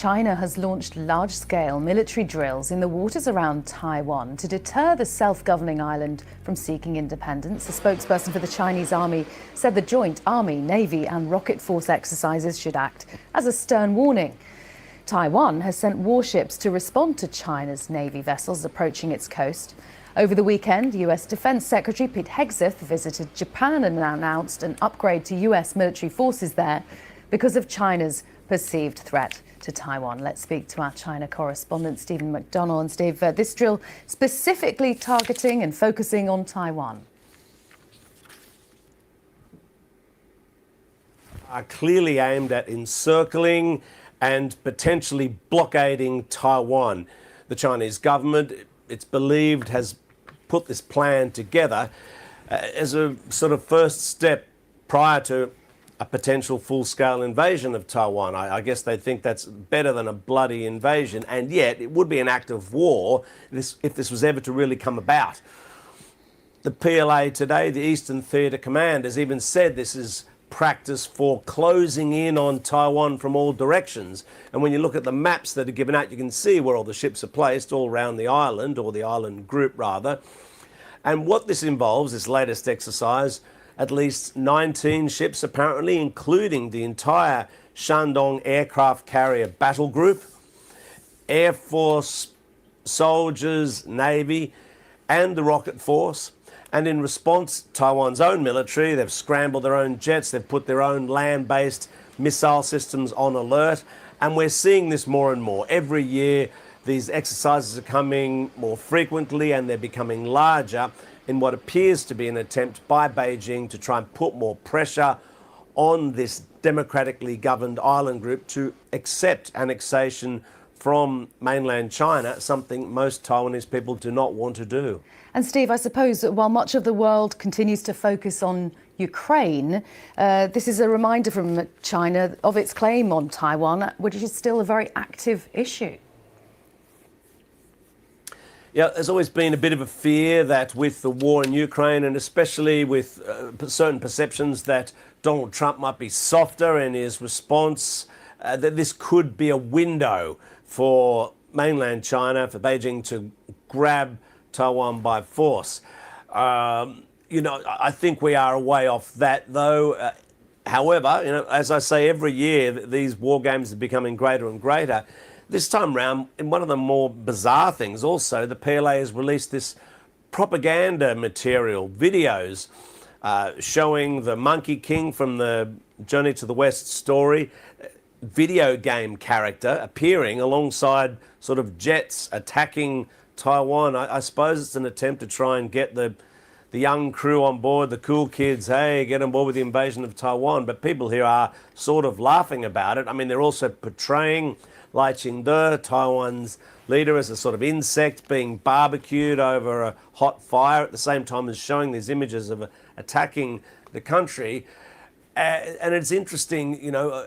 China has launched large-scale military drills in the waters around Taiwan to deter the self-governing island from seeking independence. A spokesperson for the Chinese army said the joint army, navy and rocket force exercises should act as a stern warning. Taiwan has sent warships to respond to China's navy vessels approaching its coast. Over the weekend, US Defense Secretary Pete Hegseth visited Japan and announced an upgrade to US military forces there because of China's perceived threat to Taiwan. Let's speak to our China correspondent, Stephen McDonnell. And Steve, this drill specifically targeting and focusing on Taiwan. Are clearly aimed at encircling and potentially blockading Taiwan. The Chinese government, it's believed, has put this plan together as a sort of first step prior to a potential full-scale invasion of Taiwan. I guess they think that's better than a bloody invasion, and yet it would be an act of war if this was ever to really come about. The PLA today, the Eastern Theatre Command, has even said this is practice for closing in on Taiwan from all directions. And when you look at the maps that are given out, you can see where all the ships are placed all around the island, or the island group rather. And what this involves, this latest exercise, at least 19 ships apparently, including the entire Shandong aircraft carrier battle group, Air Force, soldiers, Navy, and the rocket force. And in response, Taiwan's own military, they've scrambled their own jets, they've put their own land-based missile systems on alert. And we're seeing this more and more. Every year, these exercises are coming more frequently and they're becoming larger in what appears to be an attempt by Beijing to try and put more pressure on this democratically governed island group to accept annexation from mainland China, something most Taiwanese people do not want to do. And Steve, I suppose that while much of the world continues to focus on Ukraine, this is a reminder from China of its claim on Taiwan, which is still a very active issue. Yeah, there's always been a bit of a fear that with the war in Ukraine, and especially with certain perceptions that Donald Trump might be softer in his response, that this could be a window for mainland China, for Beijing to grab Taiwan by force. You know, I think we are a way off that, though. However, you know, as I say, every year these war games are becoming greater and greater. This time round, in one of the more bizarre things also, the PLA has released this propaganda material, videos showing the Monkey King from the Journey to the West story, video game character appearing alongside sort of jets attacking Taiwan. I suppose it's an attempt to try and get the young crew on board, the cool kids, hey, get on board with the invasion of Taiwan. But people here are sort of laughing about it. I mean, they're also portraying Lai Ching-te, Taiwan's leader, as a sort of insect being barbecued over a hot fire, at the same time as showing these images of attacking the country. And it's interesting, you know,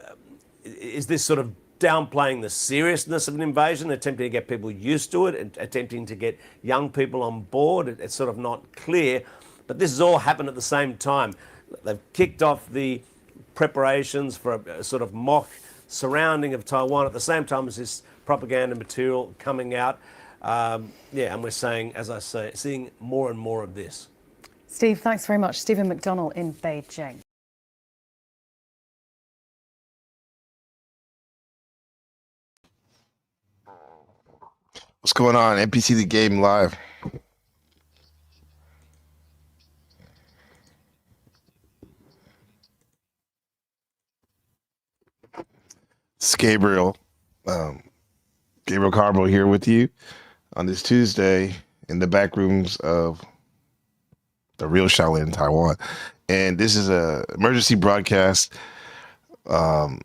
is this sort of downplaying the seriousness of an invasion, attempting to get people used to it, and attempting to get young people on board? It's sort of not clear. But this has all happened at the same time. They've kicked off the preparations for a sort of mock surrounding of Taiwan at the same time as this propaganda material coming out. Yeah, and we're saying, as I say, seeing more and more of this. Steve, thanks very much. Stephen McDonnell in Beijing. What's going on? NPC the Game Live. It's Gabriel. Gabriel Carbo here with you on this Tuesday in the back rooms of the real Shaolin, Taiwan. And this is a emergency broadcast. China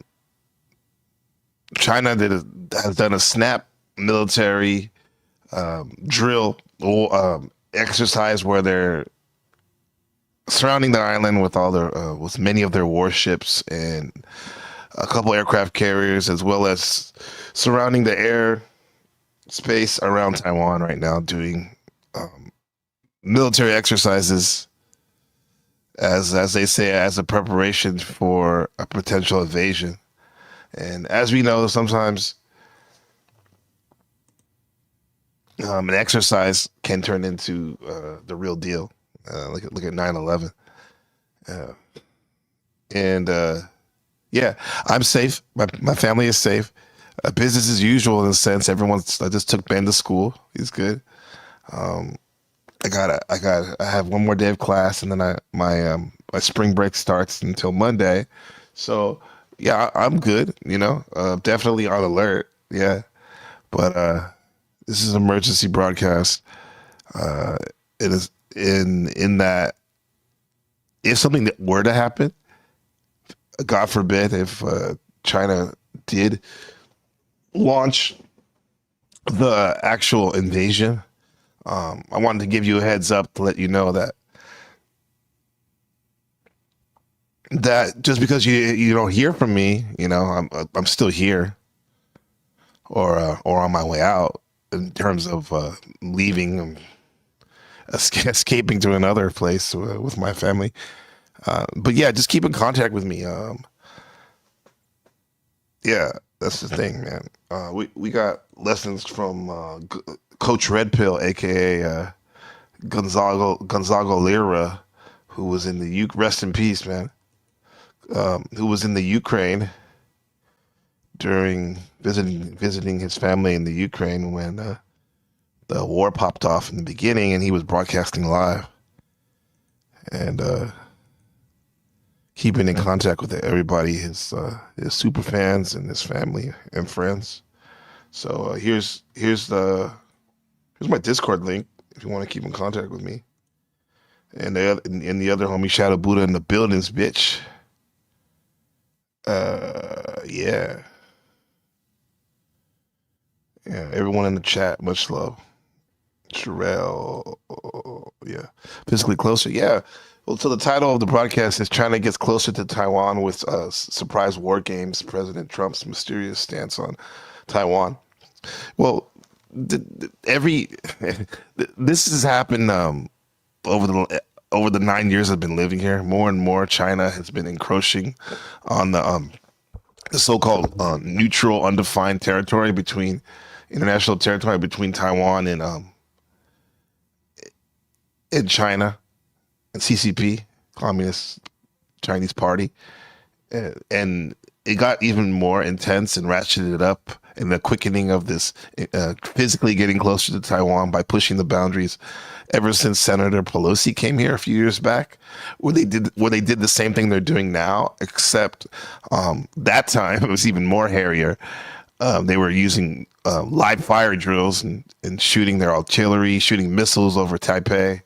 has done a snap military drill exercise where they're surrounding the island with all their with many of their warships and a couple aircraft carriers, as well as surrounding the air space around Taiwan right now, doing military exercises as they say, as a preparation for a potential invasion. And as we know, sometimes an exercise can turn into the real deal. Look at 9/11. And yeah, I'm safe. My family is safe. Business as usual in a sense. I just took Ben to school. He's good. I have one more day of class, and then my spring break starts until Monday. So yeah, I'm good. Definitely on alert. Yeah, but this is an emergency broadcast. It is in that if something that were to happen, God forbid, if China did launch the actual invasion, I wanted to give you a heads up to let you know that just because you don't hear from me, I'm still here or on my way out in terms of leaving and escaping to another place with my family. But yeah, just keep in contact with me. Yeah, that's the thing, man. We got lessons from Coach Red Pill, aka Gonzago Lira, who was in the rest in peace, man. Who was in the Ukraine during visiting his family in the Ukraine when the war popped off in the beginning, and he was broadcasting live and keeping in contact with everybody, his super fans and his family and friends. So here's my Discord link if you want to keep in contact with me. And the other homie Shadow Buddha in the buildings, bitch. Yeah. Yeah, everyone in the chat, much love. Sherelle, yeah. Physically closer, yeah. Well, so the title of the broadcast is China Gets Closer to Taiwan with Surprise War Games, President Trump's Mysterious Stance on Taiwan. Well, this has happened over the 9 years I've been living here. More and more China has been encroaching on the so-called neutral, undefined territory international territory between Taiwan and China and CCP, Communist Chinese Party. And it got even more intense and ratcheted up in the quickening of this physically getting closer to Taiwan by pushing the boundaries ever since Senator Pelosi came here a few years back, where they did the same thing they're doing now, except that time it was even more hairier. They were using live fire drills and shooting their artillery, shooting missiles over Taipei.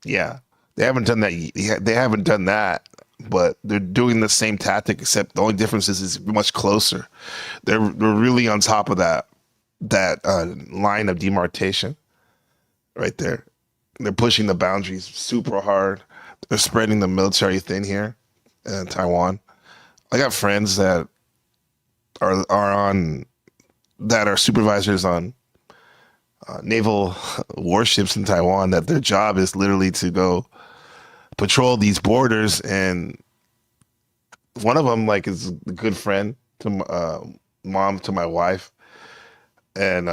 Yeah, they haven't done that. They haven't done that, but they're doing the same tactic, except the only difference is it's much closer. They're really on top of that line of demarcation right there. They're pushing the boundaries super hard. They're spreading the military thin here in Taiwan. I got friends that are supervisors on naval warships in Taiwan, that their job is literally to go patrol these borders. And one of them is a good friend to mom to my wife, and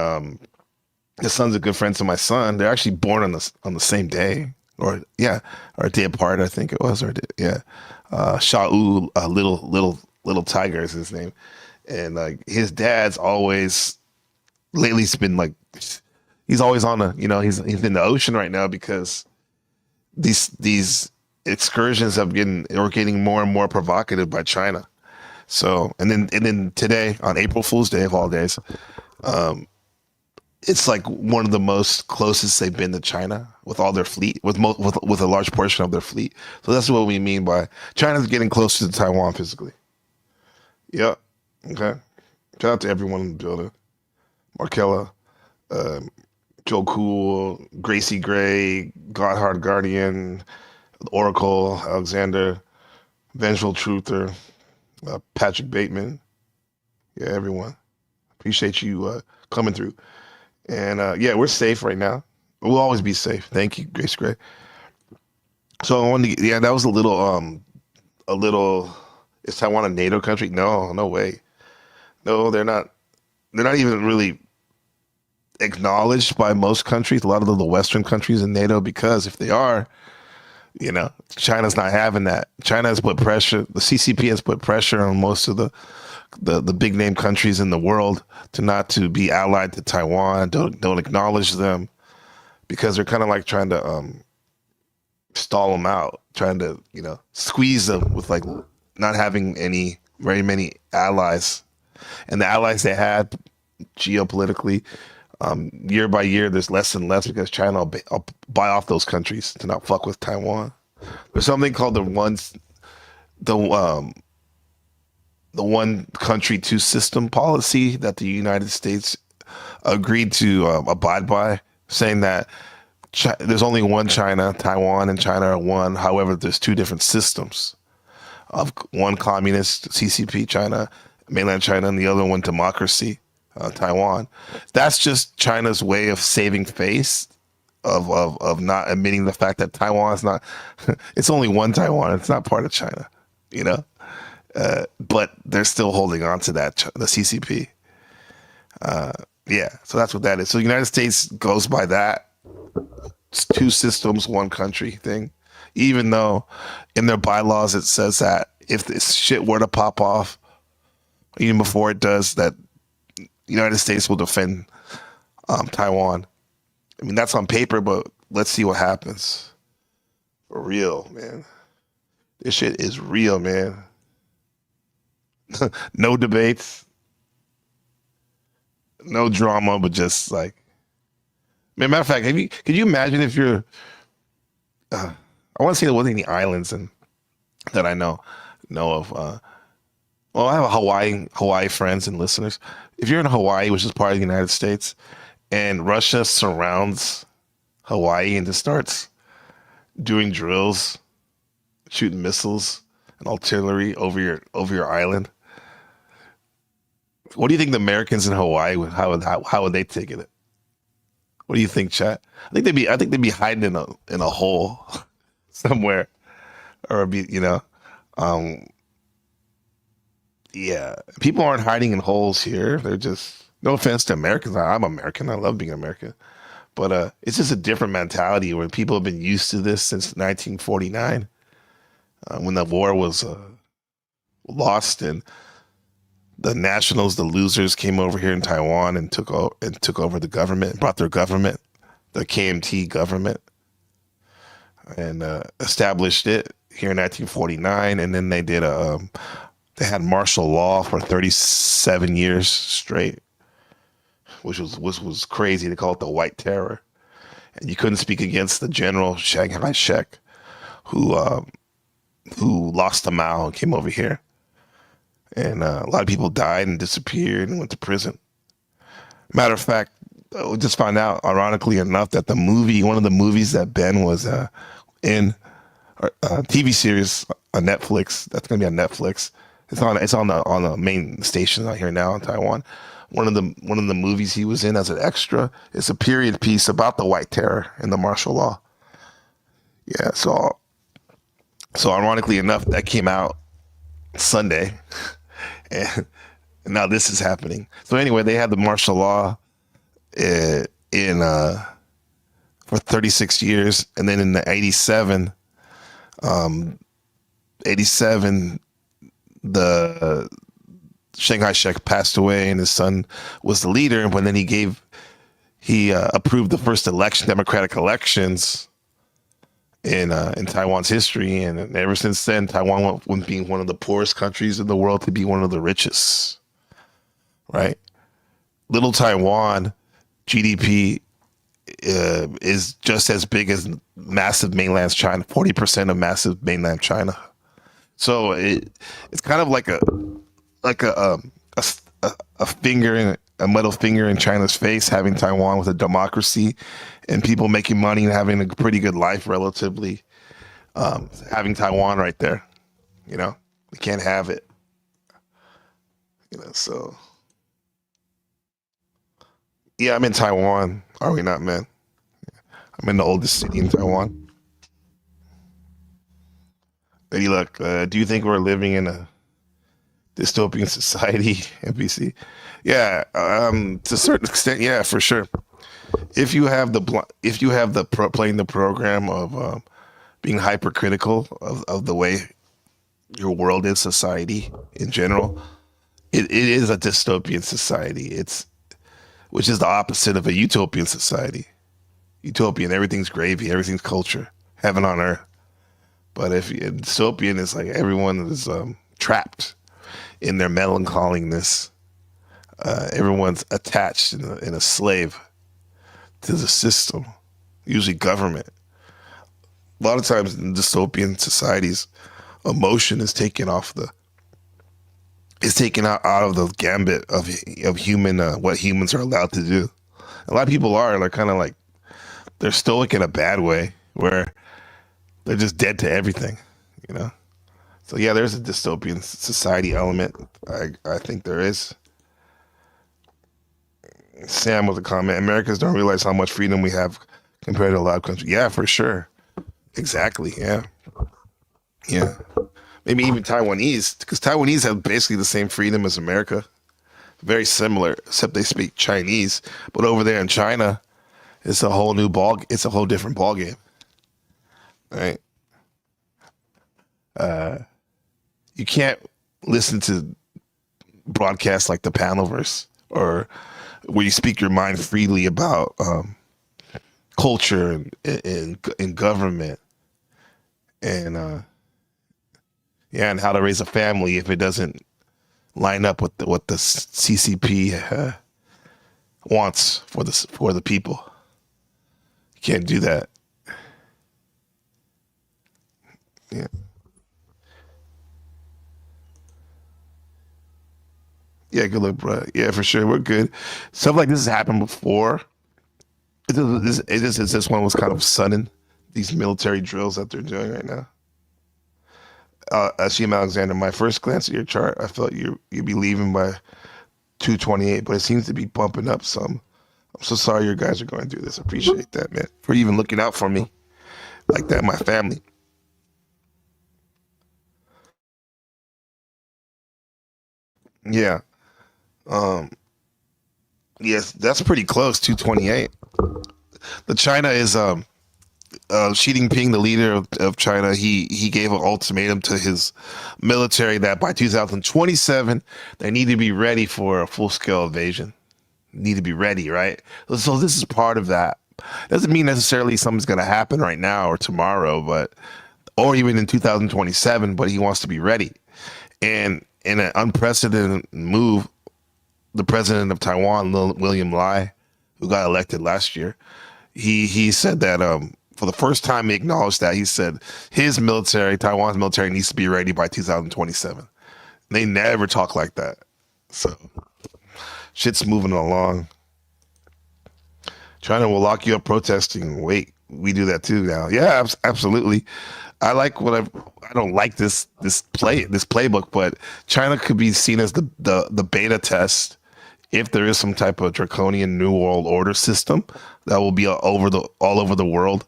his son's a good friend to my son. They're actually born on the same day, or a day apart, I think it was, Sha'u, little tiger is his name. And his dad's always lately been he's always on he's in the ocean right now because these excursions are getting more and more provocative by China. So and then today, on April Fool's Day of all days, it's one of the most closest they've been to China with all their fleet, with a large portion of their fleet. So that's what we mean by China's getting closer to Taiwan physically. Yep. Okay. Shout out to everyone in the building. Markella, Joe Cool, Gracie Gray, Godhard Guardian, Oracle, Alexander, Vengeful Truther, Patrick Bateman. Yeah, everyone. Appreciate you coming through. And yeah, we're safe right now. We'll always be safe. Thank you, Grace Gray. So I wanted to, that was a little, is Taiwan a NATO country? No way. No, they're not even really acknowledged by most countries, a lot of the Western countries in NATO, because if they are, China's not having that. China has put pressure. The CCP has put pressure on most of the big name countries in the world to be allied to Taiwan. Don't acknowledge them, because they're kind of like trying to stall them out, trying to squeeze them with like not having very many allies, and the allies they had geopolitically. Year by year, there's less and less, because China will buy off those countries to not fuck with Taiwan. There's something called the one country, two system policy that the United States agreed to abide by, saying that there's only one China, Taiwan and China are one. However, there's two different systems of one communist, CCP China, mainland China, and the other one democracy, Taiwan. That's just China's way of saving face, of not admitting the fact that Taiwan is not, it's only one Taiwan. It's not part of China, but they're still holding on to that, the CCP. So that's what that is. So the United States goes by that two systems, one country thing, even though in their bylaws it says that if this shit were to pop off, even before it does, that the United States will defend Taiwan. I mean, that's on paper, but let's see what happens. For real, man. This shit is real, man. No debates. No drama, but just like, matter of fact, could you imagine if you're, I want to say there wasn't any islands that I know of. Well, I have Hawaii friends and listeners. If you're in Hawaii, which is part of the United States, and Russia surrounds Hawaii and just starts doing drills, shooting missiles and artillery over your island, what do you think the Americans in Hawaii how would they take it? What do you think, chat? I think they'd be hiding in a hole somewhere, or yeah. People aren't hiding in holes here. They're just, no offense to Americans. I'm American. I love being American, but it's just a different mentality where people have been used to this since 1949, when the war was lost and the nationals, the losers, came over here in Taiwan and took over the government, brought their government, the KMT government, and established it here in 1949. And then they had martial law for 37 years straight, which was crazy. They call it the White Terror, and you couldn't speak against the general Chiang Kai-shek, who lost to Mao and came over here. And a lot of people died and disappeared and went to prison. Matter of fact, we just found out, ironically enough, that one of the movies that Ben was in, a TV series on Netflix, that's going to be on Netflix. It's on the main station out here now in Taiwan. One of the movies he was in as an extra is a period piece about the White Terror and the martial law. Yeah, so ironically enough, that came out Sunday. And now this is happening. So anyway, they had the martial law for 36 years, and then in the 87, the Chiang Kai-shek passed away, and his son was the leader. And then he approved the first democratic elections in Taiwan's history, and ever since then, Taiwan went from being one of the poorest countries in the world to be one of the richest. Right? Little Taiwan GDP is just as big as massive mainland China, 40% of massive mainland China. So it's kind of like a finger, a metal finger in China's face, having Taiwan with a democracy and people making money and having a pretty good life relatively, having Taiwan right there. We can't have it. So yeah, I'm in Taiwan. Are we not, man? I'm in the oldest city in Taiwan. Hey, look, do you think we're living in a dystopian society, NPC? Yeah, to a certain extent, yeah, for sure. if you have playing the program of being hypercritical of the way your world is, society in general, it is a dystopian society. It's which is the opposite of a utopian society. Utopian, everything's gravy, everything's culture, heaven on earth. But if dystopian is like everyone is trapped in their melancholiness. Everyone's attached and a slave to the system, usually government. A lot of times in dystopian societies, emotion is taken out of the gambit of human what humans are allowed to do. A lot of people are kind of like they're stoic in a bad way, where they're just dead to everything, you know. So yeah, there's a dystopian society element. I think there is. Sam with a comment. Americans don't realize how much freedom we have compared to a lot of countries. Yeah, for sure. Exactly. Yeah. Yeah. Maybe even Taiwanese, because Taiwanese have basically the same freedom as America. Very similar, except they speak Chinese. But over there in China, it's a whole different ball game. Right? You can't listen to broadcasts like the Panelverse or where you speak your mind freely about culture and government and and how to raise a family if it doesn't line up with what the CCP wants for the people. You can't do that. Yeah. Yeah, good luck, bro. Yeah, for sure. We're good. Stuff like this has happened before. This one was kind of sudden. These military drills that they're doing right now. Ashim Alexander, my first glance at your chart, I felt you'd be leaving by 228, but it seems to be bumping up some. I'm so sorry you guys are going through this. Appreciate that, man, for even looking out for me like that, my family. Yeah. Yes, that's pretty close. 228. The China is Xi Jinping, the leader of China. He gave an ultimatum to his military that by 2027 they need to be ready for a full scale invasion. Need to be ready, right? So this is part of that. Doesn't mean necessarily something's going to happen right now or tomorrow, or even in 2027. But he wants to be ready, and in an unprecedented move, the president of Taiwan, William Lai, who got elected last year, he said that for the first time he acknowledged that. He said his military, Taiwan's military, needs to be ready by 2027. They never talk like that. So shit's moving along. China will lock you up protesting. Wait, we do that too now. Yeah, absolutely. I like I don't like this playbook, but China could be seen as the beta test if there is some type of draconian new world order system that will be all over the world.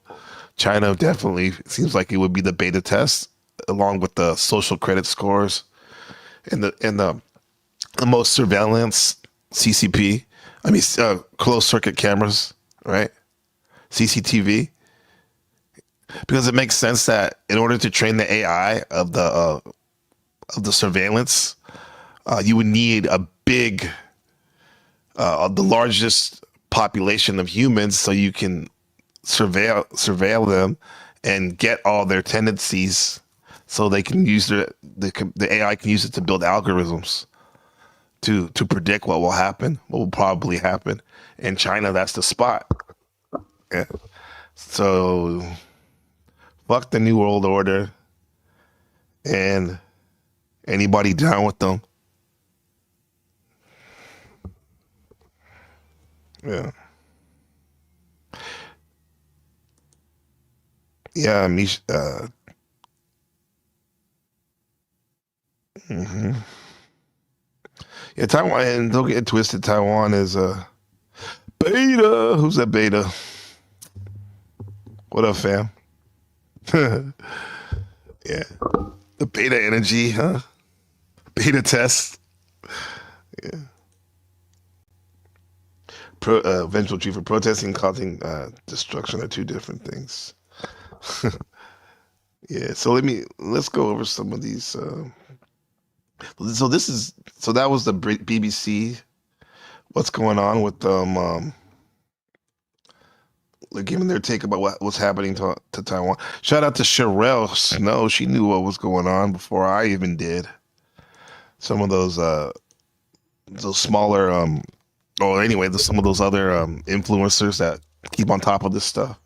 China definitely seems like it would be the beta test, along with the social credit scores and the most surveillance CCP. I mean, closed circuit cameras, right? CCTV. Because it makes sense that in order to train the AI of the surveillance, you would need a big, the largest population of humans, so you can surveil them and get all their tendencies, so they can use the AI can use it to build algorithms to predict what will happen, what will probably happen. In China, that's the spot. Yeah. So fuck the New World Order and anybody down with them. Yeah. Yeah, Mish, mhm. Yeah, Taiwan, and don't get it twisted, Taiwan is beta. Who's that beta? What up, fam? Yeah. The beta energy, huh? Beta test. Yeah. eventual truth for protesting and causing destruction are two different things. Yeah, so let's go over some of these. So that was the BBC. What's going on with them? Giving their take about what's happening to Taiwan. Shout out to Sherelle Snow. She knew what was going on before I even did. Some of those smaller some of those other influencers that keep on top of this stuff.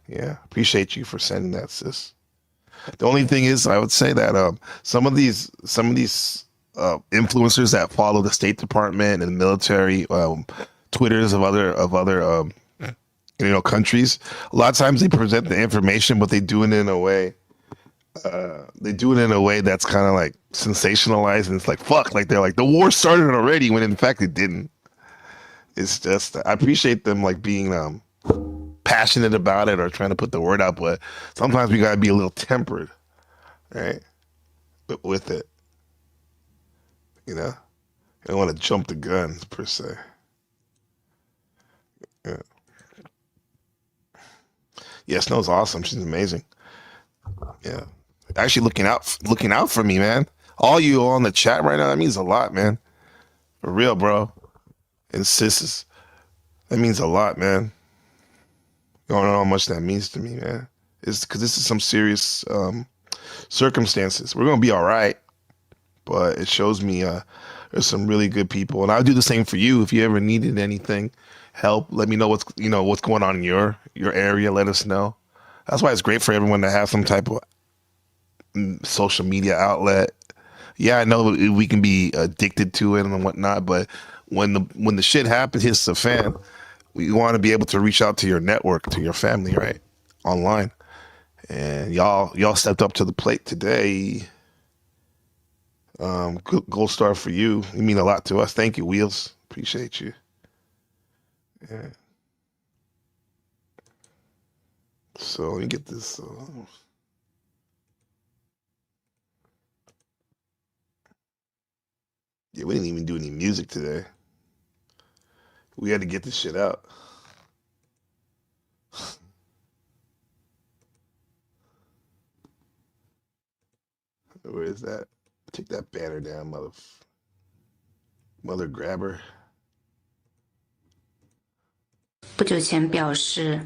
Yeah, appreciate you for sending that, sis. The only thing is, I would say that some of these influencers that follow the State Department and the military, Twitters of other countries, a lot of times they present the information, but they do it in a way. They do it in a way that's kind of like sensationalized, and it's like fuck, like they're like the war started already when in fact it didn't. It's just I appreciate them like being passionate about it or trying to put the word out, but sometimes we gotta be a little tempered, right? With it, you know. I don't want to jump the guns per se. Yeah. Yeah, Snow's awesome. She's amazing. Yeah. Actually looking out for me, man. All you on the chat right now, that means a lot, man. For real, bro. And sisters. That means a lot, man. You don't know how much that means to me, man. It's because this is some serious circumstances. We're going to be all right. But it shows me there's some really good people. And I'll do the same for you. If you ever needed anything, help, let me know what's going on in your area. Let us know. That's why it's great for everyone to have some type of social media outlet. Yeah, I know we can be addicted to it and whatnot, but when the shit happens, hits the fan, we want to be able to reach out to your network, to your family, right, online. And y'all stepped up to the plate today. Gold star for you. You mean a lot to us. Thank you, Wheels. Appreciate you. Yeah. So let me get this. Yeah, we didn't even do any music today. We had to get this shit out. Where is that? Take that banner down, mother grabber. 不久前表示，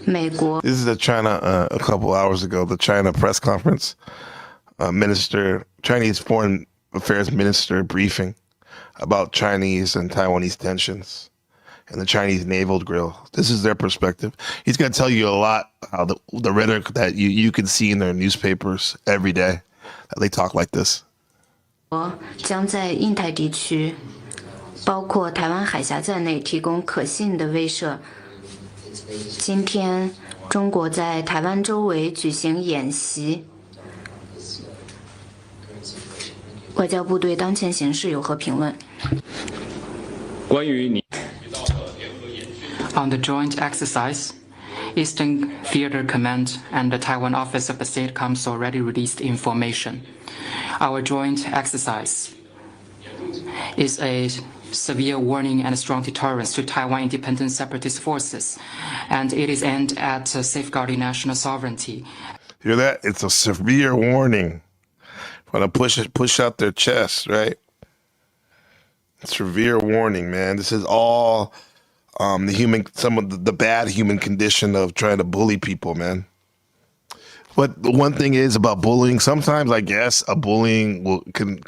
美国 This is the China, a couple hours ago, the China press conference. Chinese Foreign Affairs Minister briefing about Chinese and Taiwanese tensions and the Chinese naval drill. This is their perspective. He's going to tell you a lot how the rhetoric that you can see in their newspapers every day that they talk like this. 将在印太地区，包括台湾海峡在内，提供可信的威慑。今天，中国在台湾周围举行演习。外交部对当前形势有何评论？关于你 On the joint exercise, Eastern Theater Command and the Taiwan Office of the State Council already released information. Our joint exercise is a severe warning and a strong deterrence to Taiwan independent separatist forces, and it is aimed at safeguarding national sovereignty. Hear that? It's a severe warning. Want to push out their chest, right? Severe warning, man. This is all some of the bad human condition of trying to bully people, man. But the one thing is about bullying, sometimes I guess a bullying could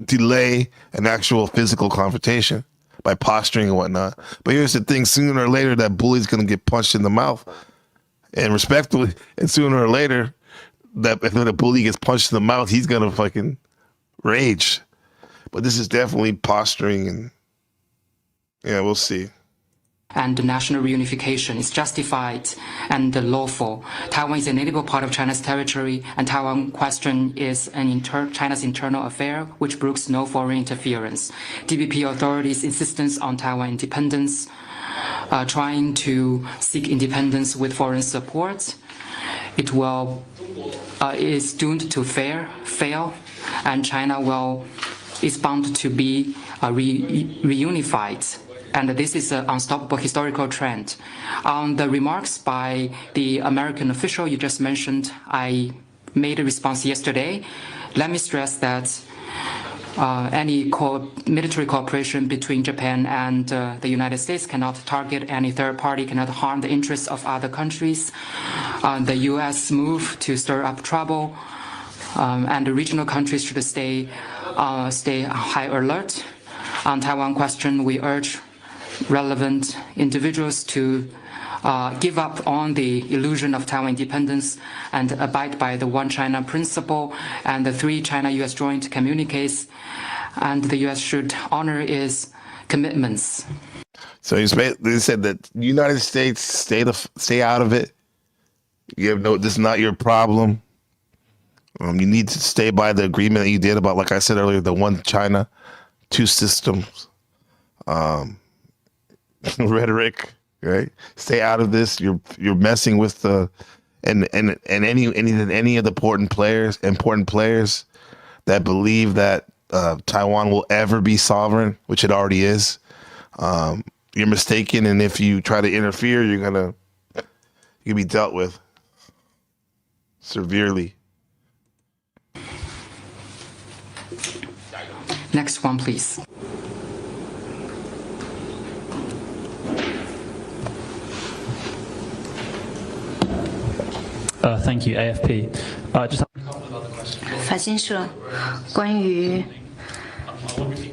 delay an actual physical confrontation by posturing and whatnot. But here's the thing, sooner or later that bully's gonna get punched in the mouth. And respectfully, and sooner or later, that if the bully gets punched in the mouth, he's gonna fucking rage. But this is definitely posturing, and yeah, we'll see. And the national reunification is justified and lawful. Taiwan is an integral part of China's territory, and Taiwan question is China's internal affair, which brooks no foreign interference. DPP authorities' insistence on Taiwan independence, trying to seek independence with foreign support, it is doomed to fail, and China is bound to be reunified. And this is an unstoppable historical trend. On the remarks by the American official you just mentioned, I made a response yesterday. Let me stress that any military cooperation between Japan and the United States cannot target any third party, cannot harm the interests of other countries. The U.S. move to stir up trouble, and the regional countries should stay high alert. On Taiwan question, we urge relevant individuals to give up on the illusion of Taiwan independence and abide by the One China principle and the 3 China-U.S. joint communiques, and the U.S. should honor its commitments. So they said that the United States stay out of it. This is not your problem. You need to stay by the agreement that you did about, like I said earlier, the one China, 2 systems. Rhetoric, right? Stay out of this. You're messing with the and any of the important players that believe that Taiwan will ever be sovereign, which it already is. You're mistaken, and if you try to interfere, you'll be dealt with severely. Next one, please. Thank you, AFP. Just 法新社关于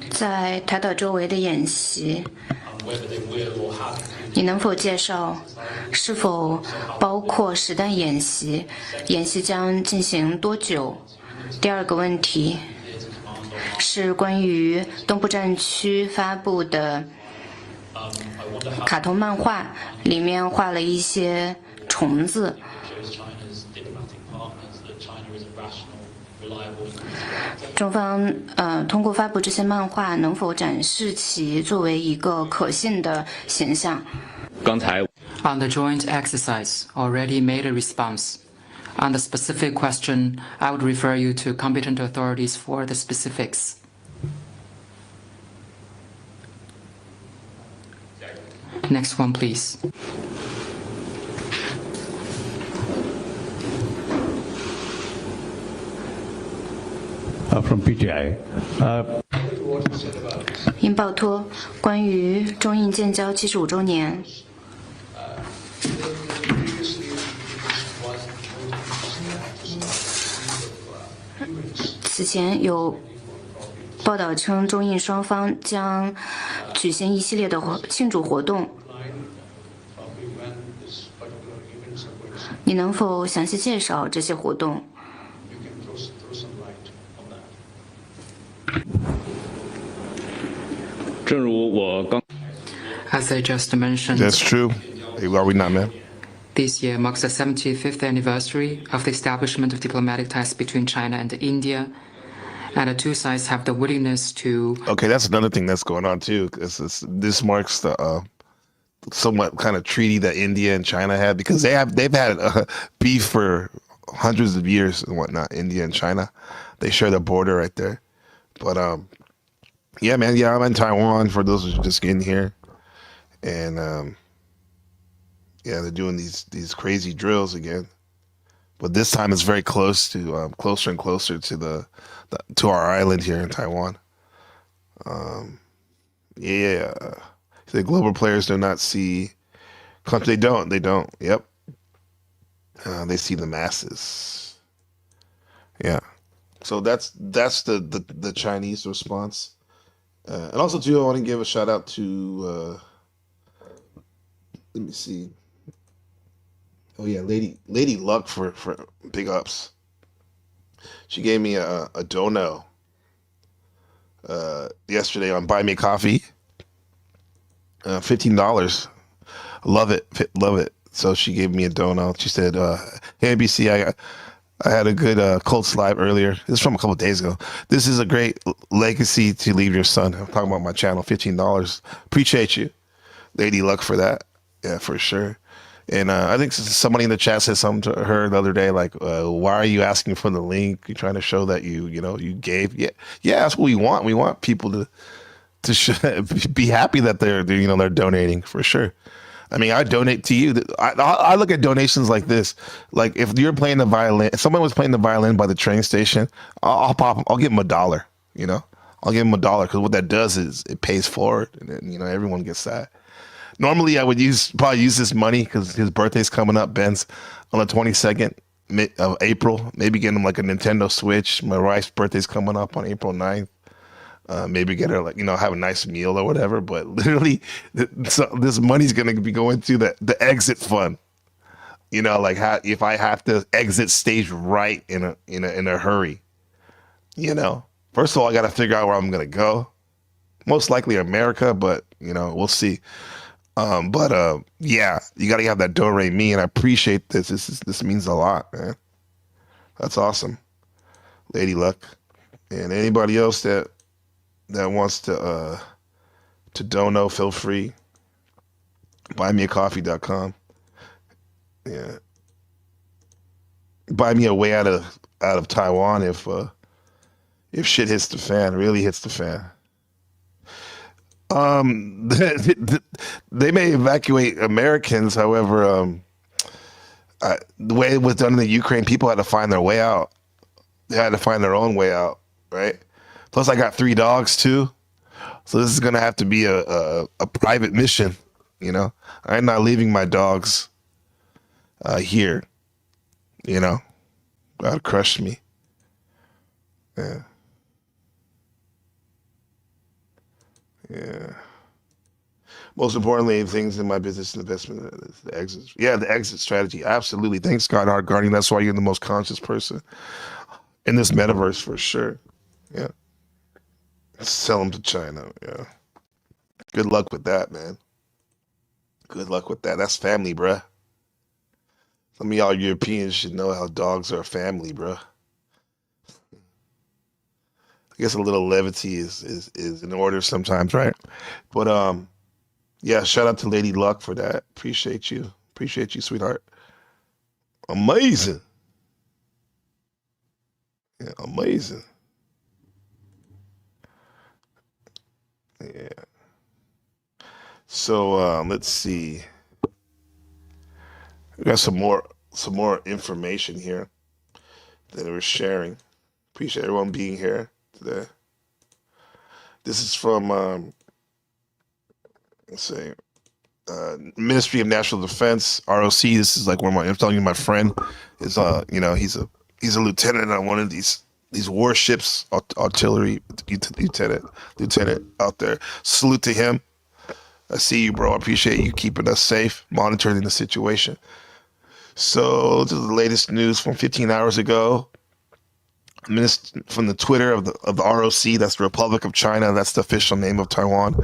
在台岛周围的演习，你能否介绍是否包括实弹演习？演习将进行多久？第二个问题是关于东部战区发布的卡通漫画，里面画了一些虫子。中方通过发布这些漫画，能否展示其作为一个可信的形象？刚才 On the joint exercise, already made a response. On the specific question, I would refer you to competent authorities for the specifics. Next one, please. from PTI. 印报托关于中印建交75周年。此前有报道称，中印双方将举行一系列的庆祝活动。你能否详细介绍这些活动？ 正如我刚 As I just mentioned, That's true. Are we not, man? This year marks the 75th anniversary of the establishment of diplomatic ties between China and India, and the two sides have the willingness to... Okay, that's another thing that's going on too. This marks the somewhat kind of treaty that India and China had, because they've had beef for hundreds of years and whatnot. India and China, they share the border right there. But yeah, man, yeah, I'm in Taiwan for those who are just getting here, and yeah, they're doing these crazy drills again. But this time it's very close to closer and closer to to our island here in Taiwan. Yeah, the global players do not see. They don't. Yep. They see the masses. Yeah. So that's the Chinese response. And also too, I want to give a shout out to. Let me see. Oh yeah, Lady Luck for big ups. She gave me a dono yesterday on Buy Me Coffee. $15. Love it. So she gave me a dono. She said, "Hey ABC, I had a good cold slide earlier. This is from a couple of days ago. This is a great legacy to leave your son." I'm talking about my channel. $15. Appreciate you, Lady Luck, for that. Yeah, for sure. And I think somebody in the chat said something to her the other day, like, "Why are you asking for the link? You're trying to show that you gave." Yeah, yeah, that's what we want. We want people to be happy that they're donating for sure. I mean, I donate to you. I look at donations like this. Like if you're playing the violin, if someone was playing the violin by the train station, I'll give them $1. I'll give them $1 because what that does is it pays forward, and then everyone gets that. Normally, I would probably use this money because his birthday's coming up, Ben's, on the 22nd of April. Maybe get him like a Nintendo Switch. My wife's birthday's coming up on April 9th. Maybe get her have a nice meal or whatever. But literally, this money's gonna be going to the exit fund. Like if I have to exit stage right in a hurry. First of all, I got to figure out where I'm gonna go. Most likely America, but we'll see. Yeah, you got to have that do-re-mi, and I appreciate this. This means a lot, man. That's awesome, Lady Luck, and anybody else that wants to dono, feel free. Buymeacoffee.com. Yeah, buy me a way out of Taiwan if shit hits the fan, really hits the fan. They may evacuate Americans. However, the way it was done in the Ukraine, people had to find their way out. They had to find their own way out, right? Plus, I got 3 dogs too, so this is gonna have to be a private mission. I'm not leaving my dogs here. God crushed me. Yeah. Yeah. Most importantly, things in my business investment is the exit. Yeah, the exit strategy. Absolutely. Thanks, God, Hard Guardian. That's why you're the most conscious person in this metaverse for sure. Yeah. Sell them to China. Yeah. Good luck with that, man. Good luck with that. That's family, bruh. Some of y'all Europeans should know how dogs are family, bruh. I guess a little levity is in order sometimes, right? But yeah, shout out to Lady Luck for that. Appreciate you, sweetheart. Amazing. Yeah, amazing. Yeah. So let's see. We got some more information here that we're sharing. Appreciate everyone being here today. This is from let's see, Ministry of National Defense, ROC. This is like I'm telling you, my friend is he's a lieutenant on one of these warships, artillery lieutenant out there. Salute to him. I see you, bro. I appreciate you keeping us safe, monitoring the situation. So this is the latest news from 15 hours ago. From the Twitter of the ROC, that's the Republic of China, that's the official name of Taiwan.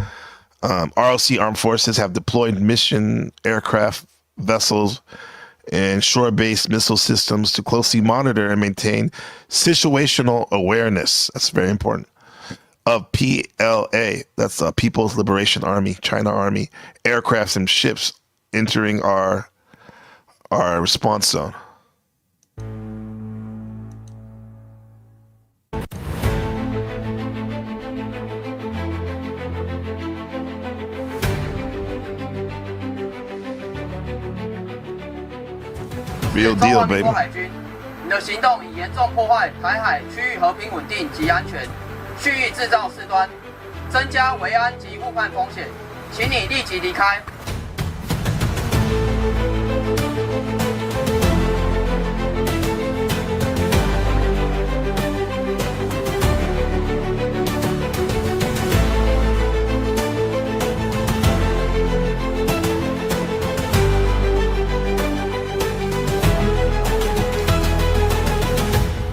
ROC armed forces have deployed mission aircraft, vessels, and shore-based missile systems to closely monitor and maintain situational awareness. That's very important. Of PLA, that's People's Liberation Army, China Army, aircrafts and ships entering our response zone. Real deal, baby. 海军，你的行动已严重破坏台海区域和平稳定及安全，蓄意制造事端，增加维安及误判风险，请你立即离开。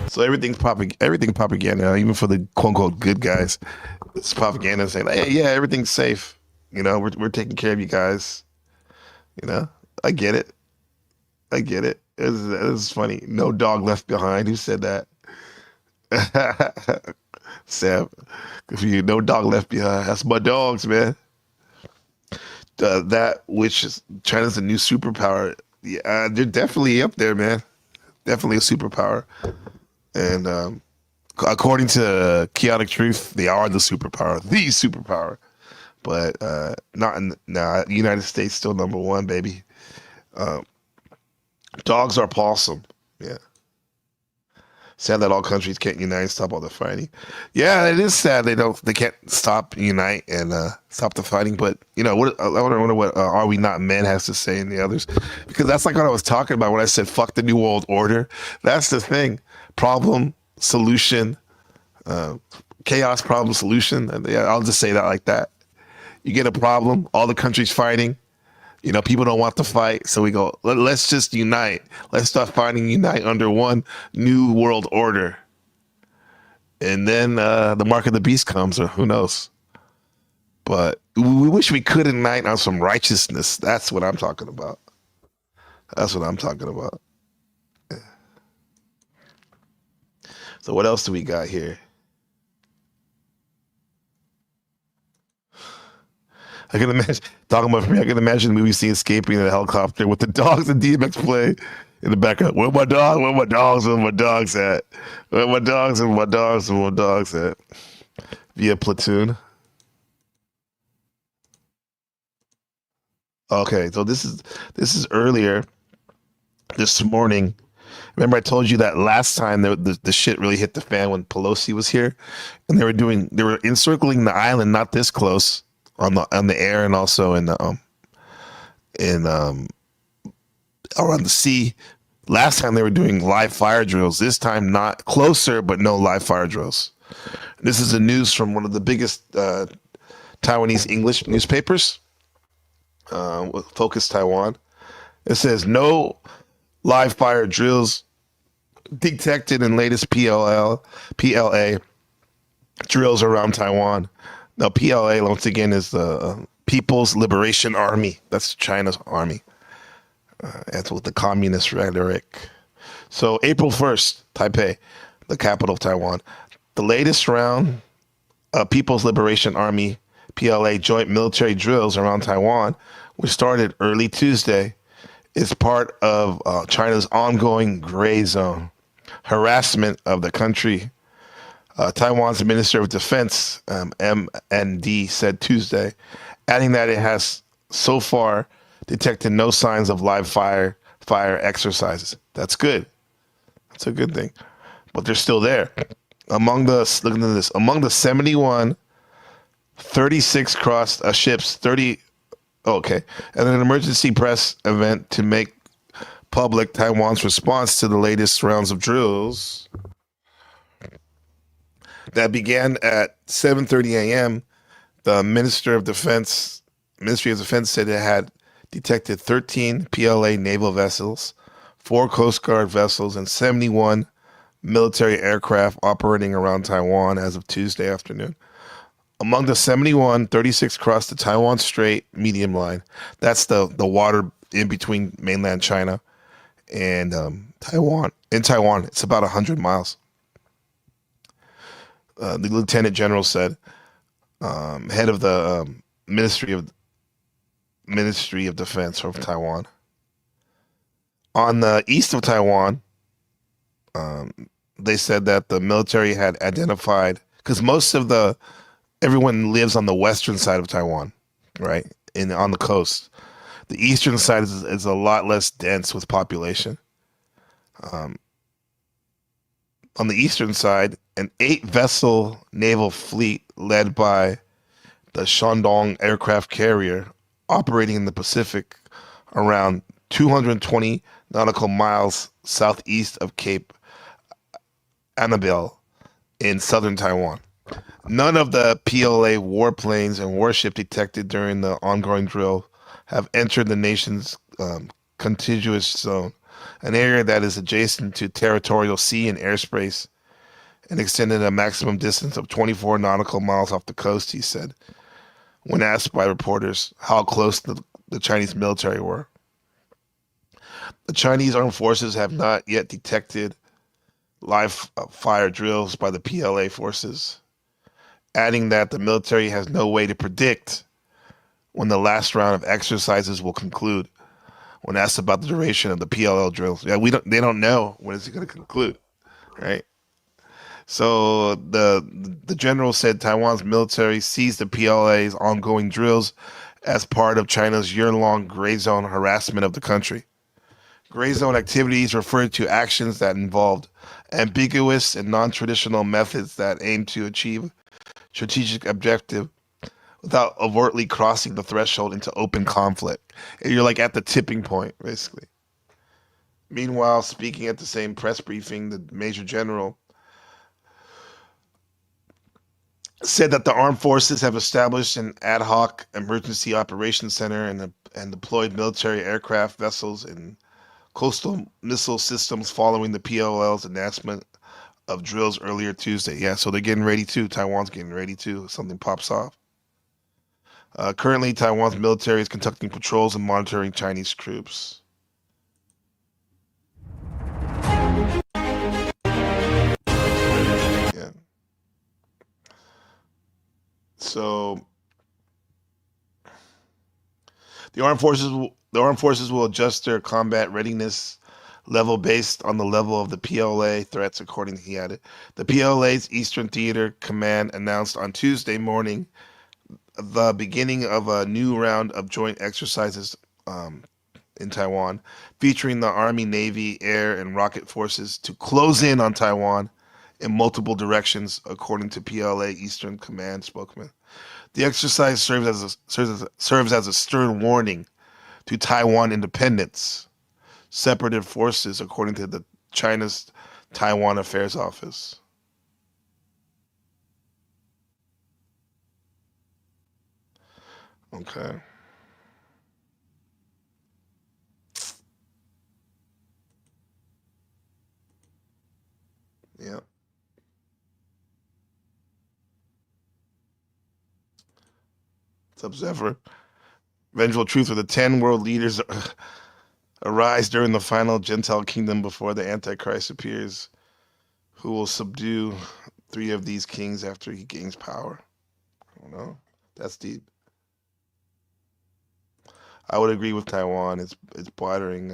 So everything propaganda, even for the quote unquote good guys. It's propaganda saying, hey, yeah, everything's safe. We're taking care of you guys. I get it. It was funny. No dog left behind. Who said that? Sam, good for you. No dog left behind. That's my dogs, man. that which is China's a new superpower. Yeah, they're definitely up there, man. Definitely a superpower. And according to Chaotic Truth, they are the superpower. But not in United States still number one, baby. Dogs are possum. Yeah. Sad that all countries can't unite and stop all the fighting. Yeah, it is sad they can't stop, unite, and stop the fighting. But I wonder what Are We Not Men has to say, and the others, because that's like what I was talking about when I said fuck the New World Order. That's the thing: problem, solution, chaos, problem, solution. And I'll just say that like that. You get a problem, all the countries fighting. People don't want to fight, so we go, let's just unite. Let's stop fighting, unite under one new world order. And then the mark of the beast comes, or who knows. But we wish we could unite on some righteousness. That's what I'm talking about. Yeah. So what else do we got here? I can imagine talking about me. I can imagine the movie scene escaping in a helicopter with the dogs and DMX play in the background. Where my dogs? Where my dogs? Where my dogs at? Where my dogs and my dogs and my dogs at? Via Platoon. Okay, so this is earlier this morning. Remember I told you that last time the shit really hit the fan when Pelosi was here, and they were encircling the island, not this close. On the air and also in around the sea. Last time they were doing live fire drills. This time not closer, but no live fire drills. This is the news from one of the biggest Taiwanese English newspapers, Focus Taiwan. It says no live fire drills detected in latest PLA drills around Taiwan. Now, PLA, once again, is the People's Liberation Army. That's China's army. That's with the communist rhetoric. So, April 1st, Taipei, the capital of Taiwan. The latest round of People's Liberation Army, PLA, joint military drills around Taiwan, which started early Tuesday, is part of China's ongoing gray zone harassment of the country. Taiwan's Minister of Defense, MND, said Tuesday, adding that it has so far detected no signs of live fire exercises. That's good. That's a good thing. But they're still there. Among the 71, 36 crossed ships, 30, okay, and an emergency press event to make public Taiwan's response to the latest rounds of drills that began at 7:30 a.m. The Ministry of Defense said it had detected 13 PLA naval vessels, 4 Coast Guard vessels, and 71 military aircraft operating around Taiwan as of Tuesday afternoon. Among the 71, 36 crossed the Taiwan Strait medium line. That's the water in between mainland China and Taiwan. In Taiwan, it's about 100 miles. The lieutenant general said, head of the Ministry of Defense of Taiwan. On the east of Taiwan, they said that the military had identified, because everyone lives on the western side of Taiwan, right? On the coast. The eastern side is a lot less dense with population. On the eastern side, an 8-vessel naval fleet led by the Shandong aircraft carrier operating in the Pacific around 220 nautical miles southeast of Cape Annabelle in southern Taiwan. None of the PLA warplanes and warship detected during the ongoing drill have entered the nation's contiguous zone, an area that is adjacent to territorial sea and airspace and extended a maximum distance of 24 nautical miles off the coast, he said, when asked by reporters how close the Chinese military were. The Chinese armed forces have not yet detected live fire drills by the PLA forces, adding that the military has no way to predict when the last round of exercises will conclude. When asked about the duration of the PLL drills, they don't know when it's going to conclude, right? So the general said Taiwan's military sees the PLA's ongoing drills as part of China's year-long gray zone harassment of the country. Gray zone activities refer to actions that involved ambiguous and non-traditional methods that aim to achieve strategic objective without overtly crossing the threshold into open conflict. And you're like at the tipping point, basically. Meanwhile, speaking at the same press briefing, the Major General said that the armed forces have established an ad hoc emergency operations center and deployed military aircraft vessels and coastal missile systems following the PLL's announcement of drills earlier Tuesday. Yeah, so they're getting ready too. Taiwan's getting ready too. Something pops off. Currently, Taiwan's military is conducting patrols and monitoring Chinese troops. Yeah. So the armed forces will adjust their combat readiness level based on the level of the PLA threats, according to he added. The PLA's Eastern Theater Command announced on Tuesday morning the beginning of a new round of joint exercises in Taiwan, featuring the Army, Navy, Air, and Rocket forces to close in on Taiwan in multiple directions, according to PLA Eastern Command spokesman. The exercise serves as a stern warning to Taiwan independence, separatist forces, according to the China's Taiwan Affairs Office. Okay. Yeah. It's Observer. Vengeful truth of the 10 world leaders arise during the final Gentile kingdom before the Antichrist appears, who will subdue 3 of these kings after he gains power. I don't know. That's deep. I would agree with Taiwan. It's bordering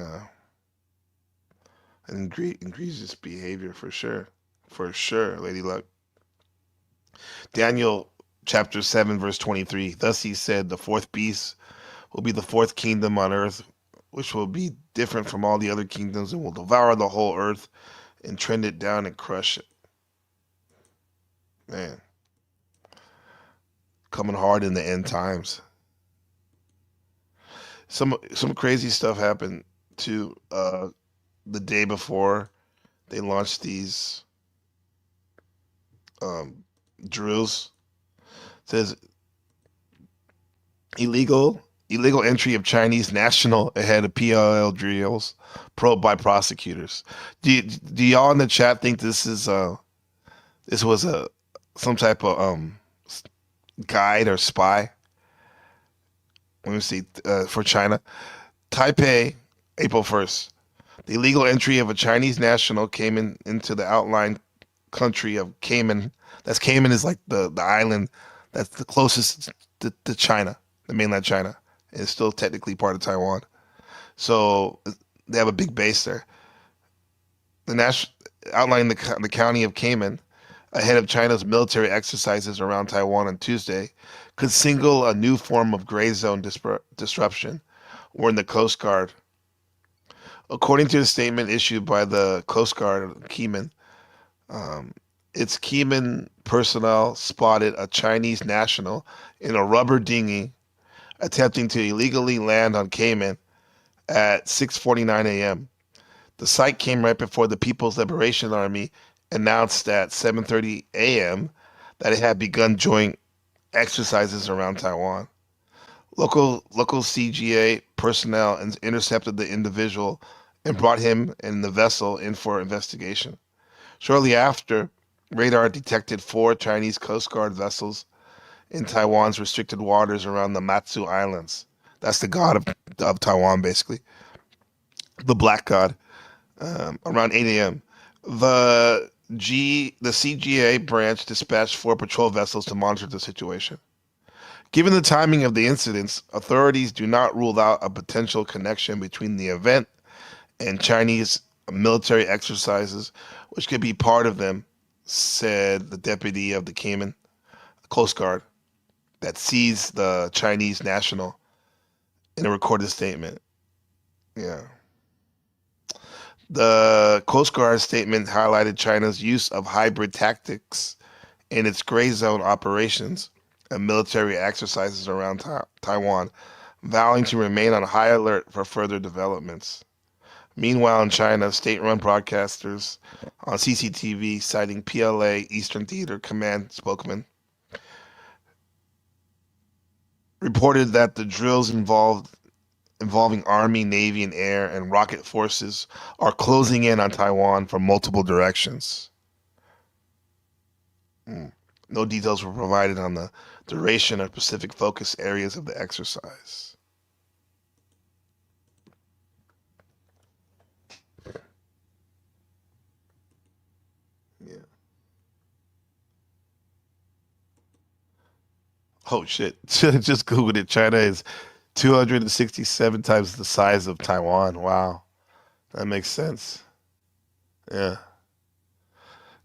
an egregious behavior for sure. For sure, Lady Luck. Daniel chapter 7, verse 23. Thus he said, the 4th beast will be the 4th kingdom on earth, which will be different from all the other kingdoms and will devour the whole earth and trend it down and crush it. Man. Coming hard in the end times. Some crazy stuff happened too. The day before they launched these drills. It says illegal entry of Chinese national ahead of PLL drills probed by prosecutors. Do y'all in the chat think this was some type of guide or spy? Let me see, for China. Taipei, April 1st. The illegal entry of a Chinese national came into the outlying country of Cayman. Cayman is like the island that's the closest to China, the mainland China. It's still technically part of Taiwan. So they have a big base there. Outlining the county of Cayman, ahead of China's military exercises around Taiwan on Tuesday, could signal a new form of gray zone disruption, warned the Coast Guard. According to a statement issued by the Coast Guard of Cayman, its Cayman personnel spotted a Chinese national in a rubber dinghy attempting to illegally land on Cayman at 6:49 a.m. The sight came right before the People's Liberation Army announced at 7:30 a.m. that it had begun joint exercises around Taiwan. Local CGA personnel intercepted the individual and brought him and the vessel in for investigation. Shortly after, radar detected 4 Chinese Coast Guard vessels in Taiwan's restricted waters around the Matsu Islands. That's the god of Taiwan, basically. The black god. Around 8 a.m. The CGA branch dispatched 4 patrol vessels to monitor the situation. Given the timing of the incidents, authorities do not rule out a potential connection between the event and Chinese military exercises, which could be part of them, said the deputy of the Cayman Coast Guard that seized the Chinese national in a recorded statement. Yeah. The Coast Guard statement highlighted China's use of hybrid tactics in its gray zone operations and military exercises around Taiwan, vowing to remain on high alert for further developments. Meanwhile, in China, state-run broadcasters on CCTV citing PLA Eastern Theater Command spokesman reported that the drills involving Army, Navy, and Air and rocket forces are closing in on Taiwan from multiple directions. No details were provided on the duration or specific focus areas of the exercise. Yeah. Oh shit. Just Googled it. China is 267 times the size of Taiwan. Wow. That makes sense. Yeah.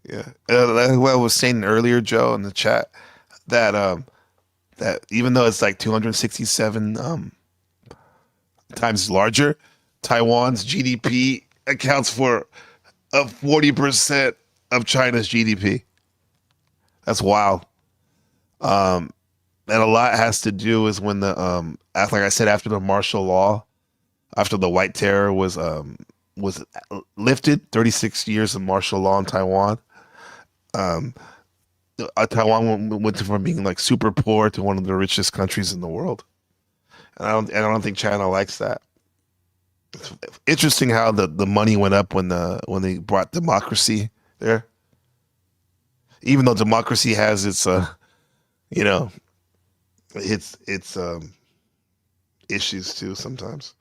Yeah. Like what I was saying earlier, Joe, in the chat, that that even though it's like 267 times larger, Taiwan's GDP accounts for 40% of China's GDP. That's wild. And a lot has to do is when the like I said, after the martial law, after the White Terror was lifted, 36 years of martial law in Taiwan. Taiwan went from being like super poor to one of the richest countries in the world, and I don't think China likes that. It's interesting how the money went up when they brought democracy there. Even though democracy has its its issues too sometimes.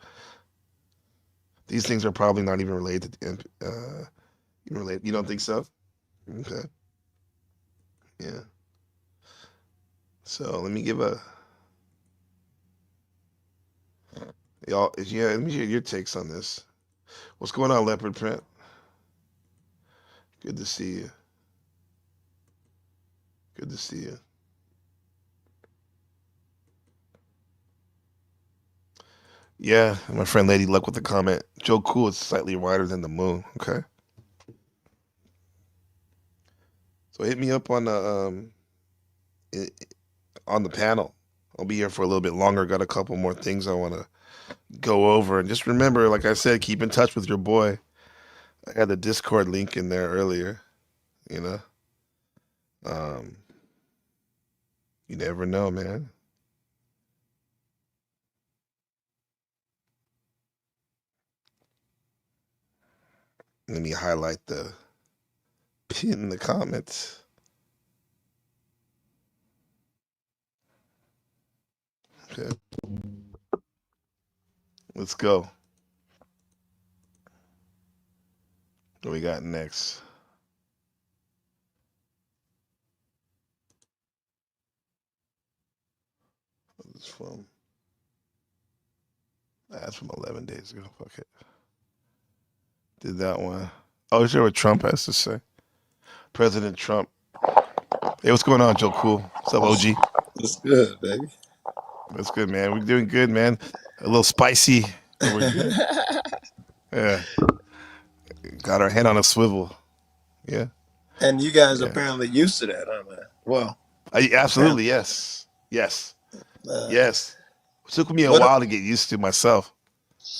These things are probably not even related. You don't think so? Okay. Yeah. So let me give y'all. Yeah, let me hear your takes on this. What's going on, Leopard Print? Good to see you. Good to see you. Yeah, my friend Lady Luck with the comment. Joe Cool is slightly wider than the moon. Okay. So hit me up on the panel. I'll be here for a little bit longer. Got a couple more things I want to go over. And just remember, like I said, keep in touch with your boy. I had the Discord link in there earlier. You know, you never know, man. Let me highlight the pin in the comments. Okay. Let's go. What we got next? It's from that's from 11 days ago. Fuck it. Did that one. Oh, here's what Trump has to say. President Trump. Hey, what's going on, Joe Cool? What's up, OG? What's good, baby? That's good, man. We're doing good, man. A little spicy. But we're good. Yeah. Got our head on a swivel. Yeah. And you guys are apparently used to that, huh, man? Well, absolutely, yes. Yes. Yes. It took me a while to get used to myself.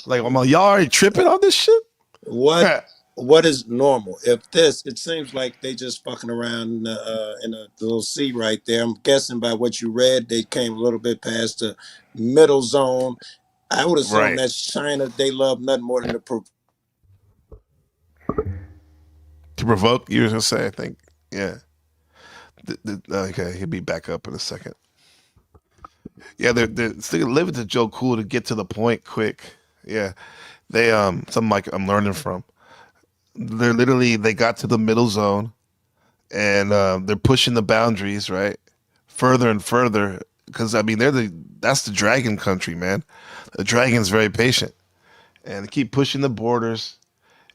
Like, I'm like, y'all already tripping on this shit? What is normal? If this, it seems like they just fucking around in a little sea right there. I'm guessing by what you read, they came a little bit past the middle zone. I would assume that's China. They love nothing more than to provoke. You were gonna say, I think, yeah. Okay, he'll be back up in a second. Yeah, they're living to Joe Cool to get to the point quick. Yeah, they something like I'm learning from. They got to the middle zone, and they're pushing the boundaries right further and further because I mean that's the dragon country, man. The dragon's very patient, and they keep pushing the borders.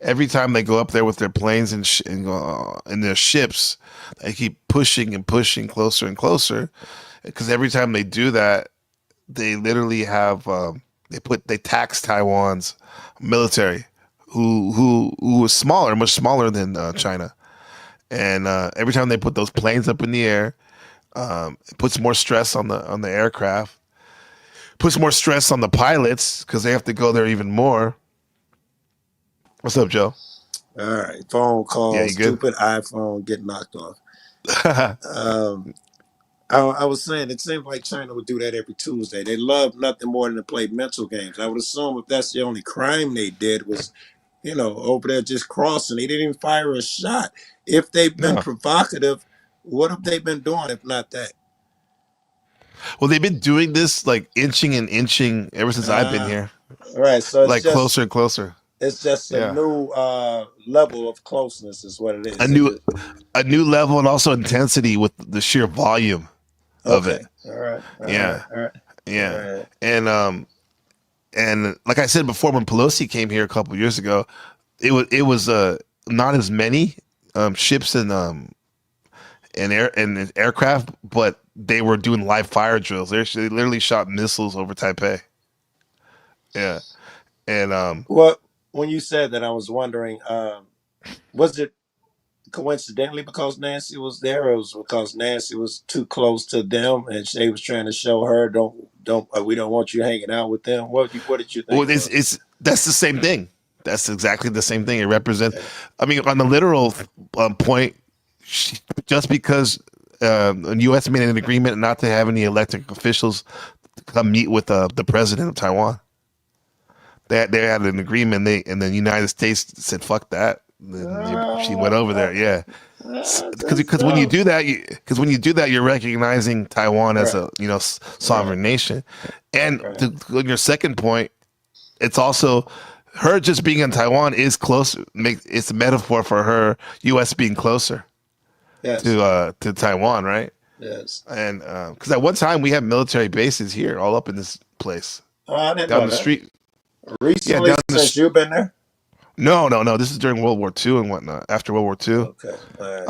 Every time they go up there with their planes and their ships, they keep pushing and pushing closer and closer. Because every time they do that, they literally have they tax Taiwan's military, who was smaller, much smaller than China. And every time they put those planes up in the air, it puts more stress on the aircraft, puts more stress on the pilots because they have to go there even more. What's up, Joe? All right, phone call, Yeah, you good? stupid iPhone get knocked off. I was saying it seems like China would do that every Tuesday. They love nothing more than to play mental games. I would assume if that's the only crime they did was, over there just crossing. They didn't even fire a shot. If they've been No. provocative, what have they been doing if not that? Well, they've been doing this like inching and inching ever since I've been here, All right, so it's like just closer and closer. it's just a Yeah, new level of closeness is what it is. a They new just, a new level and also intensity with the sheer volume of okay. it. All right. All Yeah, right. All right. All yeah, right. and like I said before, when Pelosi came here a couple years ago, it was not as many ships and aircraft, but they were doing live fire drills. They literally shot missiles over Taipei. Yeah, and Well, when you said that, I was wondering, was it coincidentally because Nancy was there, or was it because Nancy was too close to them and they was trying to show her, don't we don't want you hanging out with them? What did you think well, it was? it's that's the same thing. That's exactly the same thing. It represents. I mean, on the literal point, just because the U.S. made an agreement not to have any elected officials come meet with the president of Taiwan. They had an agreement. And the United States said, "Fuck that." Then she went over there. Yeah, because when you do that, you're recognizing Taiwan as Right. a sovereign nation. And Right. on your second point, it's also her just being in Taiwan is close. It's a metaphor for her U.S. being closer Yes. to Taiwan, right? Yes. And because at one time we had military bases here, all up in this place, Oh, I didn't down know the that. street. Yeah, Recently, down the since you've been there? No. This is during World War II and whatnot. After World War II, Okay. All right.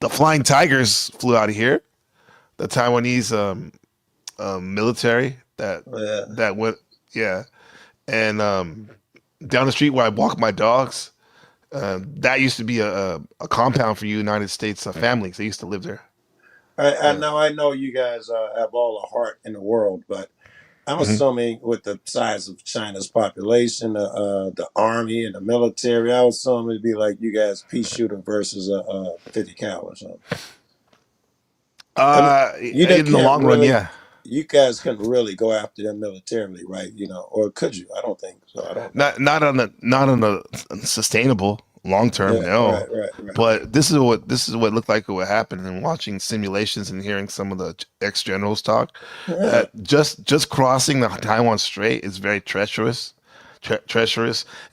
the Flying Tigers flew out of here. The Taiwanese military Yeah. that went, yeah, and down the street where I walk my dogs, that used to be a compound for United States families. They used to live there. I Yeah. I know you guys have all the heart in the world, but I'm hmm assuming with the size of China's population, the army and the military, I would assume it'd be like you guys pea shooter versus a 50 cal or something. I mean, In the can't long run, really, yeah. you guys couldn't really go after them militarily, right? Or could you? I don't think so. I don't know. Not on the sustainable long term, Yeah, no. right. But this is what looked like it would happen. And watching simulations and hearing some of the ex generals talk, Yeah, just crossing the Taiwan Strait is very treacherous,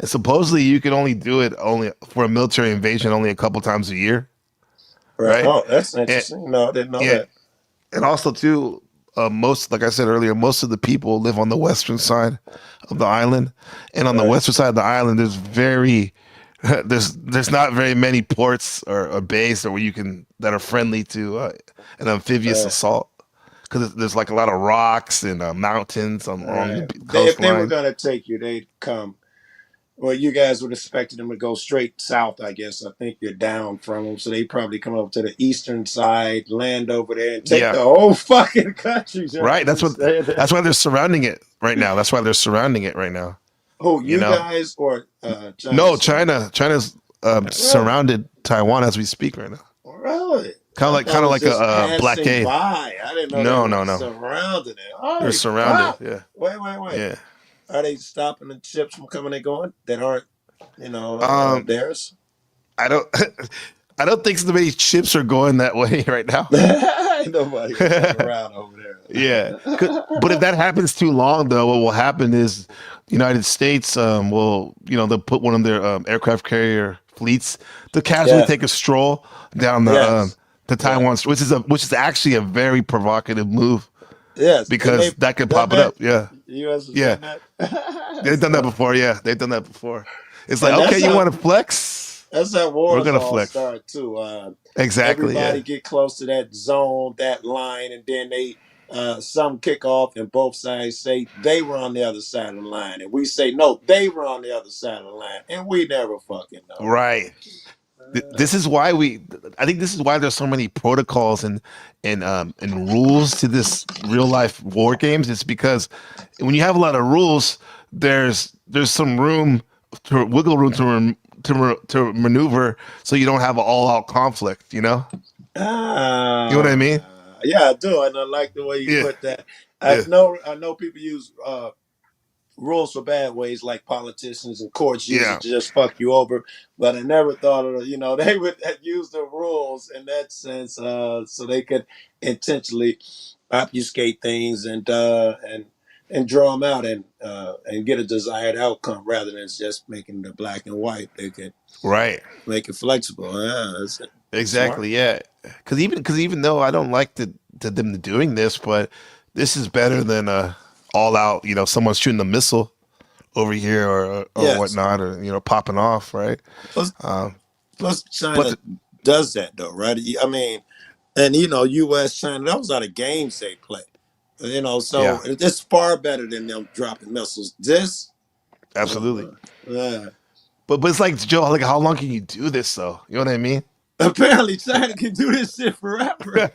and supposedly you can only do it only for a military invasion only a couple times a year, right. right? Oh, that's And interesting. No, I didn't know yeah, that. and also too, like I said earlier, most of the people live on the western side of the island, and on the Right. western side of the island, there's not very many ports or bays that are friendly to an amphibious Right. assault because there's like a lot of rocks and mountains along the Right. If they were coastline. going to take you, they'd come. Well, you guys would expect them to go straight south, I guess. I think you're down from them, so they probably come over to the eastern side, land over there, and take Yeah, the whole fucking country. right. Just to stay there. That's why they're surrounding it right now. That's why they're surrounding it right now. Who, You you know. guys or No, China's surrounding? China's Really? surrounded Taiwan as we speak right now. Really? Kind of I like thought it was a just passing blockade. by. I didn't know they No, were no, no. surrounding it. They're Holy surrounded. crap! Yeah, Wait. yeah. Are they stopping the ships from coming and going that aren't, Um, theirs? I don't. I don't think so many ships are going that way right now. Ain't nobody fucking around over there. Yeah, but if that happens too long, though, what will happen is the United States will, they'll put one of their aircraft carrier fleets to casually Yeah. take a stroll down the Yes. to Taiwan, which is actually a very provocative move Yes, and because they've that could done pop it that. up. Yeah, The U.S. has yeah, done that. they've done that So, before. Yeah, they've done that before. It's like, and okay, you want to flex? that's how We're wars gonna all flex. start too. Exactly. Everybody Yeah. get close to that zone, that line, and then they some kick off, and both sides say they were on the other side of the line, and we say no, they were on the other side of the line, and we never fucking know. Right. This is why I think this is why there's so many protocols and rules to this real life war games. It's because when you have a lot of rules, there's some room to wiggle room to maneuver, so you don't have an all out conflict. You know what I mean? Yeah, I do, and I like the way you Yeah, put that. yeah, I know people use rules for bad ways, like politicians and courts use it yeah. to just fuck you over. But I never thought of, they would use the rules in that sense, so they could intentionally obfuscate things and draw them out and get a desired outcome rather than just making the black and white. They could Right. make it flexible. Yeah, that's smart. Exactly. Yeah. Because even though I don't like to them doing this, but this is better than all out. Someone's shooting a missile over here or Yes. whatnot, or popping off. Right. Plus, Um, plus but China does that though, right? I mean, and U.S. China, that was out of games they play. So yeah, it's far better than them dropping missiles. This, absolutely. yeah. But it's like, Joe, like, how long can you do this though? You know what I mean? Apparently China can do this shit forever.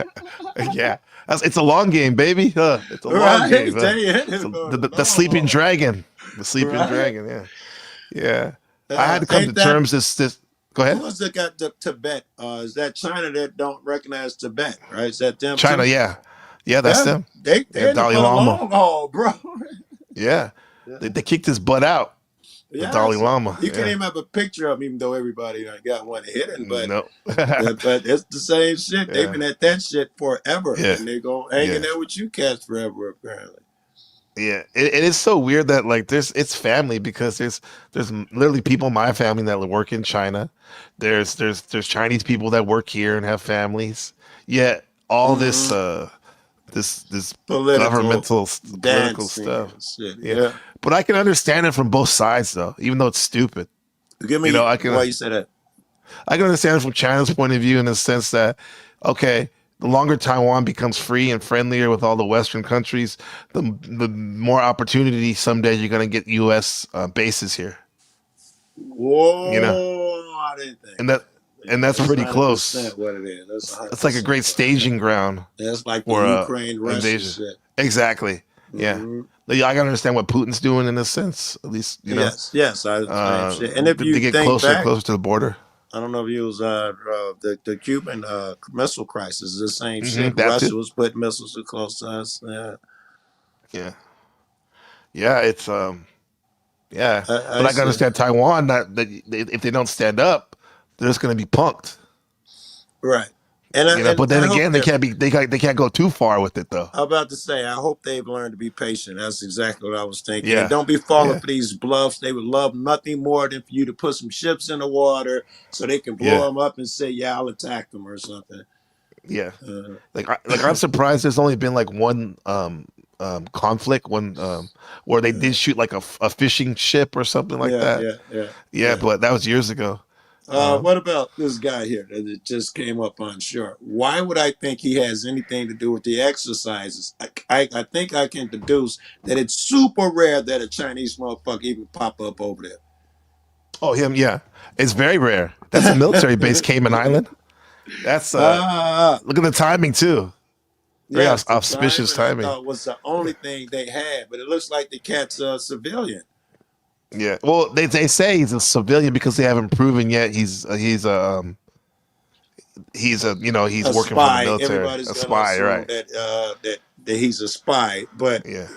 Yeah, it's a long game, baby. It's a long Right? game. They in it So for the a sleeping long haul. dragon, the sleeping Right? dragon. Yeah, yeah. I had to come to Ain't that terms. This. Go ahead. who else that got Tibet? Is that China that don't recognize Tibet, right? Is that them China. too? Yeah, yeah. That's Yeah, them. Yeah, they're in it Dalai for the Lama. long haul, bro. Yeah, Yeah. they kicked his butt out. The Dalai Yes. Lama. You can Yeah. even have a picture of him, even though everybody done got one hidden, but No. but it's the same shit. They've Yeah. been at that shit forever, Yeah. and they go hanging Yeah. there with you cats forever, apparently. Yeah. It is so weird that like it's family because there's literally people in my family that work in China. There's Chinese people that work here and have families. Yet all this Hmm. this Political political dancing stuff. and shit. Yeah. Yeah. But I can understand it from both sides though, even though it's stupid. Give me I can why you say that. I can understand it from China's point of view in the sense that, okay, the longer Taiwan becomes free and friendlier with all the Western countries, the more opportunity someday you're going to get U.S. Bases here. Whoa, I didn't think And that that. and that's That's pretty 100% close. what it is. That's It's like a 100% great what it is. staging ground That's like the for Ukraine Russia invasion. shit. Exactly. Yeah. Hmm. Like, I can understand what Putin's doing in a sense, at least, Yes, same shit. And if to you get think closer and back, closer to the border. I don't know if it was the Cuban missile crisis, the same shit. That too. Russia was putting missiles too close to us. Yeah, Yeah. Yeah. It's yeah, I but I can see. understand Taiwan that if they don't stand up, they're just going to be punked. Right, and But then I hope again, they can't go too far with it though. I'm about to say, I hope they've learned to be patient. That's exactly what I was thinking. And Yeah, don't be falling yeah, for these bluffs. They would love nothing more than for you to put some ships in the water so they can blow yeah, them up and say, "Yeah, I'll attack them" or something. yeah. Uh, I'm surprised there's only been like one conflict where they did shoot like a fishing ship or something like yeah, that. yeah, yeah, Yeah, yeah. but that was years ago. Um, What about this guy here that it just came up on shore? Why would I think he has anything to do with the exercises? I think I can deduce that it's super rare that a Chinese motherfucker even pop up over oh, him, yeah. It's very rare. That's a military base, there. Cayman Island. That's Ah, look at the timing too. Very yes, the auspicious timing I timing. thought was the only thing they had, but it looks like the cat's a civilian. Yeah. Well, they say he's a civilian because they haven't proven yet he's he's A working for the spy. military. Everybody's A gonna spy, assume right? that he's a spy, but Yeah.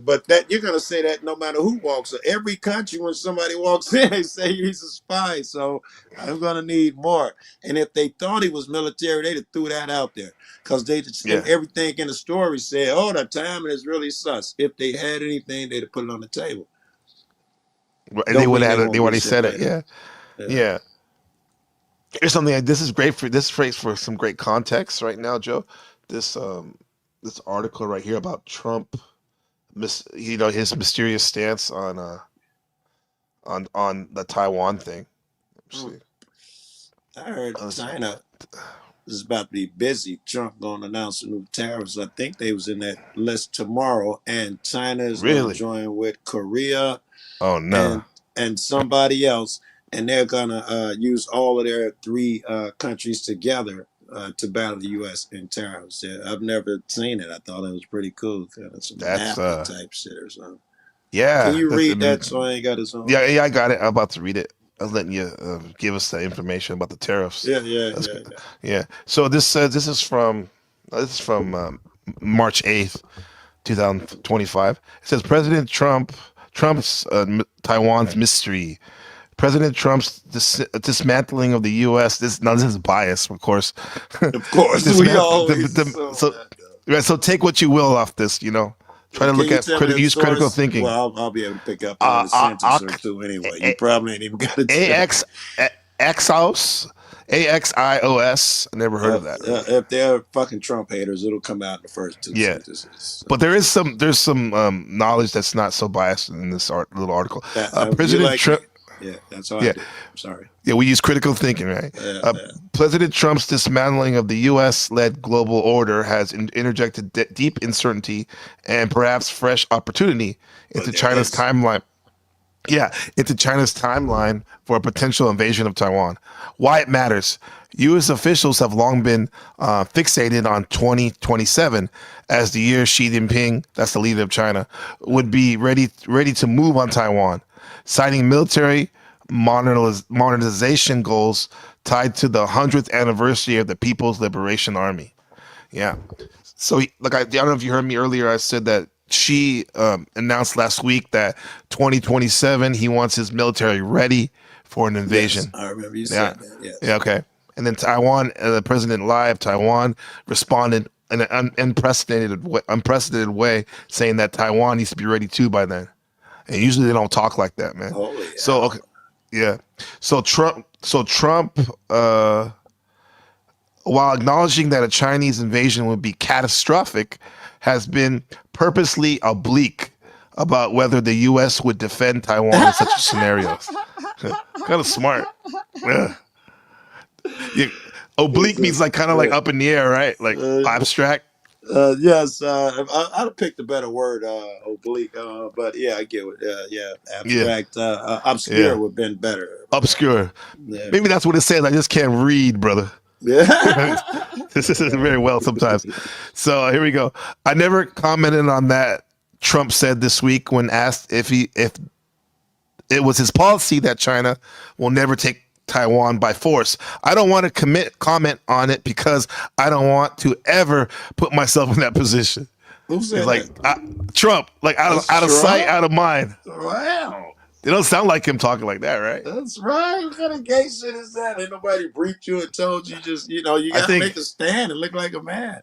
but that you're gonna say that no matter who walks. Every country, when somebody walks in, they say he's a spy. So I'm gonna need more. And if they thought he was military, they'd have threw that out there because they just Yeah. everything in the story said, "Oh, the timing is really sus." If they had anything, they'd have put it on the table. And they Don't would mean have they had it. They won't get already shit said it. later. Yeah. Yeah. Yeah. Here's something. This is great for this phrase for some great context right now, Joe. This this article right here about Trump, his mysterious stance on the Taiwan thing. Let's see. I heard China is about to be busy. Trump going to announce new tariffs. I think they was in that list tomorrow, and China is going Really? to join with Korea Oh no. and somebody else, and they're gonna use all of their three countries together to battle the U.S. in tariffs. Yeah, I've never seen it. I thought it was pretty cool, kind of some That's NAFTA type shit or something. yeah. Can you That's, read that so I ain't got his own? yeah, I got it. I'm about to read it. I was letting you give us the information about the tariffs. Yeah. Yeah. So this is from March 8th, 2025. It says President Trump's Taiwan's mystery. President Trump's dismantling of the U.S. This is bias, of course. Of course, we always. So take what you will off this. Try to look at use critical thinking. Well, I'll be able to pick up a sentence or two anyway. You probably ain't even got to. AXIOS. I never heard of that. If they're fucking Trump haters, it'll come out in the first two sentences. So. But there's some knowledge that's not so biased in this little article. President Trump. Yeah, that's all I do. I'm sorry. Yeah, we use critical thinking, right? President Trump's dismantling of the U.S.-led global order has interjected deep uncertainty and perhaps fresh opportunity into China's timeline. Yeah, into China's timeline for a potential invasion of Taiwan. Why it matters. U.S. officials have long been fixated on 2027 as the year Xi Jinping, that's the leader of China, would be ready to move on Taiwan, citing military modernization goals tied to the 100th anniversary of the People's Liberation Army. Yeah. So, I don't know if you heard me earlier. I said that Xi announced last week that 2027 he wants his military ready for an invasion. Yes, I remember you saying that. Yes. Yeah. Okay. And then Taiwan, President Lai of Taiwan responded in an unprecedented way, saying that Taiwan needs to be ready too by then. And usually they don't talk like that, man. Holy so okay, yeah. So Trump, while acknowledging that a Chinese invasion would be catastrophic, has been purposely oblique about whether the U.S. would defend Taiwan in such scenarios. Kind of smart. Yeah. Oblique means like kind of like up in the air, right? Like abstract. Yes, I'd have picked a better word, oblique. But yeah, I get it. Abstract. Obscure would have been better. Obscure. Yeah. Maybe that's what it says. I just can't read, brother. Yeah. This is very well sometimes. So here we go. I never commented on that. Trump said this week when asked if it was his policy that China will never take Taiwan by force. I don't want to comment on it because I don't want to ever put myself in that position. Who said that? Trump, like out of sight, out of mind. Wow. It don't sound like him talking like that, right? That's right. What kind of gay shit is that? Ain't nobody briefed you and told you you got to make a stand and look like a man.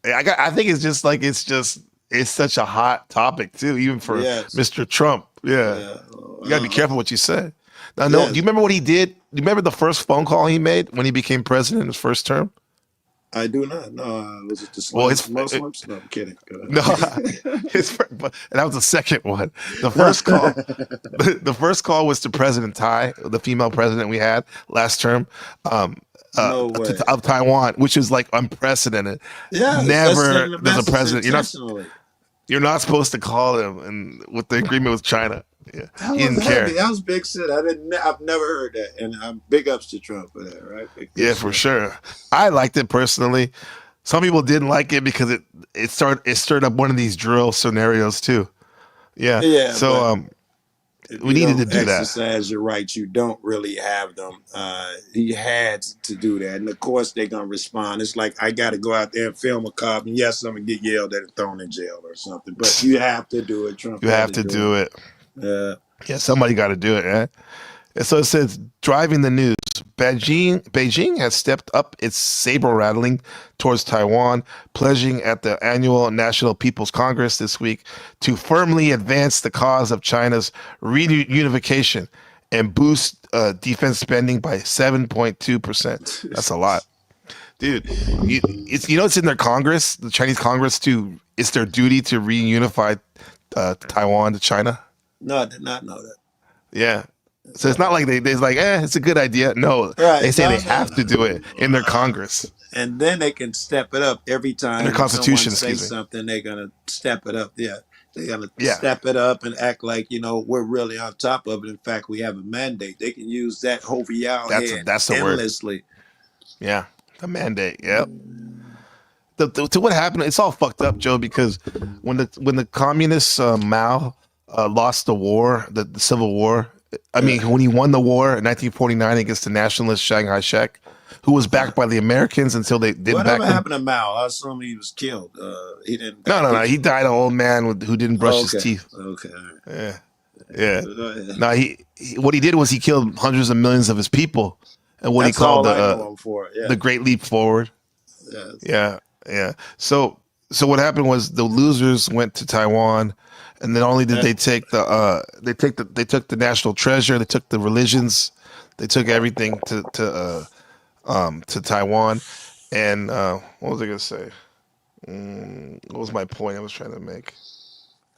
I think it's just like it's such a hot topic too, even for Mr. Trump. Yeah. You gotta be careful what you say. Now, do you remember what he did? Do you remember the first phone call he made when he became president in his first term? I do not. No, was it the Muslims? No, I'm kidding. No, and that was the second one. The first call, the first call was to President Tai, the female president we had last term. Of Taiwan, which is like unprecedented. Yeah, never there's a president. You're not supposed to call him, and with the agreement with China, he didn't care. That was big shit. I've never heard that, and big ups to Trump for that, right? For sure. I liked it personally. Some people didn't like it because it stirred up one of these drill scenarios too. Yeah. Yeah. So we needed to do that. Exercise your rights. You don't really have them. He had to do that, and of course they're gonna respond. It's like I got to go out there and film a cop, and yes, I'm gonna get yelled at and thrown in jail or something. But you have to do it, Trump. You have to do it. Yeah, somebody got to do it, right? And so it says, driving the news. Beijing has stepped up its saber rattling towards Taiwan, pledging at the annual National People's Congress this week to firmly advance the cause of China's reunification and boost defense spending by 7.2%. That's a lot, dude. It's in their Congress, the Chinese Congress, to it's their duty to reunify Taiwan to China. No, I did not know that. Yeah. So it's not like they're like, it's a good idea. No, Right. they say No, they have to do it in their Congress. And then they can step it up every time their Constitution, someone says excuse me. something. They're gonna step it up. Yeah, they're gonna Yeah. step it up and act like we're really on top of it. In fact, we have a mandate. They can use that jovial head That's the word. endlessly. Yeah, the mandate. Yep. To what happened? It's all fucked up, Joe. Because when the communists Mao lost the war, the Civil War. I mean, when he won the war in 1949 against the nationalist Chiang Kai-shek, who was backed by the Americans until they didn't back Whatever him. happened to Mao? I assume he was killed. He didn't. No. He died an old man who didn't brush his Okay. teeth. Okay. All right. Yeah. Go ahead. No, he what he did was he killed hundreds of millions of his people, and what That's he called all I know him for. Yeah. the Great Leap Forward. Yeah. Yeah. So what happened was the losers went to Taiwan, and not only did they take they took the national treasure, they took the religions, they took everything to Taiwan. And what was I gonna say? What was my point I was trying to make?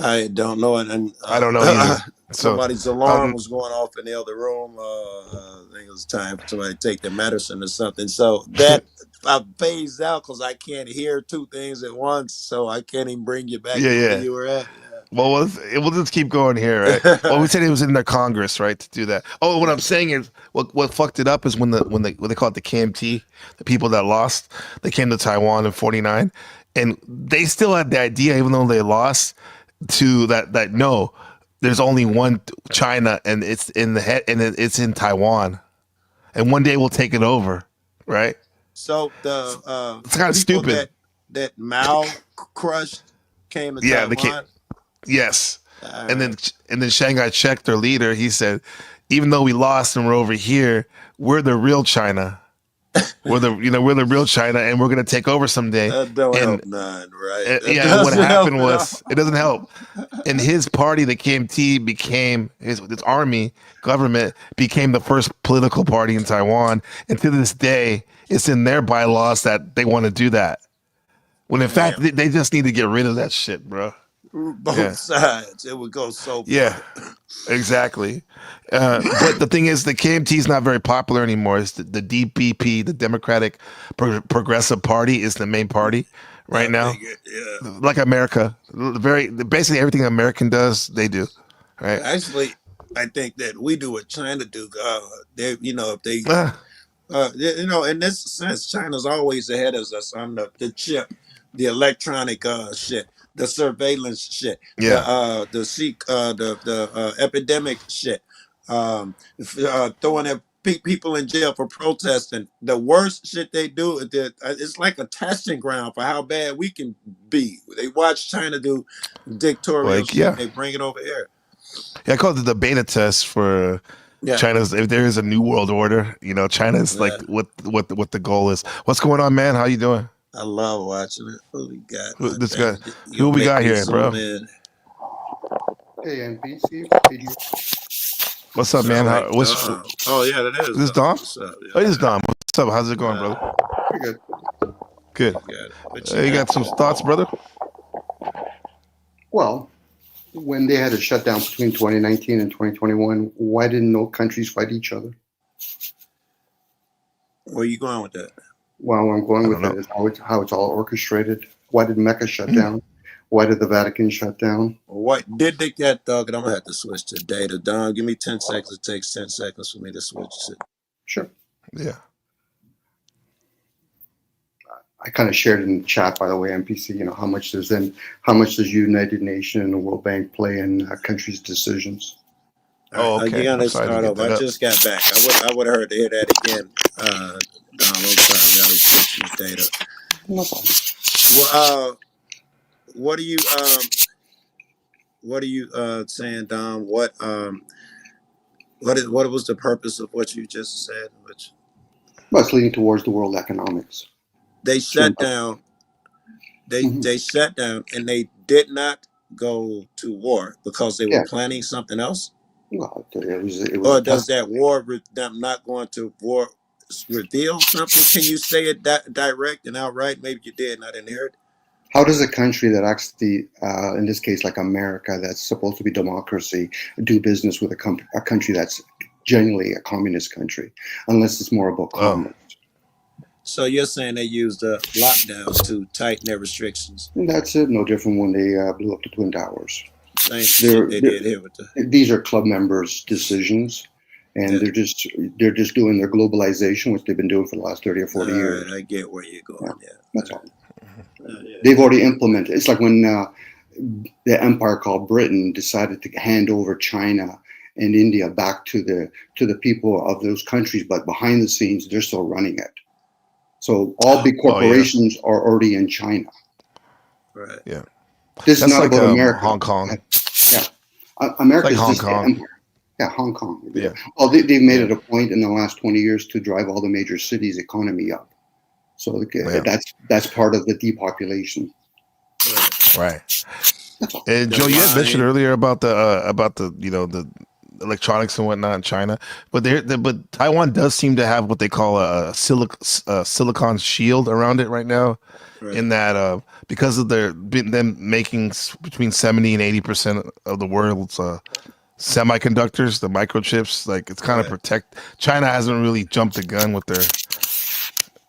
I don't know it, and I don't know either. somebody's alarm was going off in the other room. I think it was time for somebody to take their medicine or something. So that I phased out because I can't hear two things at once, so I can't even bring you back to where you were at. Well, we'll just keep going here, right? Well, we said it was in the Congress, right, to do that. Oh, what I'm saying is, what fucked it up is when they call it the KMT, the people that lost, they came to Taiwan in '49, and they still had the idea, even though they lost, to that no, there's only one China, and it's in the head, and it's in Taiwan, and one day we'll take it over, right? So the It's kind of people stupid. that Mao crushed came to Taiwan. They came. Yes. And then Chiang Kai-shek, their leader, he said, even though we lost and we're over here, we're the real China. We're the real China, and we're gonna take over someday. That don't help none, right? What happened was it doesn't help. And his party, the KMT, became his army government became the first political party in Taiwan, and to this day, it's in their bylaws that they want to do that. When in fact they just need to get rid of that shit, bro. Both sides, it would go so far. Yeah, exactly. But the thing is, the KMT is not very popular anymore. It's the DPP, the Democratic Progressive Party, is the main party right now. Like America, basically everything American does, they do. Right? Actually, I think that we do what China do. They, if they, in this sense, China's always ahead of us on the chip, the electronic shit, the surveillance shit, the epidemic shit, throwing people in jail for protesting. The worst shit they do, it's like a testing ground for how bad we can be. They watch China do dictatorial shit. They bring it over here. Yeah, I call it the beta test for China's. If there is a new world order, China's like what the goal is. What's going on, man? How you doing? I love watching it. Who we got? This guy. Who we got here, bro? Hey, NP, Steve. What's up, man? Oh yeah, that is. Is this Dom? What's up? Yeah. Oh, this is Dom. What's up? How's it going, brother? Pretty Good. good. You got some thoughts, brother? Well, when they had a shutdown between 2019 and 2021, why didn't no countries fight each other? Where you going with that? Well, where I'm going with it is how it's all orchestrated. Why did Mecca shut down? Why did the Vatican shut down? What did they get, dog? And I'm gonna have to switch to data. Don, give me 10 seconds. It takes 10 seconds for me to switch to. Sure. Yeah. I kind of shared in the chat, by the way, MPC. How much does United Nations and the World Bank play in countries' decisions? Oh, okay. You're gonna start over. I just got back. I would have heard to hear that again. Don, I'm sorry. I was switching to data. No problem. Well, what are you saying, Dom? What was the purpose of what you just said? Well, it's leading towards the world economics. They shut down. They shut down, and they did not go to war because they were planning something else. Well, it was Or a does test. that war, them not going to war, reveal something? Can you say it direct and outright? Maybe you did, and I didn't hear it. How does a country that actually, in this case, like America, that's supposed to be democracy, do business with a country that's genuinely a communist country, unless it's more about commerce? So you're saying they used a lockdown to tighten their restrictions? And that's it. No different when they blew up the Twin Towers. Same shit they did here with the. These are club members' decisions, and they're just doing their globalization, which they've been doing for the last 30 or 40 years. Right, I get where you're going. Yeah, that's all. They've already implemented. It's like when the empire called Britain decided to hand over China and India back to the people of those countries, but behind the scenes they're still running it. So all big corporations are already in China. Right. Yeah. This is not like about America. Hong Kong. Yeah. America's like Hong just Kong. the empire. Yeah, Hong Kong. Yeah. Well, they've made it a point in the last 20 years to drive all the major cities' economy up. So that's part of the depopulation. Right. And Joe, you had mentioned earlier about the the electronics and whatnot in China, but but Taiwan does seem to have what they call a silicon shield around it right now, in that because of them making between 70 and 80% of the world's semiconductors, the microchips, like it's kind of protect. China hasn't really jumped the gun with their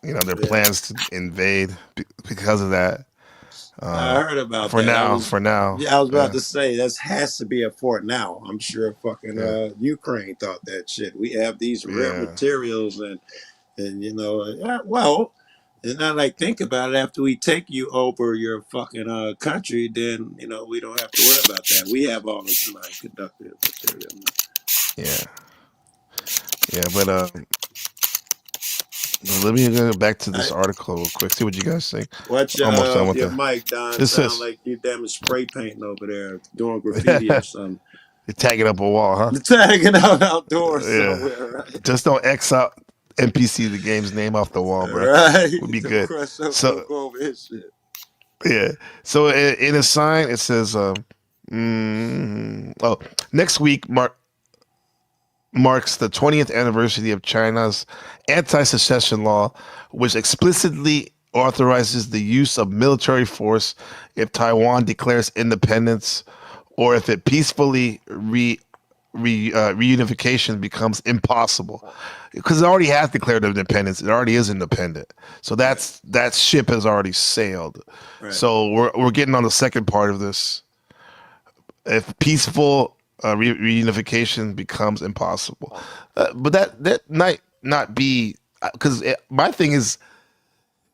their plans to invade because of that. I heard about for that. For now. Yeah, I was about to say that has to be a fort now. I'm sure fucking Ukraine thought that shit. We have these rare materials and well, and I like think about it. After we take you over your fucking country, then we don't have to worry about that. We have all the semiconductor material. Yeah, but let me go back to this article real quick. See what you guys think. Watch your mic, Don. This sound like you damn spray painting over there, doing graffiti or something. You're tagging up a wall, huh? You're tagging out outdoors somewhere, right? Just don't X out NPC the game's name off the wall, bro. Right. Would be good. So go over his shit. Yeah. So in a sign it says, next week marks the 20th anniversary of China's anti-secession law, which explicitly authorizes the use of military force if Taiwan declares independence or if it peacefully reunification becomes impossible. Because it already has declared independence. It already is independent. So that ship has already sailed. Right. So we're getting on the second part of this. If peaceful reunification becomes impossible, but that might not be, because my thing is,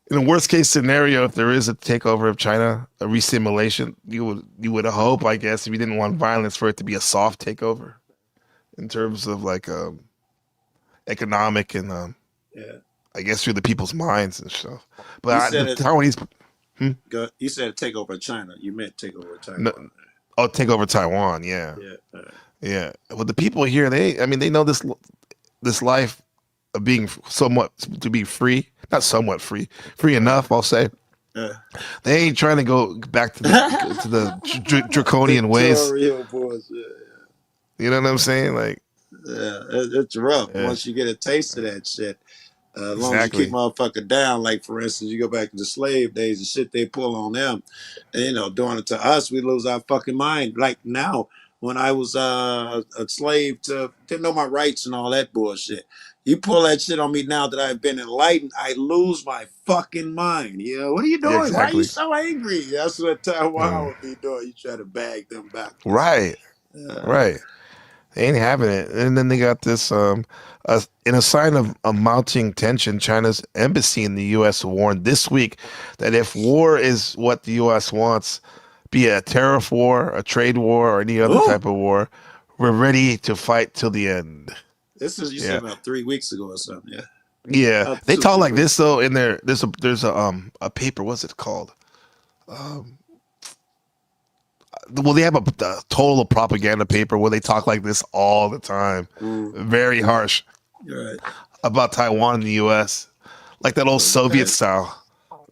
in the worst case scenario, if there is a takeover of China, a resimulation, you would hope, I guess, if you didn't want violence, for it to be a soft takeover, in terms of like economic and I guess through the people's minds and stuff. But the Taiwanese. You said take over China. You meant take over Taiwan. No, take over Taiwan. Yeah. Yeah. Well, the people here, they know this life of being somewhat to be free, not somewhat free enough, I'll say. They ain't trying to go back to the draconian ways. You know what I'm saying? Like, it's rough once you get a taste of that shit. As long as you keep motherfucker down, like for instance, you go back to the slave days, the shit they pull on them, and doing it to us, we lose our fucking mind. Like now, when I was a slave didn't know my rights and all that bullshit. You pull that shit on me now that I've been enlightened, I lose my fucking mind. What are you doing? Why are you so angry? That's what Taiwan would be doing. You try to bag them back. Right. Right. They ain't having it. And then they got this, in a sign of mounting tension, China's embassy in the U.S. warned this week that if war is what the U.S. wants, be it a tariff war, a trade war, or any other type of war, we're ready to fight till the end. This is, you said about 3 weeks ago or something, yeah? Yeah. They talk like this, though, in there. There's a paper, what's it called? Well, they have a total propaganda paper where they talk like this all the time. Very harsh. Right. About Taiwan and the U.S. Like that old Soviet style.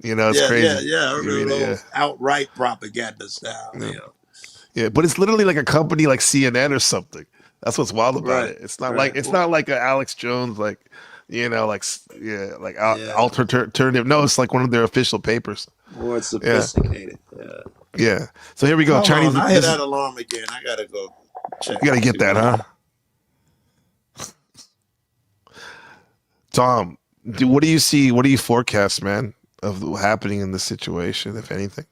It's crazy. Yeah. I remember those outright propaganda style. Yeah, but it's literally like a company like CNN or something. That's what's wild about Right. it. It's not Right. like a Alex Jones like Yeah. alternative. No, it's like one of their official papers. More Yeah, sophisticated. Yeah. yeah. So here we go. Hold Chinese. on. I hear that alarm again. I gotta go check. You gotta See get that, what huh? Tom, what do you see? What do you forecast, man, of happening in this situation, if anything,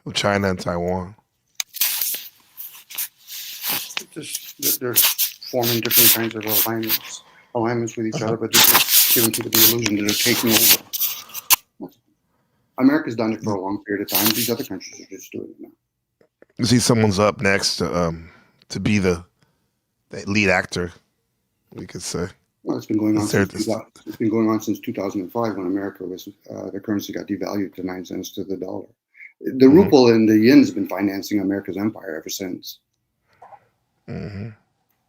of China and Taiwan? They're forming different kinds of alignments with each other, but they're just giving people the illusion that they're taking over. America's done it for a long period of time. These other countries are just doing it now. You see, someone's up next to be the lead actor, we could say. Well, it's been going on since 2005 when America was the currency got devalued to 9 cents to the dollar. The ruble and the yen has been financing America's empire ever since. Mm-hmm.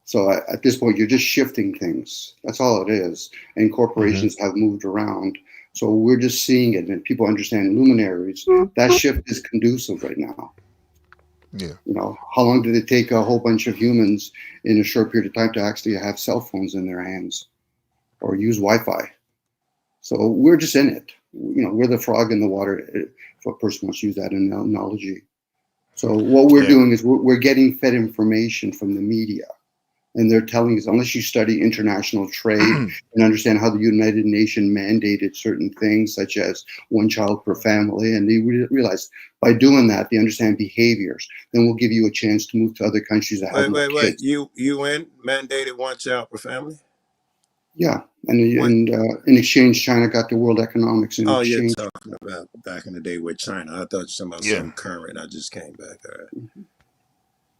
So at this point, you're just shifting things. That's all it is. And corporations have moved around. So we're just seeing it, and people understand luminaries. That shift is conducive right now. Yeah. You know, how long did it take a whole bunch of humans in a short period of time to actually have cell phones in their hands or use Wi-Fi? So we're just in it. You know, we're the frog in the water, if a person wants to use that analogy. So what we're doing is we're getting fed information from the media. And they're telling us, unless you study international trade and understand how the United Nations mandated certain things, such as one child per family, and they realize by doing that, they understand behaviors. Then we'll give you a chance to move to other countries that have more kids. UN mandated one child per family? Yeah, and in exchange, China got the world economics in exchange. You're talking about back in the day with China. I thought you were talking about something current. I just came back. All right.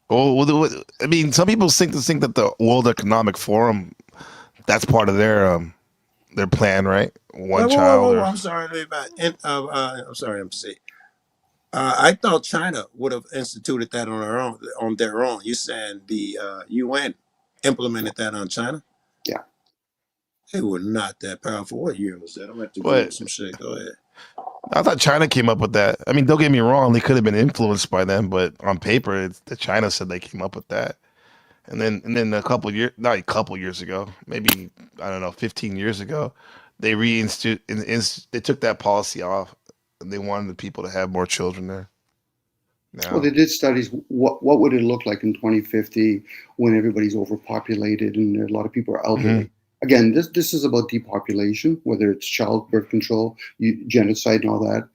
Well, I mean, some people think that the World Economic Forum, that's part of their plan, right? One child. I'm sorry, I'm sorry, MC. I thought China would have instituted that on their own. You saying the UN implemented that on China? Yeah. They were not that powerful. What year was that? I'm going to Google some shit. Go ahead. I thought China came up with that. I mean, don't get me wrong; they could have been influenced by them, but on paper, China said they came up with that. And then not a couple years ago, maybe I don't know, 15 years ago, they they took that policy off, and they wanted the people to have more children there. Now, Well, they did studies. What would it look like in 2050 when everybody's overpopulated and a lot of people are elderly? Again, this is about depopulation, whether it's child birth control, genocide, and all that.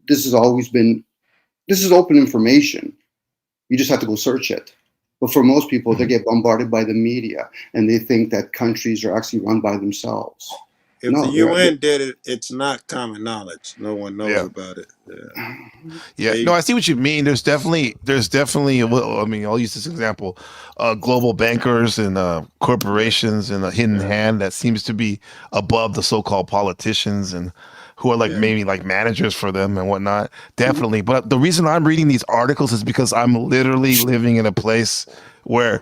This is open information. You just have to go search it. But for most people, they get bombarded by the media, and they think that countries are actually run by themselves. If the UN did it, it's not common knowledge. No one knows about it. No, I see what you mean. There's definitely. I mean, I'll use this example: global bankers and corporations and a hidden hand that seems to be above the so-called politicians and who are like maybe like managers for them and whatnot. Definitely. But the reason I'm reading these articles is because I'm literally living in a place where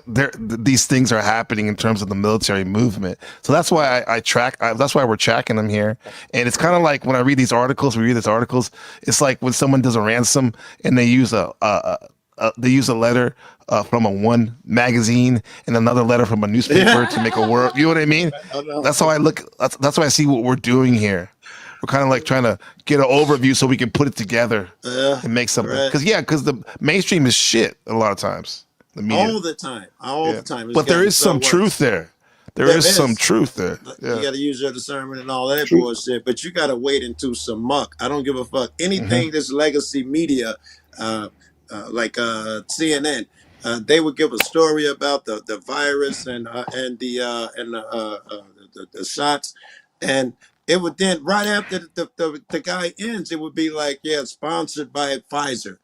these things are happening in terms of the military movement. So that's why that's why we're tracking them here. And it's kind of like when I read these articles, it's like when someone does a ransom and they use a letter from one magazine and another letter from a newspaper to make a word. You know what I mean? That's how I look. That's why I see what we're doing here. We're kind of like trying to get an overview so we can put it together and make something. Because the mainstream is shit a lot of times. The media. All the time. But there is some truth there. There is some truth there. You got to use your discernment and all that bullshit, but you got to wade into some muck. I don't give a fuck. Anything that's legacy media, like CNN, they would give a story about the virus and the shots, and it would then right after the guy ends, it would be like, sponsored by Pfizer.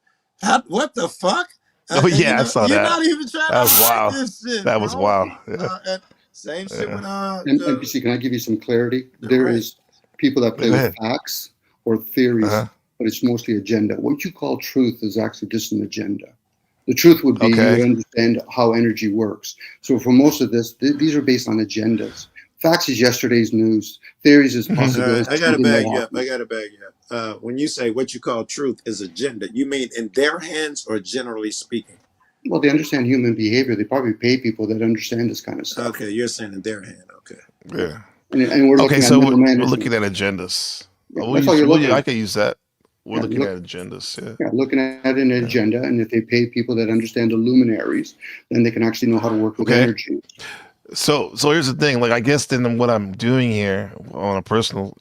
What the fuck? Oh yeah, I saw that. You're not even trying to hide this shit. That was wild. Same shit with NPC, can I give you some clarity? There is people that play with facts or theories, but it's mostly agenda. What you call truth is actually just an agenda. The truth would be you understand how energy works. So for most of this, these are based on agendas. Facts is yesterday's news. Theories is possibilities. I got to bag you up. When you say what you call truth is agenda, you mean in their hands or generally speaking? Well, they understand human behavior. They probably pay people that understand this kind of stuff. Okay, you're saying in their hand. Okay. Yeah. And we're looking Okay, at so middle we're management. looking at agendas. Yeah, that's all you're looking I at. can use that. We're Yeah, looking at agendas. Yeah. Yeah, looking at an agenda, and if they pay people that understand the luminaries, then they can actually know how to work with energy. So here's the thing. Like, I guess then what I'm doing here on a personal,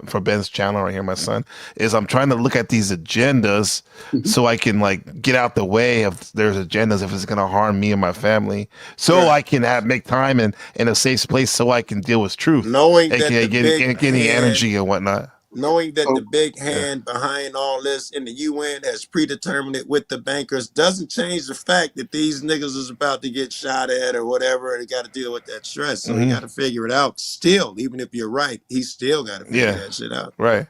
for Ben's channel right here, my son, is I'm trying to look at these agendas so I can like get out the way of there's agendas if it's going to harm me and my family, so I can make time in a safe place so I can deal with truth, Knowing that aka the getting energy and whatnot. Knowing that the big hand behind all this in the UN has predetermined it with the bankers doesn't change the fact that these niggas is about to get shot at or whatever, and they got to deal with that stress. So you got to figure it out still. Even if you're right, he still got to figure that shit out. Right.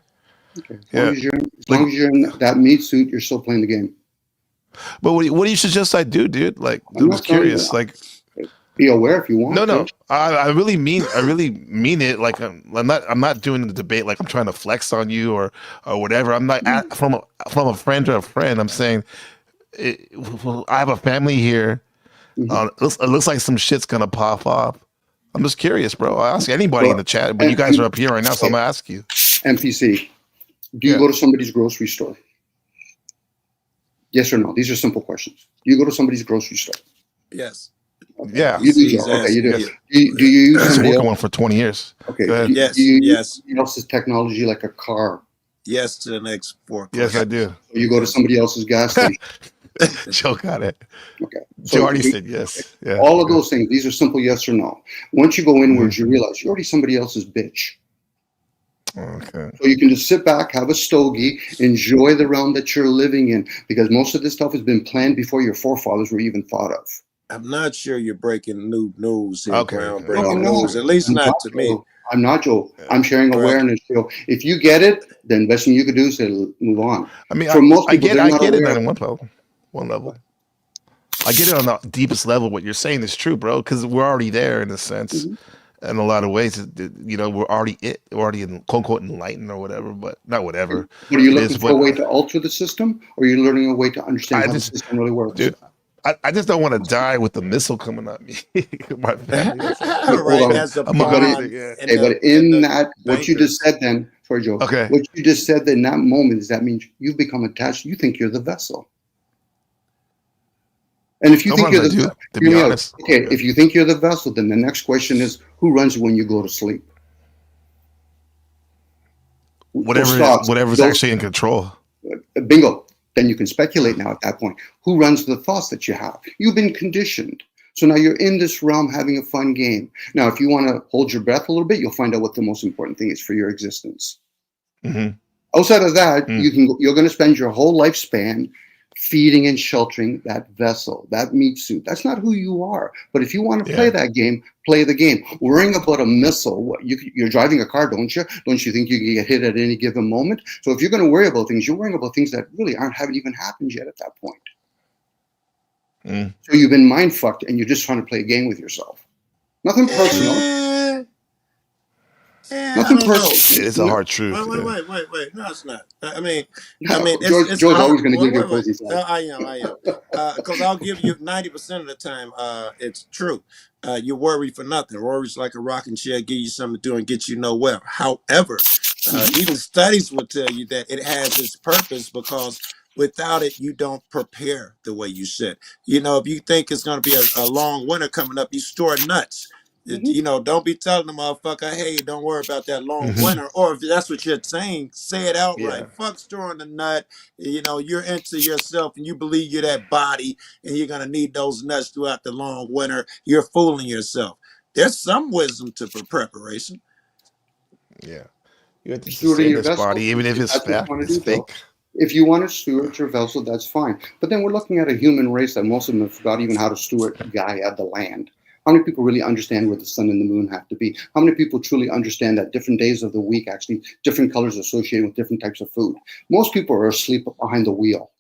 Okay. As long as you're in that meat suit, you're still playing the game. But what do you suggest I do, dude? Like, I'm just curious. Like, be aware if you want. No. I really mean it. Like, I'm not doing the debate like I'm trying to flex on you or whatever. I'm not from a friend to a friend. I'm saying I have a family here. It looks like some shit's gonna pop off. I'm just curious, bro. I ask anybody in the chat, but you guys are up here right now, so I'm gonna ask you. MPC, do you go to somebody's grocery store? Yes or no? These are simple questions. Do you go to somebody's grocery store? Yes. Okay. Yeah. You do. Okay, you do. Yes. Do you use somebody working one for 20 years? Okay. Yes. Do you use Yes. somebody else's technology like a car? Yes to the next 4 Yes, I do. So you go to somebody else's gas station. Joe got it. Okay. Joe already said yes. Yeah. All of those things. These are simple yes or no. Once you go inwards, you realize you're already somebody else's bitch. Okay. So you can just sit back, have a stogie, enjoy the realm that you're living in, because most of this stuff has been planned before your forefathers were even thought of. I'm not sure you're breaking new news here, Okay. groundbreaking news. At least not to me. I'm not, Joe. I'm sharing awareness. So if you get it, then the best thing you could do is say, move on. I mean, For most I people, get it on one level. I get it on the deepest level. What you're saying is true, bro, because we're already there in a sense. In a lot of ways, we're already in quote unquote enlightened or whatever, but not whatever. Are you looking for a way to alter the system, or are you learning a way to understand how the system really works? Dude, I just don't want to die with the missile coming at me. My family. But in that, what you just said then, sorry, Joe. Okay. What you just said in that moment is that means you've become attached. You think you're the vessel. And if you think you're the vessel, to be honest. Okay, if you think you're the vessel, then the next question is, who runs when you go to sleep? Whatever's actually in control. Bingo. Then you can speculate now at that point. Who runs the thoughts that you have? You've been conditioned. So now you're in this realm having a fun game. Now, if you want to hold your breath a little bit, you'll find out what the most important thing is for your existence. Outside of that, you're going to spend your whole lifespan feeding and sheltering that vessel, that meat suit. That's not who you are. But if you want to play that game, play the game. Worrying about a missile, you're driving a car, don't you? Don't you think you can get hit at any given moment? So if you're going to worry about things, you're worrying about things that really haven't even happened yet at that point. So you've been mind fucked and you're just trying to play a game with yourself. Nothing personal. Nothing personal. It's a hard truth. Wait. No, it's not. I mean, George's always going to give you a cozy side. I am. Because I'll give you 90% of the time. It's true. You worry for nothing. Worry's like a rocking chair, give you something to do and get you nowhere. However, even studies will tell you that it has its purpose, because without it, you don't prepare the way you should. If you think it's going to be a long winter coming up, you store nuts. Don't be telling the motherfucker, hey, don't worry about that long winter. Or if that's what you're saying, say it outright. Fuck storing the nut. You're into yourself and you believe you're that body and you're going to need those nuts throughout the long winter. You're fooling yourself. There's some wisdom to preparation. Yeah. You have to steward your body, even if it's fake. If you want to steward your vessel, that's fine. But then we're looking at a human race that most of them have forgot even how to steward Gaia, the land. How many people really understand what the sun and the moon have to be? How many people truly understand that different days of the week, actually, different colors associated with different types of food? Most people are asleep behind the wheel.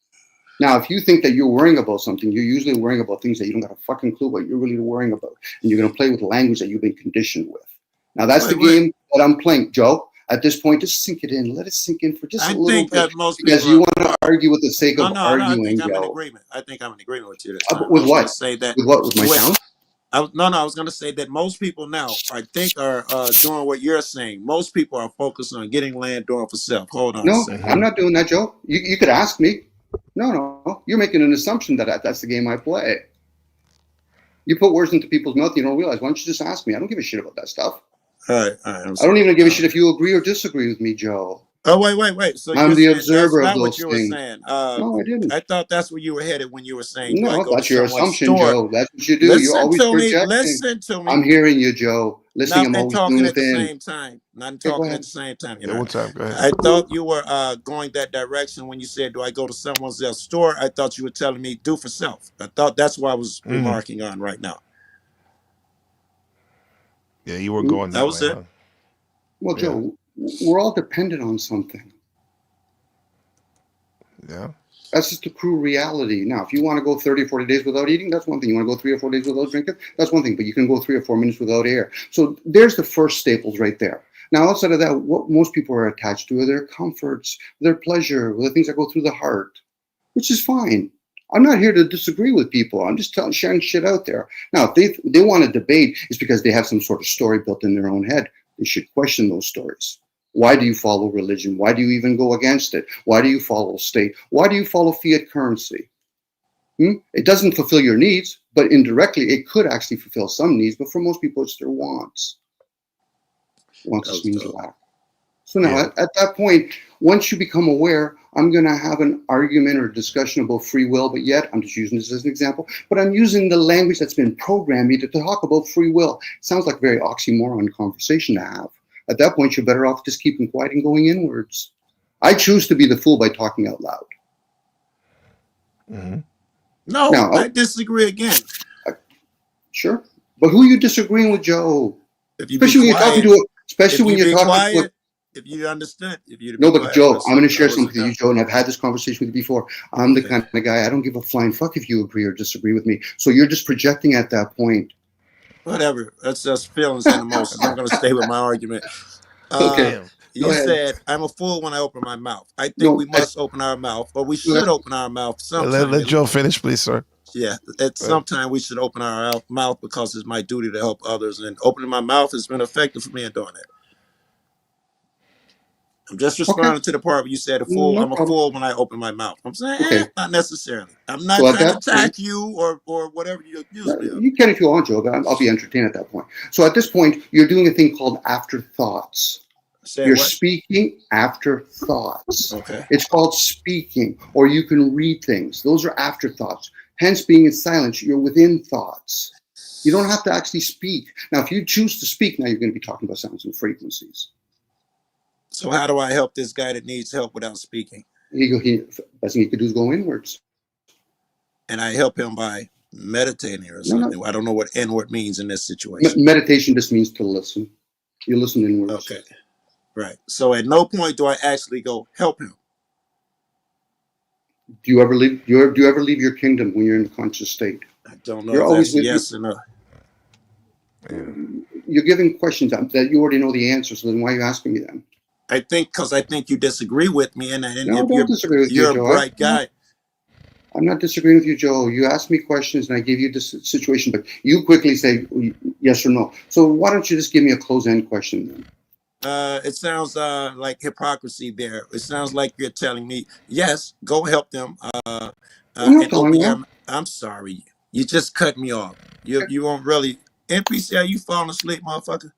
Now, if you think that you're worrying about something, you're usually worrying about things that you don't got a fucking clue what you're really worrying about. And you're going to play with language that you've been conditioned with. Now, that's the game that I'm playing. Joe, at this point, just sink it in. Let it sink in for just a little bit. Because you want to argue with the sake No, of no, I arguing, think I'm in Joe. agreement. I think I'm in agreement with you this time. I With was going to what? say that With what? With my with sound? I was going to say that most people now, I think, are doing what you're saying. Most people are focused on getting land doing for self. Hold on a No, second. I'm not doing that, Joe. You could ask me. No. You're making an assumption that that's the game I play. You put words into people's mouth you don't realize. Why don't you just ask me? I don't give a shit about that stuff. All right. I don't even give a shit if you agree or disagree with me, Joe. Oh, wait. So I'm you're the saying that's observer of not what those you were things. saying. No, I didn't. I thought that's where you were headed when you were saying, do I No, go to that's your someone's assumption, store? Joe. That's what you do. You're always projecting. Listen to me. I'm hearing you, Joe. Listening, I'm Not always talking doing at the within. same time. Not Okay, go talking at ahead. the same time. You Yeah, know, one time. Go ahead. I thought you were going that direction when you said, "Do I go to someone's else store?" I thought you were telling me do for self. I thought that's what I was remarking on right now. Yeah, you were going That that was way. it. Huh? Well, Yeah. Joe, we're all dependent on something. Yeah. That's just the cruel reality. Now, if you want to go 30 or 40 days without eating, that's one thing. You want to go 3 or 4 days without drinking, that's one thing. But you can go 3 or 4 minutes without air. So there's the first staples right there. Now, outside of that, what most people are attached to are their comforts, their pleasure, the things that go through the heart, which is fine. I'm not here to disagree with people. I'm just sharing shit out there. Now, if they want to debate, it's because they have some sort of story built in their own head. They should question those stories. Why do you follow religion? Why do you even go against it? Why do you follow state? Why do you follow fiat currency? It doesn't fulfill your needs, but indirectly it could actually fulfill some needs. But for most people, it's their wants. Wants just means lack. So now at that point, once you become aware, I'm going to have an argument or discussion about free will, but yet I'm just using this as an example, but I'm using the language that's been programmed me to talk about free will. It sounds like a very oxymoron conversation to have. At that point, you're better off just keeping quiet and going inwards. I choose to be the fool by talking out loud. Mm-hmm. No, now, I disagree again. Sure. But who are you disagreeing with, Joe? Especially when you're talking to if you understood. No, but Joe, I'm going to share something with you, Joe, and I've had this conversation with you before. I'm the kind of guy, I don't give a flying fuck if you agree or disagree with me. So you're just projecting at that point. Whatever. That's just feelings and emotions. I'm going to stay with my argument. Okay. You said, I'm a fool when I open my mouth. I think we must open our mouth, or we should open our mouth sometime. Let Joe finish, please, sir. Yeah, at some time we should open our mouth because it's my duty to help others. And opening my mouth has been effective for me in doing it. I'm just responding to the part where you said I'm a fool when I open my mouth. I'm saying, not necessarily. I'm not trying to attack you or whatever you accuse me of. You can if you want, Joe, but I'll be entertained at that point. So at this point, you're doing a thing called afterthoughts. You're speaking afterthoughts. Okay. It's called speaking, or you can read things. Those are afterthoughts. Hence, being in silence, you're within thoughts. You don't have to actually speak. Now, if you choose to speak, now you're going to be talking about sounds and frequencies. So how do I help this guy that needs help without speaking? Best thing he could do is go inwards. And I help him by meditating or something. No. I don't know what inward means in this situation. Meditation just means to listen. You listen inwards. Okay. Right. So at no point do I actually go help him. Do you ever leave your kingdom when you're in a conscious state? I don't know. You're always yes or no. You're giving questions that you already know the answer. So then why are you asking me them? I think you disagree with me, and don't disagree with you're you, Joe. A bright guy. I'm not disagreeing with you, Joe. You asked me questions, and I gave you this situation, but you quickly say yes or no. So why don't you just give me a close-end question then? It sounds like hypocrisy there. It sounds like you're telling me, yes, go help them. I'm sorry. You just cut me off. You won't really. NPC, are you falling asleep, motherfucker?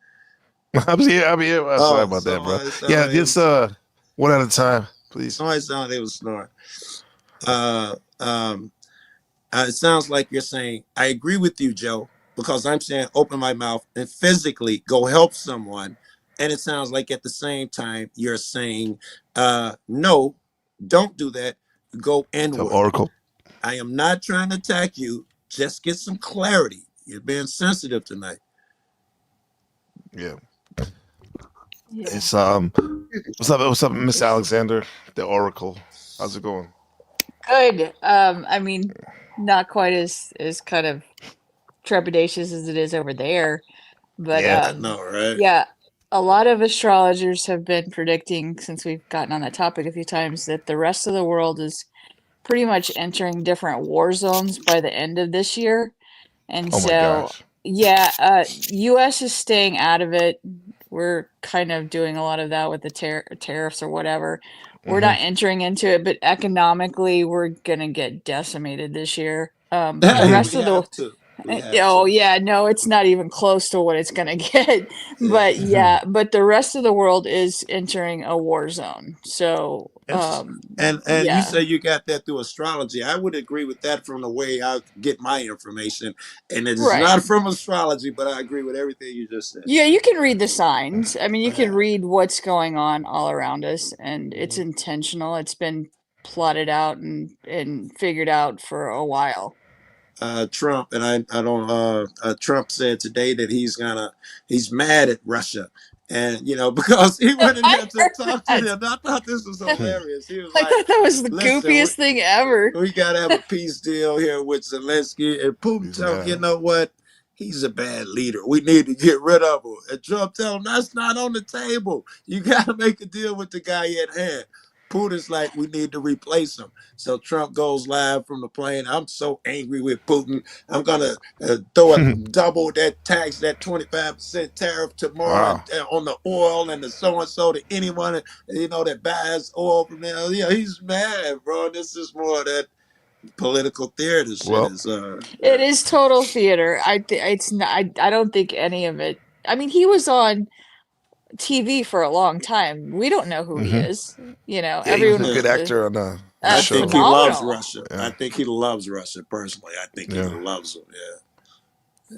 I'm here. Sorry about that, bro. Yeah, just one at a time, please. Somebody sounded they was snoring. It sounds like you're saying, I agree with you, Joe, because I'm saying open my mouth and physically go help someone. And it sounds like at the same time you're saying, no, don't do that. Go inward. So Oracle. I am not trying to attack you. Just get some clarity. You're being sensitive tonight. Yeah. It's what's up, Miss Alexander, the Oracle? How's it going? Good. I mean, not quite as kind of trepidatious as it is over there, but I know, right? Yeah, a lot of astrologers have been predicting, since we've gotten on that topic a few times, that the rest of the world is pretty much entering different war zones by the end of this year. And Oh my so, gosh. yeah, US is staying out of it. We're kind of doing a lot of that with the tariffs or whatever. We're not entering into it, but economically, we're gonna get decimated this year. But the rest We of the have to. We have oh to. yeah, no, it's not even close to what it's gonna get. But yeah, but the rest of the world is entering a war zone. So Interesting. And you yeah, say you got that through astrology. I would agree with that from the way I get my information, and it is right. not from astrology, but I agree with everything you just said. Yeah, you can read the signs. I mean, you can Uh, read what's going on all around us, and it's intentional. It's been plotted out and figured out for a while. Trump, and I don't. Trump said today that he's mad at Russia, and because he went in I there to heard talk to that. them. I thought this was hilarious. He was I like, thought that was the "Listen, goofiest thing ever. we got to have a peace deal here with Zelensky," and Putin He's tell him, "You mad. know what? He's a bad leader. We need to get rid of him." And Trump tell him, "That's not on the table. You got to make a deal with the guy at hand." Putin's like, "We need to replace him." So Trump goes live from the plane. "I'm so angry with Putin. I'm gonna throw a double that tax, that 25% tariff tomorrow Wow. on the oil and the so and so to anyone that buys oil from there." Yeah, he's mad, bro. This is more of that political theater shit. Well, Is It is total theater. It's not. I don't think any of it. I mean, he was on TV for a long time. We don't know who he hmm is. yeah, he was Everyone a good actor on the I show. think he loves phenomenal. Russia. I Yeah, think he loves Russia personally. I think he yeah. loves them. Yeah,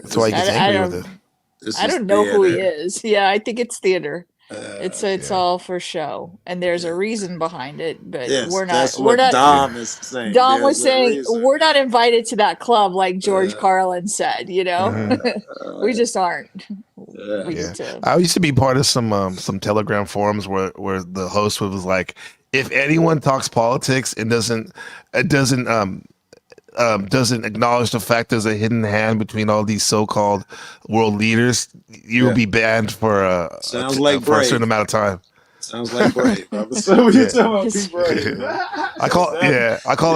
That's why this he gets is I angry with it. don't. this I is don't know who he theater. is. Yeah, I think it's theater. It's Yeah. all for show, and there's Yeah. a reason behind it. But Yes, we're not. that's We're what not. Yeah. Dom is saying. Don was There's a saying reason. we're not invited to that club, like George Uh, Carlin said. hmm We just aren't. yeah. We Yeah. need to. I used to be part of some Telegram forums where the host was like, if anyone talks politics and doesn't acknowledge the fact there's a hidden hand between all these so-called world leaders, you'll Yeah. be banned for Sounds like for a certain brave. amount of time. Sounds like brave. So when you Yeah. talking about be brave, I call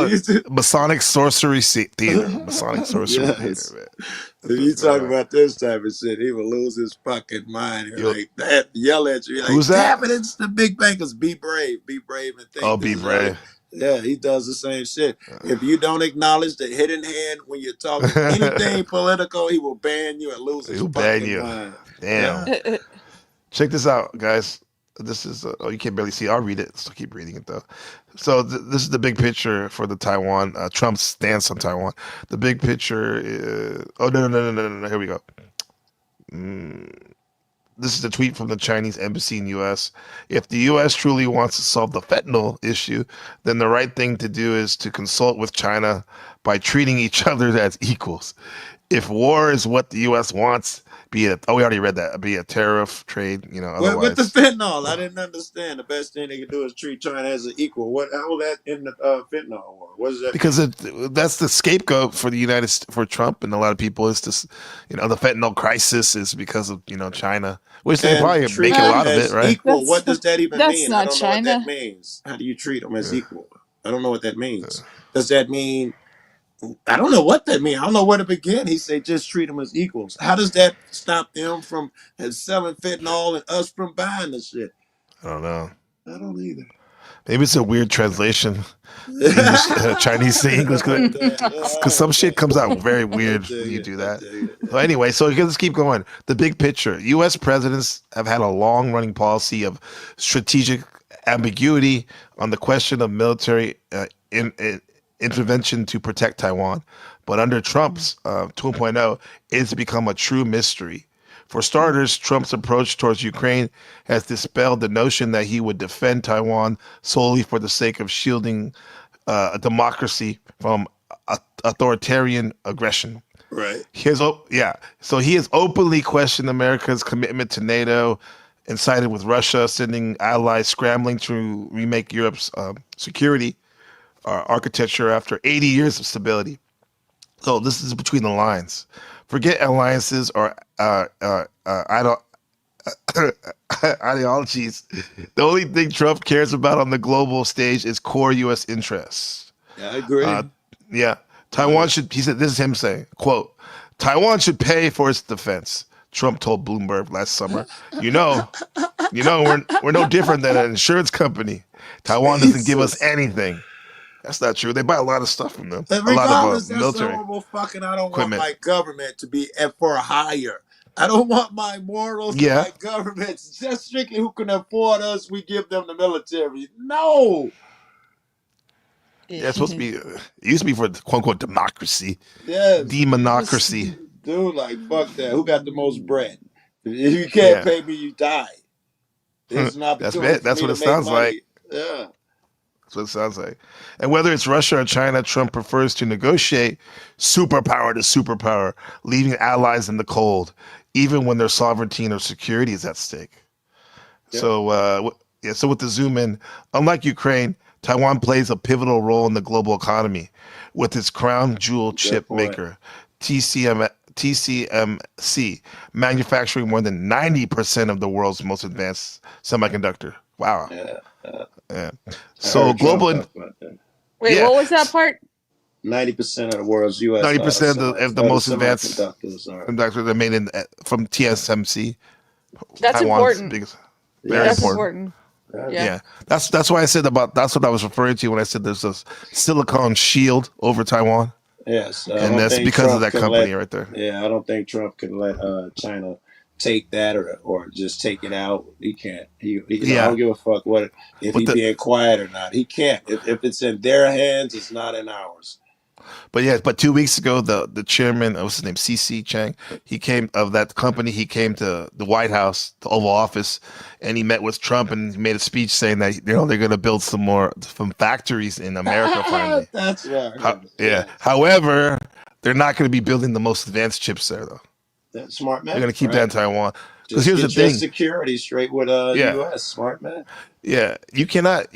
it you- Masonic sorcery theater. Masonic sorcery yes. theater, man. If you talk Uh, about this type of shit, he will lose his fucking mind. You're you'll- like that, yell at you. You're who's like, that? damn it, it's the big bankers. Be brave and think Oh, this be is how. brave. Yeah, he does the same shit. If you don't acknowledge the hidden hand when you're talking anything political, he will ban you and lose his He'll ban fucking you. mind. Damn. Yeah. Check this out, guys. This is oh, you can't barely see. I'll read it. So keep reading it though. So this is the big picture for the Taiwan Trump's stance on Taiwan. The big picture is oh no. Here we go. This is a tweet from the Chinese embassy in U.S. If the U.S. truly wants to solve the fentanyl issue, then the right thing to do is to consult with China by treating each other as equals. If war is what the U.S. wants, be it we already read that, be it tariff, trade, With the otherwise. fentanyl, I didn't understand. The best thing they can do is treat China as an equal. How that in the fentanyl war? What does that mean? Because that's the scapegoat for for Trump and a lot of people is this, the fentanyl crisis is because of China, which they And probably treat make a them lot of it, as right? equal. What does that even That's mean? I not don't know what that China. means. How do you treat them as Yeah. equal? I don't know what that means. Does that mean? I don't know what that means. I don't know where to begin. He said just treat them as equals. How does that stop them from selling fentanyl and us from buying the shit? I don't know. I don't either. Maybe it's a weird translation, English, Chinese to English, because some shit comes out very weird when you do that. So anyway, so let's keep going. The big picture: U.S. presidents have had a long-running policy of strategic ambiguity on the question of military intervention to protect Taiwan. But under Trump's 2.0, it's become a true mystery. For starters, Trump's approach towards Ukraine has dispelled the notion that he would defend Taiwan solely for the sake of shielding a democracy from authoritarian aggression. Right. So he has openly questioned America's commitment to NATO and sided with Russia, sending allies scrambling to remake Europe's security architecture after 80 years of stability. So this is between the lines. Forget alliances or ideologies. The only thing Trump cares about on the global stage is core U.S. interests. Yeah, I agree. Yeah. Taiwan should, he said, this is him saying, quote, Taiwan should pay for its defense. Trump told Bloomberg last summer, we're no different than an insurance company. Taiwan doesn't give us anything. That's not true. They buy a lot of stuff from them. And a lot regardless, of that's military horrible fucking. I don't equipment. want my government to be for hire. I don't want my morals and my government just strictly who can afford us. We give them the military. No. Yeah, it's supposed to be. It used to be for quote unquote democracy. Yes. Demonocracy. Dude, like fuck that. Who got the most bread? If you can't pay me, you die. It's an opportunity. That's what it sounds like. Yeah. That's what it sounds like. And whether it's Russia or China, Trump prefers to negotiate superpower to superpower, leaving allies in the cold, even when their sovereignty and their security is at stake. Yeah. So with the zoom in, unlike Ukraine, Taiwan plays a pivotal role in the global economy with its crown jewel chip maker, TSMC, manufacturing more than 90% of the world's most advanced semiconductor. Wow. Yeah. So global. Wait, what was that part? 90% of the world's U.S. 90% of the most advanced semiconductors are made from TSMC. That's Taiwan's important. Very important. Yeah. That's why I said that's what I was referring to when I said there's a silicon shield over Taiwan. Yes. And that's because Trump of that company right there. Yeah, I don't think Trump can let China take that or just take it out. He can't. I don't give a fuck if he's being quiet or not. He can't. If it's in their hands, it's not in ours. But 2 weeks ago, the chairman, what's his name, C.C. Chang, he came to the White House, the Oval Office, and he met with Trump and he made a speech saying that they're going to build some factories in America finally. That's right. However, they're not going to be building the most advanced chips there though. That's smart man. They're going to keep that in Taiwan. Because here's the thing: security straight with U.S. Smart man. Yeah, you cannot.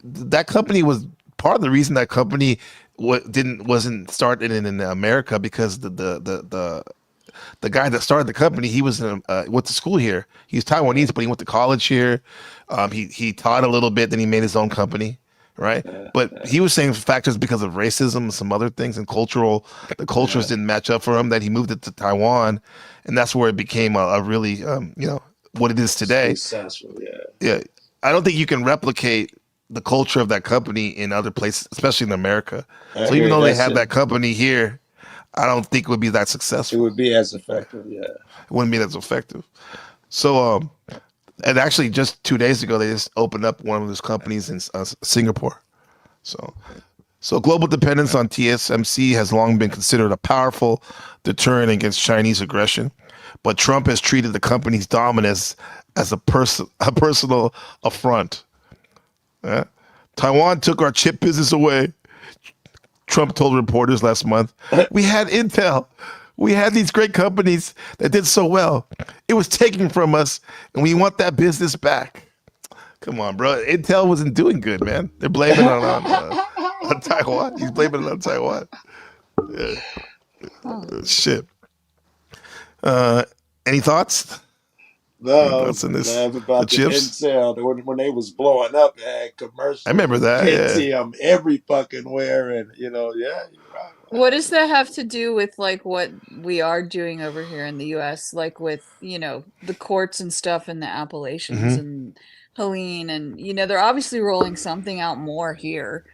That company was part of the reason that company wasn't started in America because the guy that started the company, he went to school here. He's Taiwanese, but he went to college here. He taught a little bit, then he made his own company, right? But he was saying factors because of racism and some other things and the cultures didn't match up for him, that he moved it to Taiwan, and that's where it became a really what it is today. Successful, yeah. I don't think you can replicate the culture of that company in other places, especially in America. So even though they have that company here, I don't think it would be that successful. It would be as effective, yeah. It wouldn't be as effective. So, and actually just 2 days ago, they just opened up one of those companies in Singapore. So global dependence on TSMC has long been considered a powerful deterrent against Chinese aggression. But Trump has treated the company's dominance as a personal affront. Taiwan took our chip business away, Trump told reporters last month. We had Intel. We had these great companies that did so well. It was taken from us, and we want that business back. Come on, bro. Intel wasn't doing good, man. They're blaming it on Taiwan. He's blaming it on Taiwan. Shit. Any thoughts? No, about the Intel when they was blowing up, they had commercials. I remember that. Pentium every fucking where, and you're right. What does that have to do with like what we are doing over here in the U.S., like with the courts and stuff in the Appalachians and Helene, and they're obviously rolling something out more here.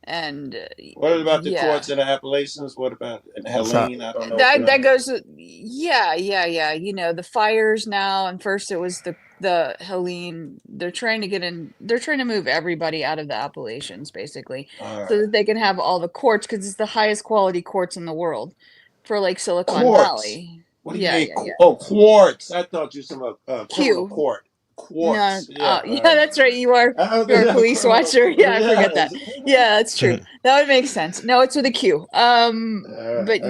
And what about the courts in the Appalachians? What about in Helene? I don't know. That goes. Yeah. The fires now, and first it was the Helene. They're trying to get in. They're trying to move everybody out of the Appalachians, basically, so that they can have all the courts, because it's the highest quality courts in the world for like Silicon Valley. What do you mean? Yeah. Oh, quartz. I thought you were Q court. Quartz. No, that's right. You're a police watcher. Yeah, I forget that. Yeah, that's true. That would make sense. No, it's with a Q. But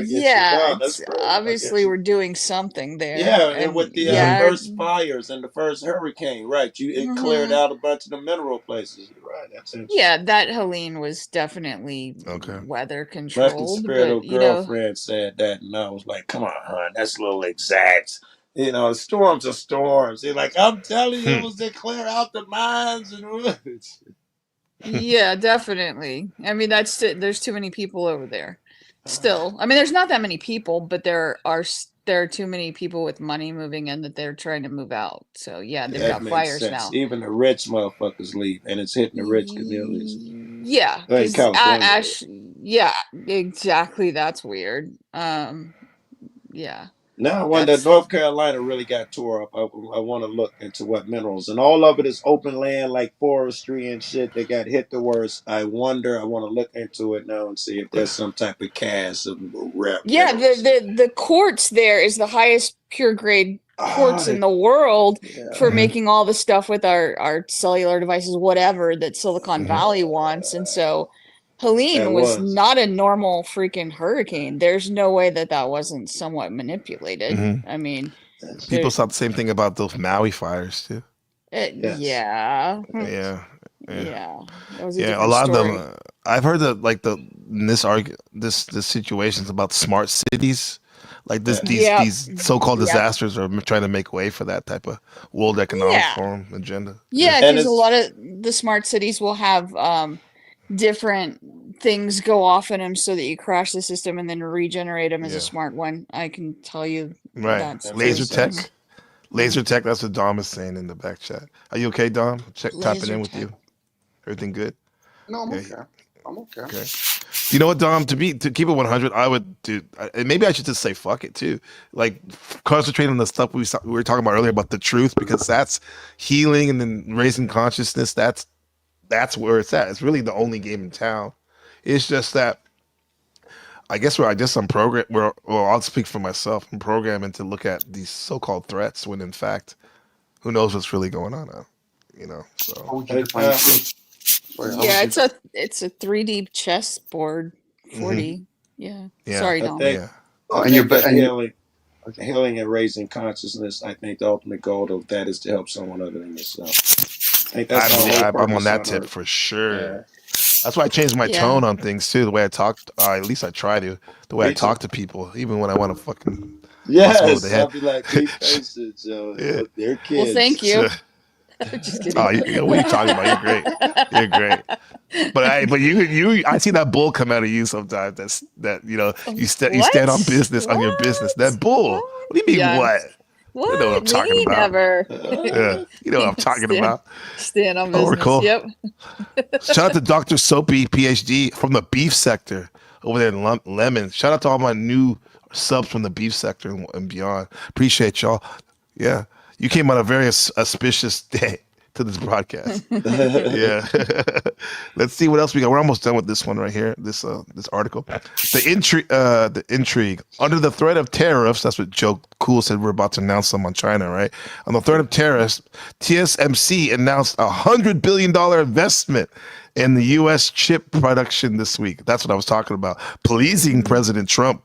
obviously we're doing something there. Yeah, and with the first fires and the first hurricane, right? It cleared out a bunch of the mineral places. You're right. That's interesting. Yeah, that Helene was definitely weather controlled. My spiritual girlfriend said that, and I was like, "Come on, hon, that's a little exact." You know, storms are storms. They're like, I'm telling you, it Hmm. was to clear out the mines and woods. Yeah, definitely. I mean, there's too many people over there. Still, I mean, there's not that many people, but there are too many people with money moving in that they're trying to move out. So yeah, they've That got makes fires sense. now. Even the rich motherfuckers leave, and it's hitting the rich communities. Yeah, In because California. Ash, yeah, exactly. That's weird. Yeah, Now I wonder, that's North Carolina really got tore up. I want to look into what minerals, and all of it is open land like forestry and shit. They got hit the worst. I wonder. I want to look into it now and see if there's some type of cast of rap yeah. minerals. The quartz there is the highest pure grade quartz in Oh, the world for yeah. making all the stuff with our cellular devices, whatever that Silicon Valley wants. And so That Helene was was. not a normal freaking hurricane. There's no way that that wasn't somewhat manipulated. I mean, People there, thought the same thing about those Maui fires too. Yes. yeah, Yeah, yeah, yeah, that was a yeah. A different lot of them. story. I've heard that like in this situations about smart cities, like this Yes. Yep, these so-called yep, disasters are trying to make way for that type of World Economic yeah, Forum agenda. Yeah. yeah, And because a it's lot of the smart cities will have different things go off in them so that you crash the system and then regenerate them as a Yeah. smart one. I can tell you Right. that's that true. makes Laser sense. tech. Laser tech. That's what Dom is saying in the back chat. Are you okay, Dom? Check tapping Laser in with tech. you. Everything good? No, I'm Yeah. okay. I'm okay. Okay. You know what, Dom? To keep it 100, I would do. And maybe I should just say fuck it too. Like concentrate on the stuff we were talking about earlier about the truth, because that's healing and then raising consciousness. That's where it's at. It's really the only game in town. It's just that I guess I'm program. Well, I'll speak for myself. I'm programming to look at these so-called threats when in fact, who knows what's really going on now? You know. So How would you define truth? Sorry, how would Yeah, you? it's a 3D chessboard, mhm. 4D. Yeah. Yeah, Sorry, I Dom. think yeah, Oh, I and you're think that and you. Okay. healing and raising consciousness. I think the ultimate goal of that is to help someone other than yourself. I think that's our whole I'm on purpose that on tip earth. for Yeah, sure. That's why I changed my Yeah. tone on things too. The way I talk, at least I try to. The way I me too. talk to people, even when I want to fucking bust them over the Yes, I'll head. be like, be patient, Joe. Yeah. Look, they're Well, kids. thank you. So, Just kidding. what are you talking about? You're great. You're great. But I see that bull come out of you sometimes. You stand on What? business on your business. That bull. What? What do you mean Yeah. what? You know what I'm What? talking Me? about. Never. Yeah, you know what I'm talking Stand, about. stand on Oh, we're business. cool. Yep. Shout out to Dr. Soapy, PhD from the beef sector over there in Lemon. Shout out to all my new subs from the beef sector and beyond. Appreciate y'all. Yeah, you came on a very auspicious day to this broadcast. Yeah. Let's see what else we got. We're almost done with this one right here. This article. The intrigue. Under the threat of tariffs, that's what Joe Cool said we're about to announce some on China, right? On the threat of tariffs, TSMC announced $100 billion investment in the US chip production this week. That's what I was talking about. Pleasing President Trump.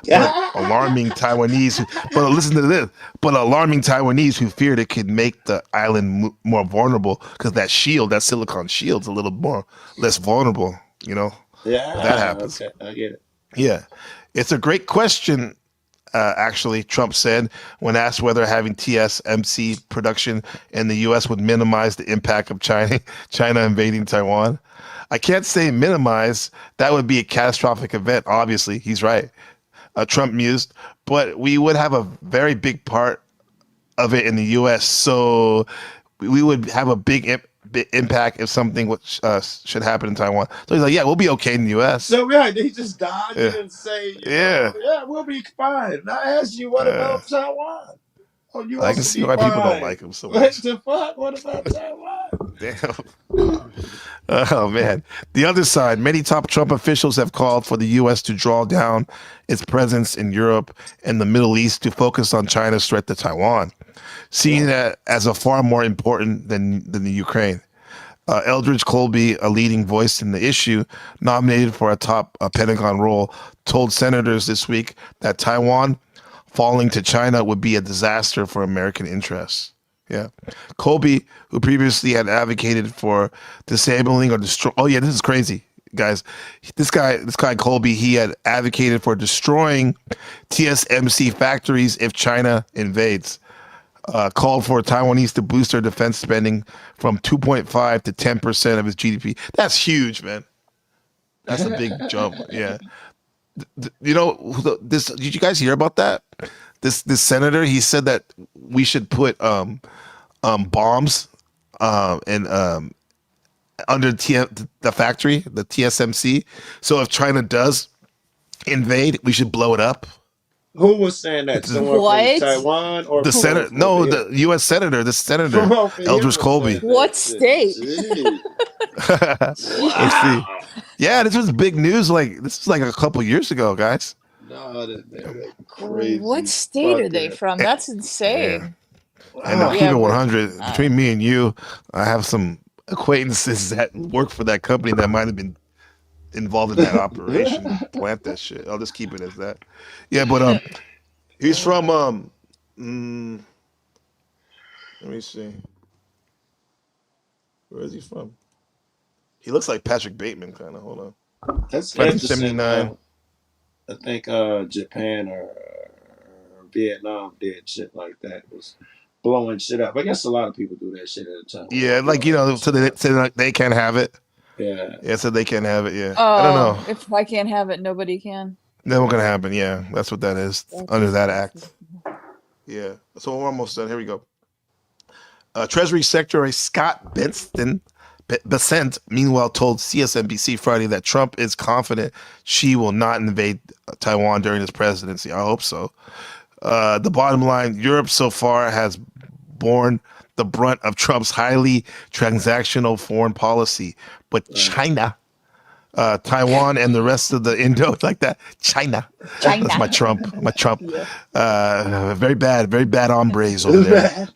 But alarming Taiwanese. But listen to this. But alarming Taiwanese who feared it could make the island more vulnerable because that silicon shield's a little less vulnerable. You know, if that happens. Okay, I get it. Yeah, it's a great question. Actually, Trump said when asked whether having TSMC production in the U.S. would minimize the impact of China invading Taiwan. I can't say minimize. That would be a catastrophic event. Obviously, he's right. Trump mused, but we would have a very big part of it in the U.S. So we would have a big impact if something should happen in Taiwan. So he's like, yeah, we'll be okay in the U.S. So yeah, they just dodge Yeah. it and say, Yeah. yeah, we'll be fine. And I asked you, what about Taiwan? Oh, you I want can to see be why people don't fine. like him so What much. the fuck? What about Taiwan? Damn. Oh man. The other side, many top Trump officials have called for the US to draw down its presence in Europe and the Middle East to focus on China's threat to Taiwan, seeing that as a far more important than the Ukraine. Eldridge Colby, a leading voice in the issue, nominated for a top Pentagon role, told senators this week that Taiwan falling to China would be a disaster for American interests. Yeah. Colby, who previously had advocated for disabling or destroy. Oh, yeah, this is crazy. guys. This guy Colby, he had advocated for destroying TSMC factories if China invades. Called for Taiwanese to boost their defense spending from 2.5 to 10% of its GDP. That's huge, man. That's a big jump. Yeah. You know, did you guys hear about that? This senator, he said that we should put bombs and under the factory, the TSMC. So if China does invade, we should blow it up. Who was saying that? Someone What? from Taiwan or The senator? No, the U.S. senator. The senator, Eldridge Colby. What state? Let's see. Yeah, this was big news. Like this was like a couple years ago, guys. No, that's crazy. What state are they fucker. from? That's insane. And to keep it 100, between me and you, I have some acquaintances that work for that company that might have been involved in that operation. Plant that shit. I'll just keep it as that. Yeah, but he's from let me see. Where is he from? He looks like Patrick Bateman, kind of. Hold on. That's 1979. I think Japan or Vietnam did shit like that. Was blowing shit up. I guess a lot of people do that shit at a time. Yeah, like, you know, so they say like they can't have it. Yeah. Yeah, so they can't have it. Yeah. Oh, I don't know. if I can't have it, nobody can. Never gonna happen. Yeah, that's what that is under that act. Yeah. So we're almost done. Here we go. Treasury Secretary Scott Bessent, meanwhile, told CSNBC Friday that Trump is confident Xi will not invade Taiwan during his presidency. I hope so. The bottom line, Europe so far has borne the brunt of Trump's highly transactional foreign policy, but China, Taiwan, and the rest of the Indo, like that, China. That's my Trump. Very bad hombres over there.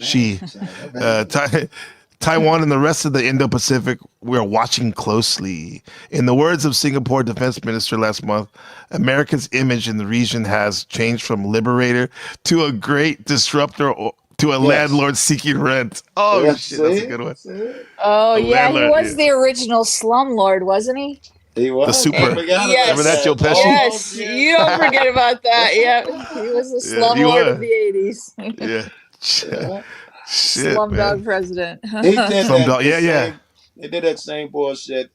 Taiwan and the rest of the Indo-Pacific, we're watching closely. In the words of Singapore Defense Minister last month, America's image in the region has changed from liberator to a great disruptor to a landlord seeking rent. Oh, shit, that's a good one. Oh, yeah, he was yeah. the original slumlord, wasn't he? He was. The super. Yes. Remember that, Joe Pesci? Yes, you don't forget about that. Yeah, he was the slumlord of the 80s. Yeah. Shit, Slumdog man. president. He did Slumdog. Yeah. They did that same bullshit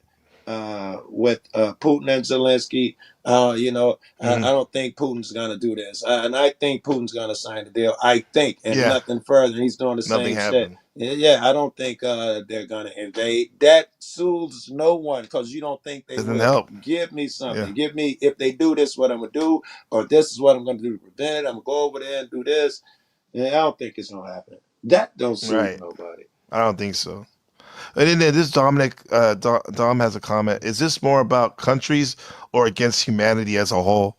with Putin and Zelensky. I don't think Putin's gonna do this, and I think Putin's gonna sign the deal. I think, and nothing further. He's doing the Nothing same happened. shit. Yeah, I don't think they're gonna invade. That soothes no one because you don't think they Doesn't will. help. Give me something. Yeah. Give me, if they do this, what I'm gonna do, or this is what I'm gonna do to prevent it. I'm gonna go over there and do this. Yeah, I don't think it's gonna happen. That don't soothe nobody. I don't think so. And then this Dominic, Dom has a comment. Is this more about countries or against humanity as a whole?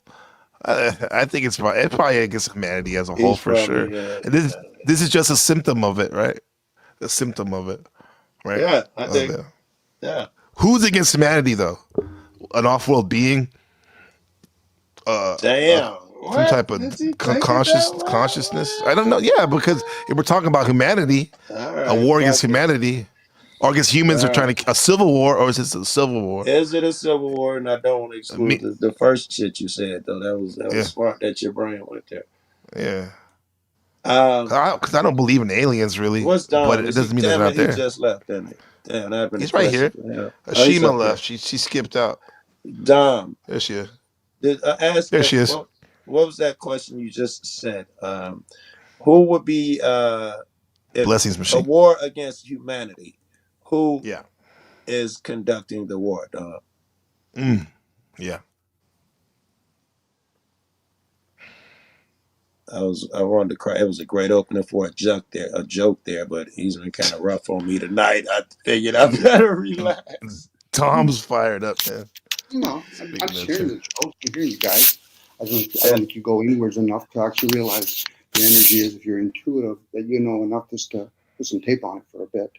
I think it's probably against humanity as a whole for sure. And this is just a symptom of it, right? A symptom of it, right? Yeah, I think. Yeah. Who's against humanity though? An off-world being? Damn. Some type of consciousness. I don't know. Yeah, because if we're talking about humanity, a war against humanity, or against humans are trying to a civil war, or is this a civil war? Is it a civil war? And I don't exclude the first shit you said though. That was smart that your brain went there. Yeah. Because I don't believe in aliens really. What's Dom? But it doesn't mean they're not there. He just left, didn't he? Damn, that happened. He's right here. Yeah. Shima left. She skipped out. Dom. There she is. There she is. What was that question you just said? Who would be Blessings machine. a war against humanity? Who is conducting the war, Dom? Yeah. I wanted to cry. It was a great opening for a joke there, but he's been kind of rough on me tonight. I figured I better relax. Tom's fired up, man. No, I'm hearing the jokes. I'm hearing you guys. I don't think you go inwards enough to actually realize the energy is, if you're intuitive, that you know enough just to put some tape on it for a bit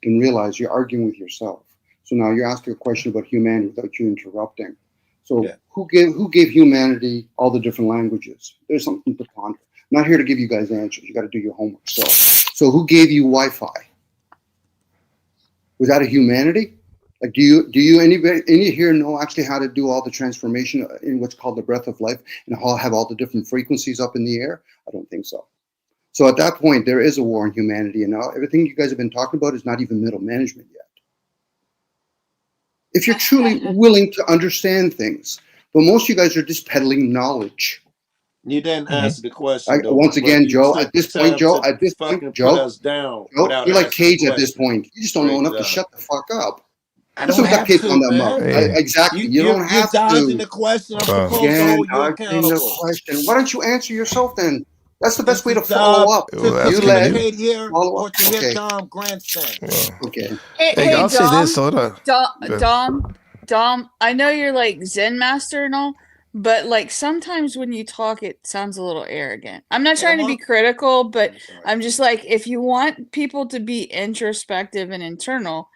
and realize you're arguing with yourself. So now you're asking a question about humanity without you interrupting. So who gave humanity all the different languages? There's something to ponder. I'm not here to give you guys answers. You got to do your homework. So who gave you Wi-Fi? Was that a humanity? Like, do any here know actually how to do all the transformation in what's called the breath of life and have all the different frequencies up in the air? I don't think so. So at that point, there is a war on humanity, and now everything you guys have been talking about is not even middle management yet. If you're truly willing to understand things, but most of you guys are just peddling knowledge. You didn't answer the question, though. Once again, You Joe, took at this the point, time Joe, to at this fucking point, put us down without you're like answering the Cage at this question. point. You just don't know Great enough to job. shut the fuck up. I Put don't some duct have tape to, on that mouth. man. Exactly. You don't have You're dodging to. the question. I'm supposed to Again, hold you dodging the accountable. question. Why don't you answer yourself then? That's the best It's way the to follow job up. to Well, that's You kind of let new. communicate here follow or up. to hear Okay. Dom grandstand. Okay. Hey, Hey, I'll say this. Dom, Hold on. Dom, I know you're like Zen master and all, but like sometimes when you talk, it sounds a little arrogant. I'm not trying to be critical, but I'm just like, if you want people to be introspective and internal,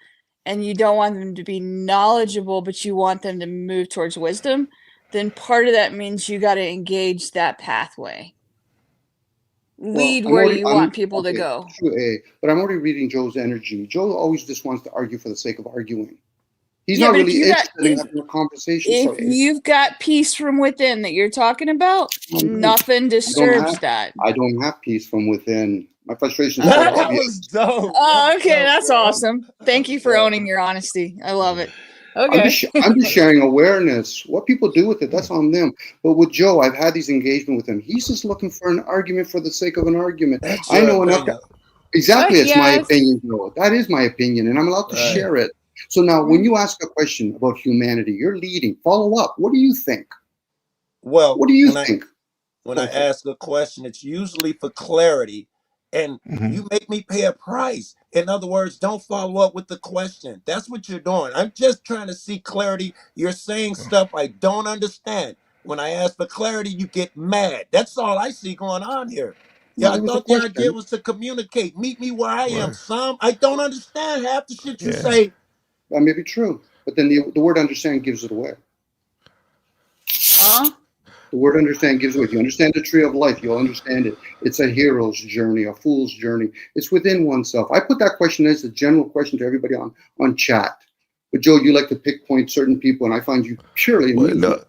and you don't want them to be knowledgeable, but you want them to move towards wisdom, then part of that means you got to engage that pathway. Lead where you want people to go. True, but I'm already reading Joe's energy. Joe always just wants to argue for the sake of arguing. He's Yeah, not but if really you got- interested in if- having a conversation. If Sorry, you've got peace from within that you're talking about, nothing disturbs that. I don't have peace from within. My frustration is That quite obvious. was dope. Oh, okay, that's bro. awesome. Thank you for owning your honesty. I love it. Okay. I'm just sharing awareness. What people do with it, that's on them. But with Joe, I've had these engagement with him. He's just looking for an argument for the sake of an argument. That's I your know enough. opinion. Exactly, it's my Yes. opinion, Joe. That is my opinion, and I'm allowed to Right. share it. So now, when you ask a question about humanity, you're leading. Follow up. What do you think? Well, What do you think? When I ask a question, it's usually for clarity, and you make me pay a price. In other words, don't follow up with the question. That's what you're doing. I'm just trying to see clarity. You're saying stuff I don't understand. When I ask for clarity, you get mad. That's all I see going on here. Yeah, No, I it was a thought the idea question. was to communicate. Meet me where I am, Sam. I don't understand half the shit you Yeah. say. That may be true, but then the word understand gives it away. Huh? The word understand gives away. If you understand the tree of life, you'll understand it. It's a hero's journey, a fool's journey. It's within oneself. I put that question as a general question to everybody on chat. But Joe, you like to pick certain people, and I find you purely amusing. No.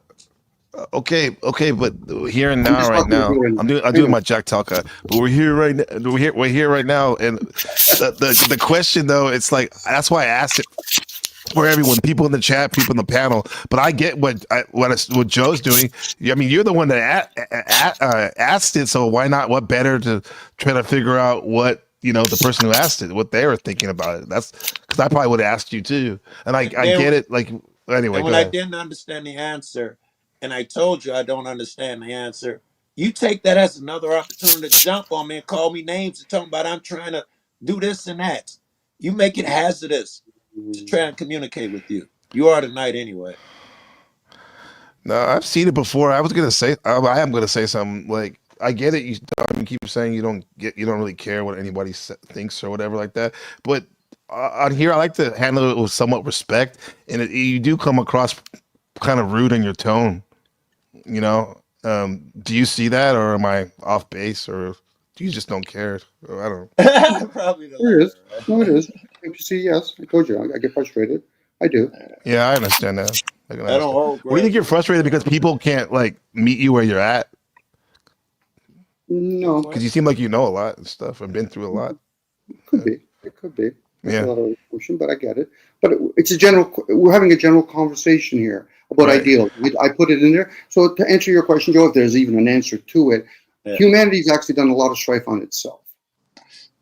Okay, but here and now, right now, I'm doing my Jack Talker, but we're here right now. We're here right now, and the question though, it's like that's why I asked it for everyone, people in the chat, people in the panel. But I get what Joe's doing. I mean, you're the one that asked it, so why not? What better to try to figure out what the person who asked it, what they were thinking about it. That's because I probably would have asked you too, and I get it. Like anyway, and when I didn't understand the answer, and I told you I don't understand the answer, you take that as another opportunity to jump on me and call me names and talking about I'm trying to do this and that. You make it hazardous to try and communicate with you. You are tonight anyway. No, I've seen it before. I was gonna say, I am gonna say something like, I get it. You keep saying you don't really care what anybody thinks or whatever like that. But on here, I like to handle it with somewhat respect, and you do come across kind of rude in your tone. Do you see that, or am I off base, or do you just don't care? Or I don't know. Probably the There it is. latter, right? No, it is. If you see, yes, I told you, I get frustrated. I do. Yeah, I understand that. I don't hold What do you think you're frustrated because people can't like meet you where you're at? No, Because you seem like you know a lot and stuff and been through a lot. could be. It could be. That's Yeah. a lot of emotion, but I get it. But it's a general. We're having a general conversation here about Right. ideals. I put it in there. So to answer your question, Joe, if there's even an answer to it, Yeah. humanity's actually done a lot of strife on itself,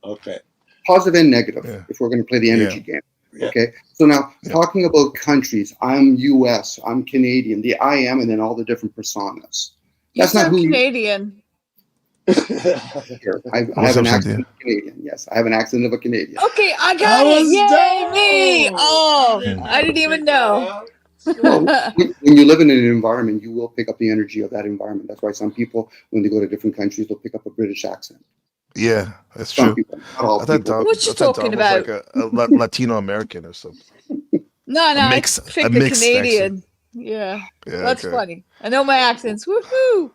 Okay. positive and negative. Yeah. If we're going to play the energy game. Yeah. Okay. So now Yeah. talking about countries, I'm U.S., I'm Canadian, the I am, and then all the different personas. That's You not sound who you Canadian. are. I What's have up, an Cynthia? accent of Canadian. Yes, I have an accent of a Canadian. Okay, I got That it. was Yay, me! dope. Oh, did I didn't not even pick that know. up. Well, when you live in an environment, you will pick up the energy of that environment. That's why some people, when they go to different countries, they'll pick up a British accent. Yeah, that's Some true. people, not all I thought people. Dom, What you I thought talking Dom was like about? a Latino American or something. No, A I mix- picked a the mixed Canadian. Yeah, Yeah, that's okay. funny. I know my accents. Woohoo!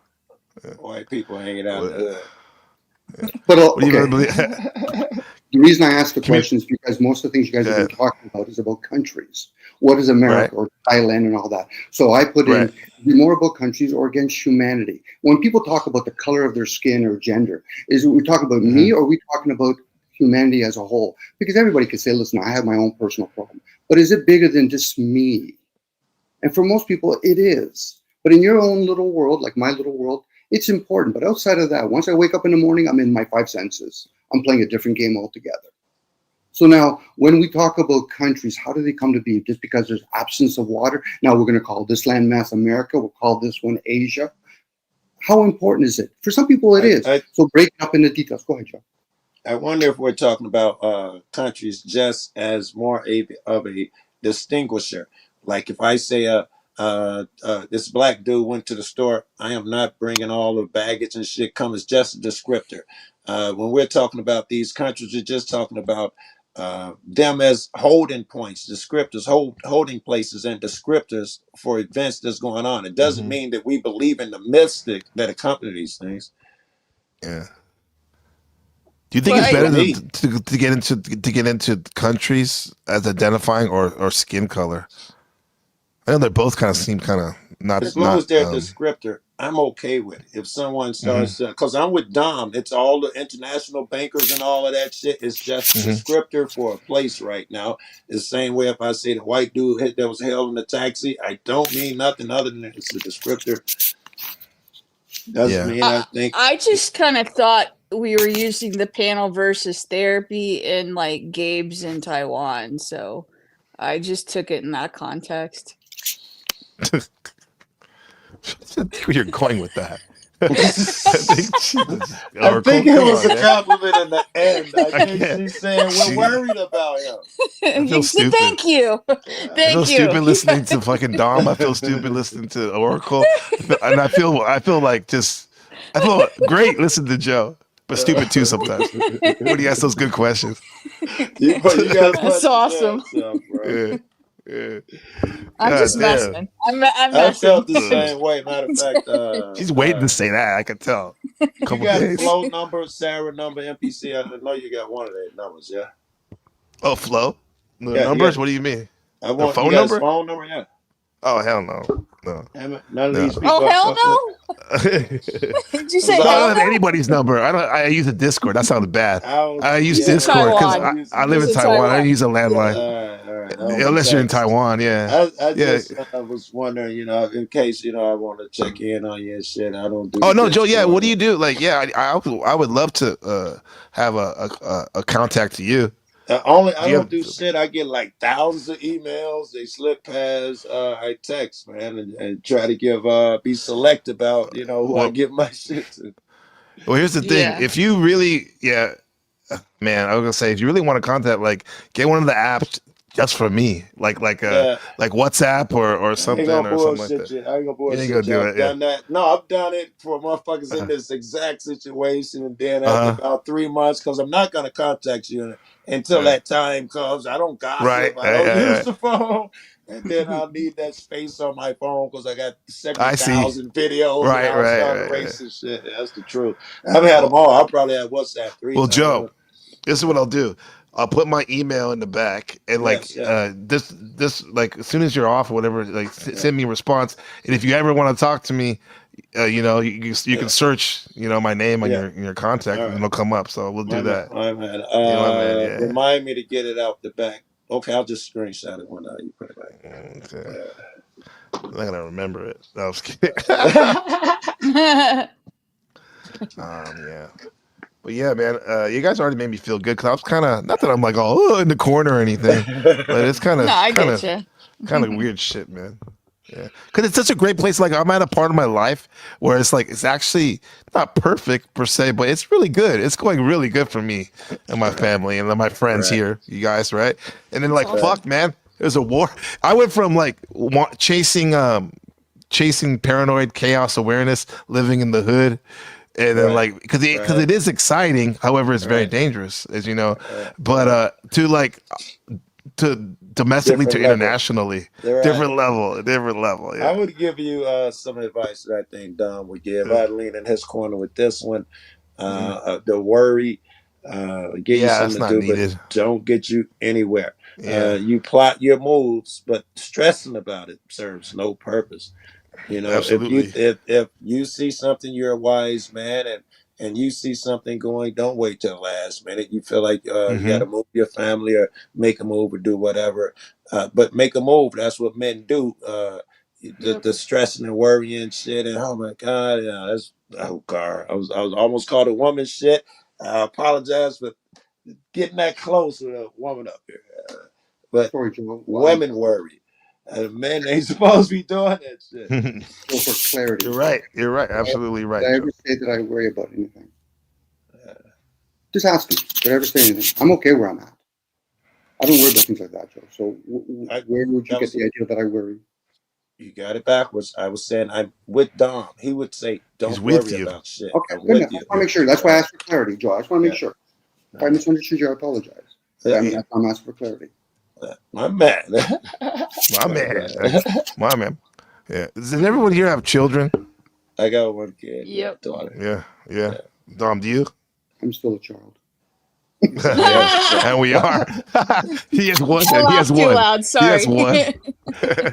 White people hanging out in the hood. But What do you okay, believe? The reason I asked the question is because most of the things you guys have been talking about is about countries. What is America or Thailand and all that? So I put in be more about countries or against humanity. When people talk about the color of their skin or gender, is we talking about me or are we talking about humanity as a whole? Because everybody can say, listen, I have my own personal problem. But is it bigger than just me? And for most people, it is. But in your own little world, like my little world, it's important. But outside of that, once I wake up in the morning, I'm in my five senses. I'm playing a different game altogether. So now, when we talk about countries, how do they come to be? Just because there's absence of water? Now we're going to call this landmass America. We'll call this one Asia. How important is it? For some people, it is. So break it up into details. Go ahead, Joe. I wonder if we're talking about countries just as more of a distinguisher. Like if I say this black dude went to the store, I am not bringing all the baggage and shit. Come as just a descriptor. When we're talking about these countries, we're just talking about them as holding points, descriptors, holding places, and descriptors for events that's going on. It doesn't mean that we believe in the myths that accompany these things. Yeah. Do you think it's better to get into countries as identifying or skin color? I know they both kind of seem kind of not. As long as they're a descriptor, I'm okay with it. If someone starts, because I'm with Dom, it's all the international bankers and all of that shit. It's just a descriptor for a place right now. It's the same way if I say the white dude that was held in the taxi, I don't mean nothing other than it's a descriptor. Doesn't mean I think. I just kind of thought we were using the panel versus therapy in like Gabe's in Taiwan, so I just took it in that context. I think where you're going with that. I think it was a compliment in the end. I think she's saying we're worried about him. I feel stupid. Thank you. I feel stupid listening to fucking Dom. I feel stupid listening to Oracle, and I feel great listening to Joe, but stupid too sometimes when he asks those good questions. That's awesome. I'm just messing. I'm messing. I felt the same way. Matter of fact, she's waiting to say that. I can tell. You got a Flo number, Sarah number, MPC. I know you got one of their numbers, yeah. Oh, Flo? The numbers? What do you I want the phone number? Phone number, yeah. Oh hell no. None of these people. Oh hell no! Did you say? I don't have anybody's number. I use a Discord. That sounded bad. I use Discord because I live in Taiwan. I use a landline. All right. Unless you're in Taiwan, yeah. I just was wondering, in case I want to check in on you and shit. I don't do. Oh no, Joe. Yeah, what do you do? Like, yeah, I would love to have a contact to you. I don't do shit. I get like thousands of emails. They slip past. I text, man, and try to be select about who I give my shit to. Well, here's the thing. If you really, man, I was gonna say if you really want to contact, like, get one of the apps just for me, like WhatsApp or something or something like that. I ain't gonna bullshit. You ain't gonna do it. Done that. No, I've done it for motherfuckers in this exact situation, and then after about 3 months, because I'm not gonna contact you until that time comes. I don't gossip. I don't use the phone. And then I'll need that space on my phone because I got 70,000 videos. And I'll start erasing shit. That's the truth. I've had them all. I'll probably have WhatsApp 3 times. Well, Joe, this is what I'll do. I'll put my email in the back and this like as soon as you're off or whatever, like send me a response. And if you ever want to talk to me, you can search my name on your contact and it'll come up. So we'll do that. All right, man. Remind me to get it out the back. Okay, I'll just screenshot it when you put it back. Okay. I'm not gonna remember it. No, I was kidding. Yeah. But yeah, man, you guys already made me feel good because I was kind of, not that I'm like in the corner or anything, but it's kind of weird shit, man. Yeah, because it's such a great place. Like, I'm at a part of my life where it's like it's actually not perfect per se, but it's really good. It's going really good for me and my family and my friends here, you guys, right? And then fuck, man, there's a war. I went from like chasing paranoid chaos awareness, living in the hood. And then because it is exciting, however, it's very dangerous, as you know. But to domestically to internationally, different level. Yeah. I would give you some advice that I think Don would give. I'd lean in his corner with this one. The worry, Get you Yeah, that's something to not do, but needed. don't get you anywhere. Yeah, You plot your moves, but stressing about it serves no purpose. You know, absolutely. if you see something, you're a wise man, and you see something going, don't wait till the last minute. You feel like you got Hmm. to move your family or make a move or do whatever, but make a move. That's what men do. The stressing and worrying shit, and oh my god, yeah, that's God. I was almost called a woman shit. I apologize for getting that close with a woman up here, but Sorry, Joe. women worry. Men ain't supposed to be doing that shit. So for clarity, You're right. You're right. Absolutely right, did I Joe. ever say that I worry about anything? Just ask me. Did I ever say anything? I'm okay where I'm at. I don't worry about things like that, Joe. So where would you That get was the idea that I worry? You got it backwards. I was saying I'm with Dom. He would say, He's "Don't with worry you. about shit." Okay, I'm good enough. with I you. just want to make sure. That's why I asked for clarity, Joe. I just want to make Yeah. sure. If I misunderstood you, I apologize. Yeah. I'm asking for clarity. My man. My man. My man. Yeah. Does everyone here have children? I got one kid. Yep. Daughter. Yeah. Dom, do you? I'm still a child. And we are. He has one. I He has laughed too one. loud. He Sorry. has one.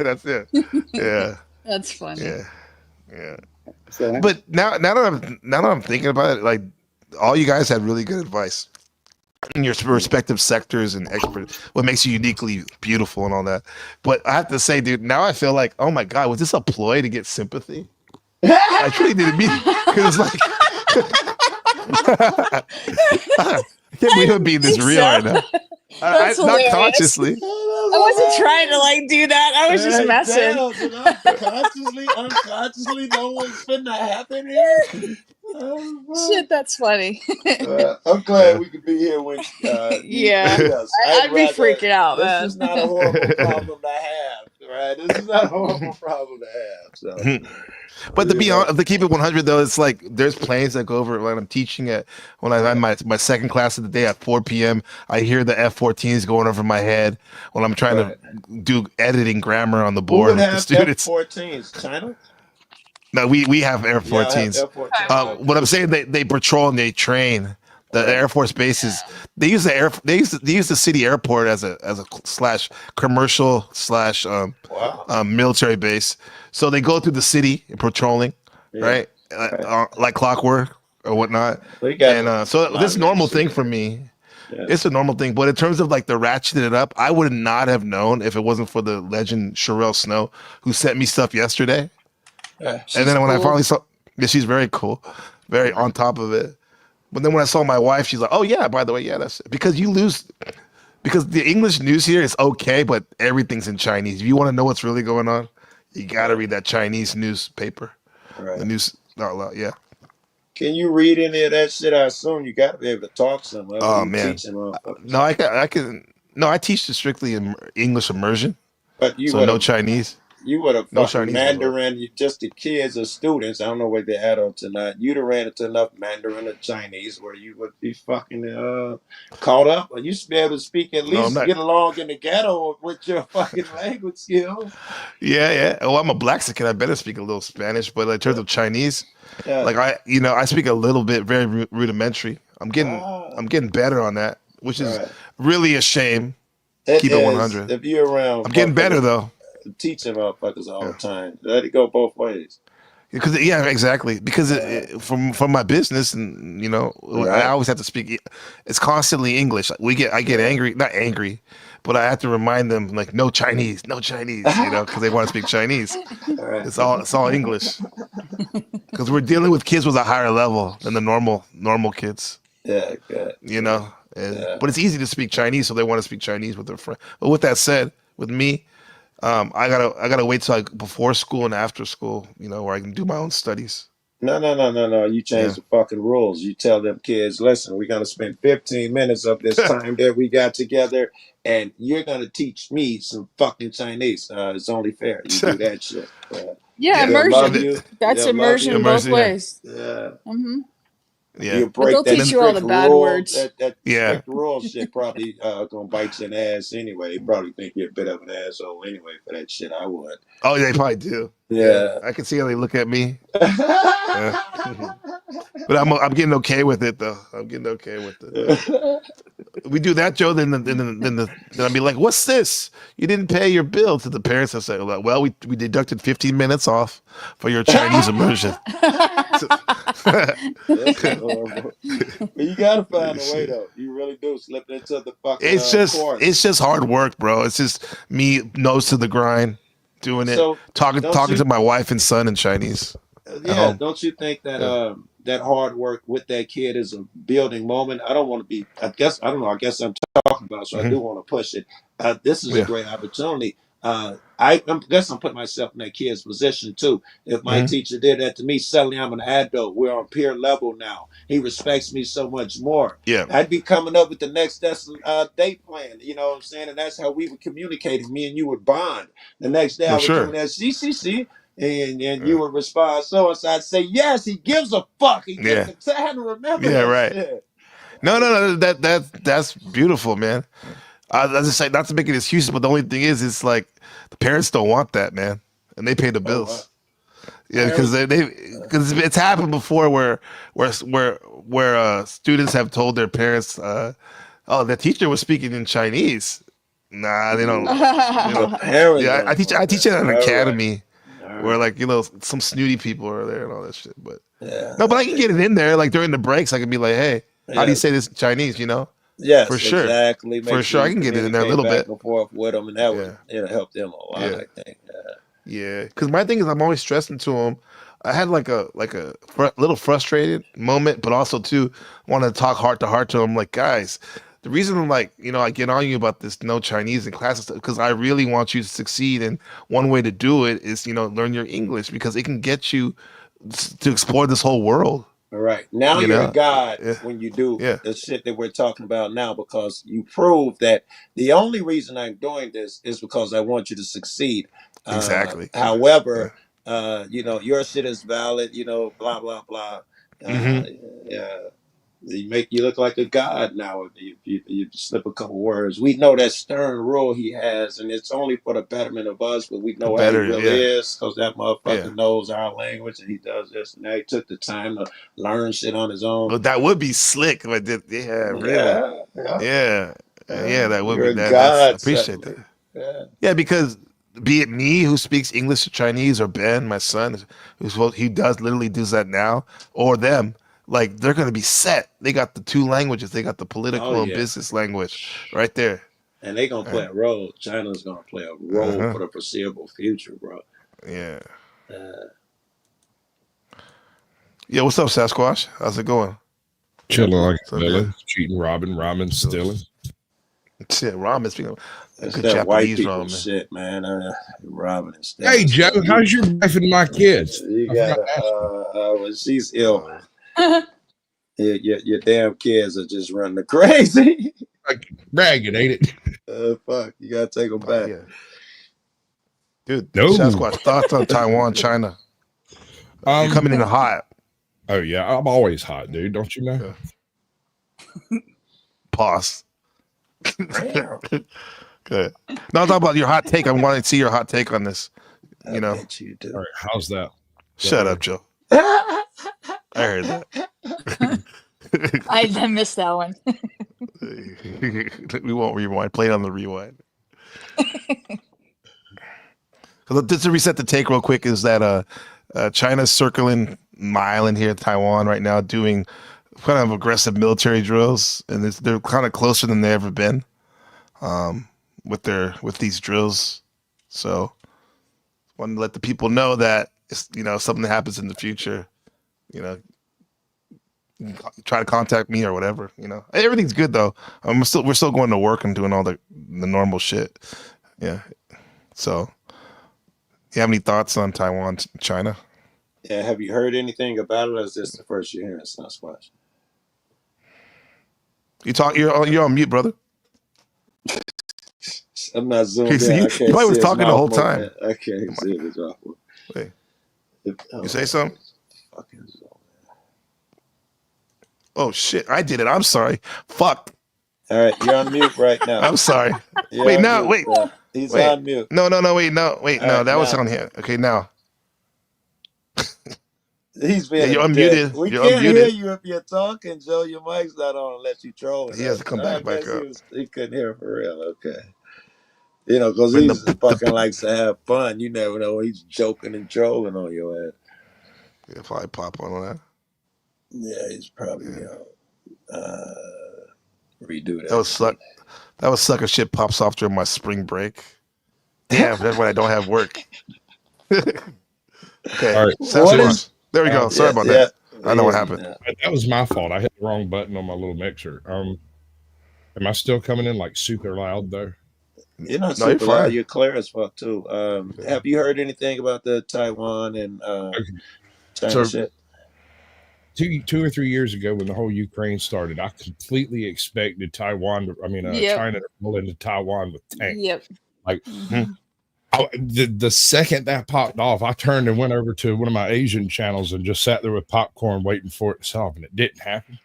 That's it. Yeah. That's funny. Yeah. Yeah. So But now that I'm thinking about it, like all you guys had really good advice in your respective sectors and expert. What makes you uniquely beautiful and all that. But I have to say, dude, now I feel like, oh my god, was this a ploy to get sympathy? I truly didn't mean because like. I can't believe I'm being this real right now. That's not hilarious. consciously. I wasn't trying to like do that. I was just messing. Consciously, unconsciously, no one's finna happen here. Shit, that's funny. I'm glad we could be here when Yeah. yes, I'd be freaking out, This man. is not a horrible problem to have, right? This is not a horrible problem to have. So, But to be honest, to keep it 100 though, it's like there's planes that go over when I'm teaching when I have my second class of the day at 4 p.m. I hear the F-14s going over my head when I'm trying to do editing grammar on the board who would with the have students. F-14s? China? No, we have F-14s. Yeah, F-14s. What I'm saying, they patrol and they train. The Air Force bases. They use they use the city airport as a slash commercial slash military base. So they go through the city patrolling, right? Like clockwork or whatnot. And so this is a normal thing for me. Yeah. It's a normal thing. But in terms of like the ratcheting it up, I would not have known if it wasn't for the legend Sherelle Snow, who sent me stuff yesterday. And then when I finally saw, she's very cool, very on top of it. But then when I saw my wife, she's like, "Oh yeah, by the way, yeah, that's because because the English news here is okay, but everything's in Chinese. If you want to know what's really going on, you got to read that Chinese newspaper, the news out loud. Yeah. Can you read any of that shit? I assume you got to be able to talk some of it. Oh man, no, I can. No, I teach strictly in English immersion, but you so no Chinese. You would have no fucking Mandarin, just the kids or students. I don't know whether they're adults or not. You'd have ran into enough Mandarin or Chinese where you would be fucking caught up. Or you should be able to speak at least get along in the ghetto with your fucking language skills. Yeah. Oh, I'm a Blaxican. I better speak a little Spanish, but in terms of Chinese, like I speak a little bit, very rudimentary. I'm getting better on that, which is really a shame. Keep it 100. If you're around, I'm getting better though. Teaching motherfuckers all the time. Let it go both ways. Because exactly. Because from my business, and I always have to speak. It's constantly English. I get angry, not angry, but I have to remind them like no Chinese, because they want to speak Chinese. It's all English. Because we're dealing with kids with a higher level than the normal kids. Yeah, good. But it's easy to speak Chinese, so they want to speak Chinese with their friends. But with that said, with me. I gotta wait till before school and after school, where I can do my own studies. No. You change the fucking rules. You tell them kids, listen, we're gonna spend 15 minutes of this time that we got together, and you're gonna teach me some fucking Chinese. It's only fair. You do that shit. Immersion. That's immersion both ways. Yeah. Mm-hmm. Yeah. You But break they'll that teach you all the strict bad rule. words. That Yeah. strict rule shit probably gonna bite you in the ass anyway. They probably think you're a bit of an asshole anyway for that shit. I would. Oh, they probably do. Yeah. I can see how they look at me. Yeah. But I'm getting okay with it though. I'm getting okay with it. We do that, Joe. Then I'd be like, "What's this? You didn't pay your bill." To the parents, I say, "Well, we deducted 15 minutes off for your Chinese immersion." That's horrible. But you gotta find a way though. You really do slip into the fucking course. It's just hard work, bro. It's just me nose to the grind, doing it, So talking don't to my wife and son in Chinese. yeah, don't you think that that hard work with that kid is a building moment? I don't want to be. I don't know. I guess I'm talking about. So I do want to push it. This is a Yeah. great opportunity. Guess I'm putting myself in that kid's position too. If my teacher did that to me, suddenly I'm an adult. We're on peer level now. He respects me so much more. Yeah. I'd be coming up with the next date plan. You know what I'm saying? And that's how we would communicate. Me and you would bond. The next day I would sure. do that CCC. And you would respond so I'd say, yes, he gives a fuck. He gives a I had to remember that right. shit. No. That's beautiful, man. I just say not to make it excuses, but the only thing is, it's like the parents don't want that, man, and they pay the bills. Yeah, because because it's happened before where students have told their parents, "Oh, the teacher was speaking in Chinese." Nah, they don't. Yeah, I teach at an academy where some snooty people are there and all that shit. But no, but I can get it in there. Like during the breaks, I can be like, "Hey, how do you say this in Chinese?" You know. Yes, for sure. Exactly. For sure, I can get it in there a little bit. Back and forth with them, and that would help them a lot. I think. Yeah, because my thing is, I'm always stressing to them. I had like a little frustrated moment, but also too want to talk heart to heart to them. Like, guys, the reason I'm I get on you about this no Chinese in class because I really want you to succeed, and one way to do it is learn your English because it can get you to explore this whole world. All right. Now you're a god when you do the shit that we're talking about now because you prove that the only reason I'm doing this is because I want you to succeed. Exactly. However, your shit is valid, blah, blah, blah. They make you look like a god now if you slip a couple words. We know that stern rule he has, and it's only for the betterment of us, but we know how he really is because that motherfucker knows our language and he does this and that. He took the time to learn shit on his own. Well, that would be slick. But that would be that. I appreciate that. Yeah, because be it me who speaks English to Chinese or Ben, my son, he literally does that now, or them. Like they're gonna be set. They got the two languages. They got the political and business language right there. And they're gonna play a role. China's gonna play a role for the foreseeable future, bro. Yeah. Yeah, what's up, Sasquatch? How's it going? Chilling like a villain, cheating, robbing, ramen, stealing. Shit, ramen. Speaking of that's good that Japanese white people ramen. shit, man. Robbing and stealing. Hey, Joe, how's your wife and my kids? You got well, she's ill, man. Your damn kids are just running crazy. Like bragging, ain't it? Fuck, you gotta take them back. Dude, No. Sasquatch, thoughts on Taiwan, China? You're coming in hot. Oh yeah, I'm always hot, dude. Don't you know? Pause. Good. No, I'm talking about your hot take. I want to see your hot take on this. I bet you do. All right, how's that? Shut up, Joe. I heard that. I missed that one. We won't rewind. Play it on the rewind. Just to reset the take real quick is that China's circling my island here, Taiwan, right now, doing kind of aggressive military drills, and they're kind of closer than they've ever been with these drills. So, wanted to let the people know that if something happens in the future, try to contact me or whatever. Everything's good though. We're still going to work and doing all the normal shit. Yeah. So, you have any thoughts on Taiwan, China? Yeah, have you heard anything about it, or is this the first you're hearing Sasquatch? You're on mute, brother. I'm not zoomed in. You I can't probably was see talking the whole time. I can't see his mouth. Wait. You say something? Fucking zone. Oh shit! I did it. I'm sorry. Fuck. All right, you're on mute right now. I'm sorry. You're Wait, on now, mute, wait. bro. He's Wait. on mute. No, wait, no. All That right, was now. on here. Okay, now. He's being you're a dick. unmuted. We You're can't unmuted. hear you if you're talking, Joe. Your mic's not on unless you trolling. He has to come I back guess up. he couldn't hear for real. Okay. You know, because When he's fucking likes to have fun. You never know. He's joking and trolling on your ass. If I pop on that. Yeah, he's probably redo that. That was sucker shit pops off during my spring break. Damn, that's when I don't have work. Okay. All right. There we go. Sorry about that. I know what happened. That was my fault. I hit the wrong button on my little mixer. Am I still coming in like super loud though? You're not super loud. You're clear as fuck too. Have you heard anything about the Taiwan and China shit? 2 or 3 years ago, when the whole Ukraine started, I completely expected China to pull into Taiwan with tanks. Yep. Like the second that popped off, I turned and went over to one of my Asian channels and just sat there with popcorn waiting for it to solve, and it didn't happen.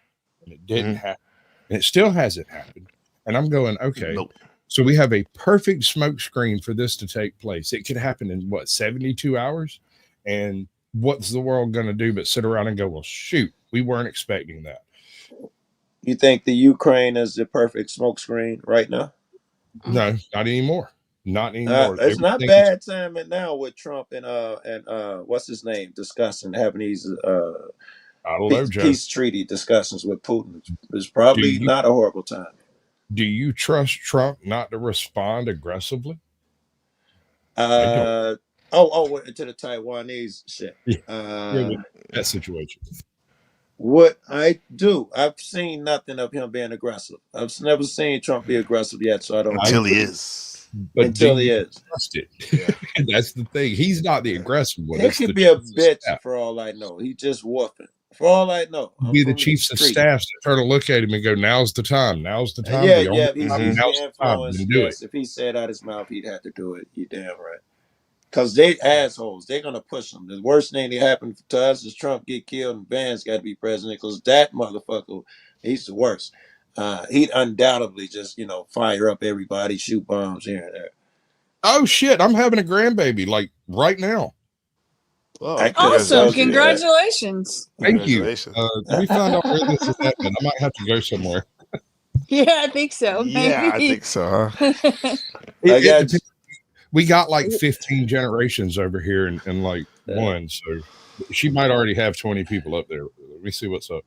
And it didn't happen. And it still hasn't happened. And I'm going, okay. So we have a perfect smoke screen for this to take place. It could happen in 72 hours? And what's the world going to do but sit around and go, well, shoot, we weren't expecting that. You think the Ukraine is the perfect smokescreen right now? No, not anymore. Not anymore. It's not bad timing now with Trump and what's his name discussing having these peace treaty discussions with Putin. It's probably not a horrible time. Do you trust Trump not to respond aggressively? To the Taiwanese shit. That situation. What I do, I've seen nothing of him being aggressive. I've never seen Trump be aggressive yet, so I don't. Until he is. But until he is. Trust it. Yeah. That's the thing. He's not the aggressive one. He could be a bitch for all I know. He just whooping. For all I know, be the chiefs of staff that try to look at him and go, "Now's the time. Now's the time." Yeah. He's influenced. Yes, if he said out his mouth, he'd have to do it. You damn right. Because they assholes. They're gonna push him. The worst thing that happened to us is Trump get killed and Vance got to be president. Because that motherfucker, he's the worst. He'd undoubtedly just fire up everybody, shoot bombs here and there. Oh shit! I'm having a grandbaby like right now. Oh, awesome! Congratulations! Thank you. Let me find out where this is happening. I might have to go somewhere. Yeah, I think so. Maybe. Yeah, I think so. We got like 15 generations over here and like one, so she might already have 20 people up there. Let me see what's up.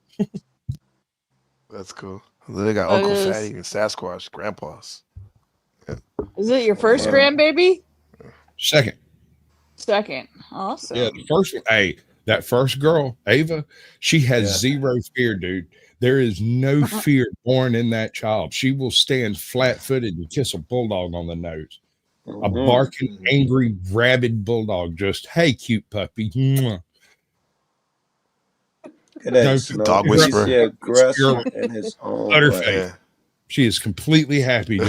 That's cool. They got Uncle Fatty and Sasquatch, grandpas. Yeah. Is it your first grandbaby? Second. Awesome. Yeah, the first one. Hey, that first girl, Ava, she has zero fear, dude. There is no fear born in that child. She will stand flat-footed and kiss a bulldog on the nose. A barking, angry, rabid bulldog. Just, hey, cute puppy. Mwah. Dog whisperer. He's aggressive in his own way. She is completely happy.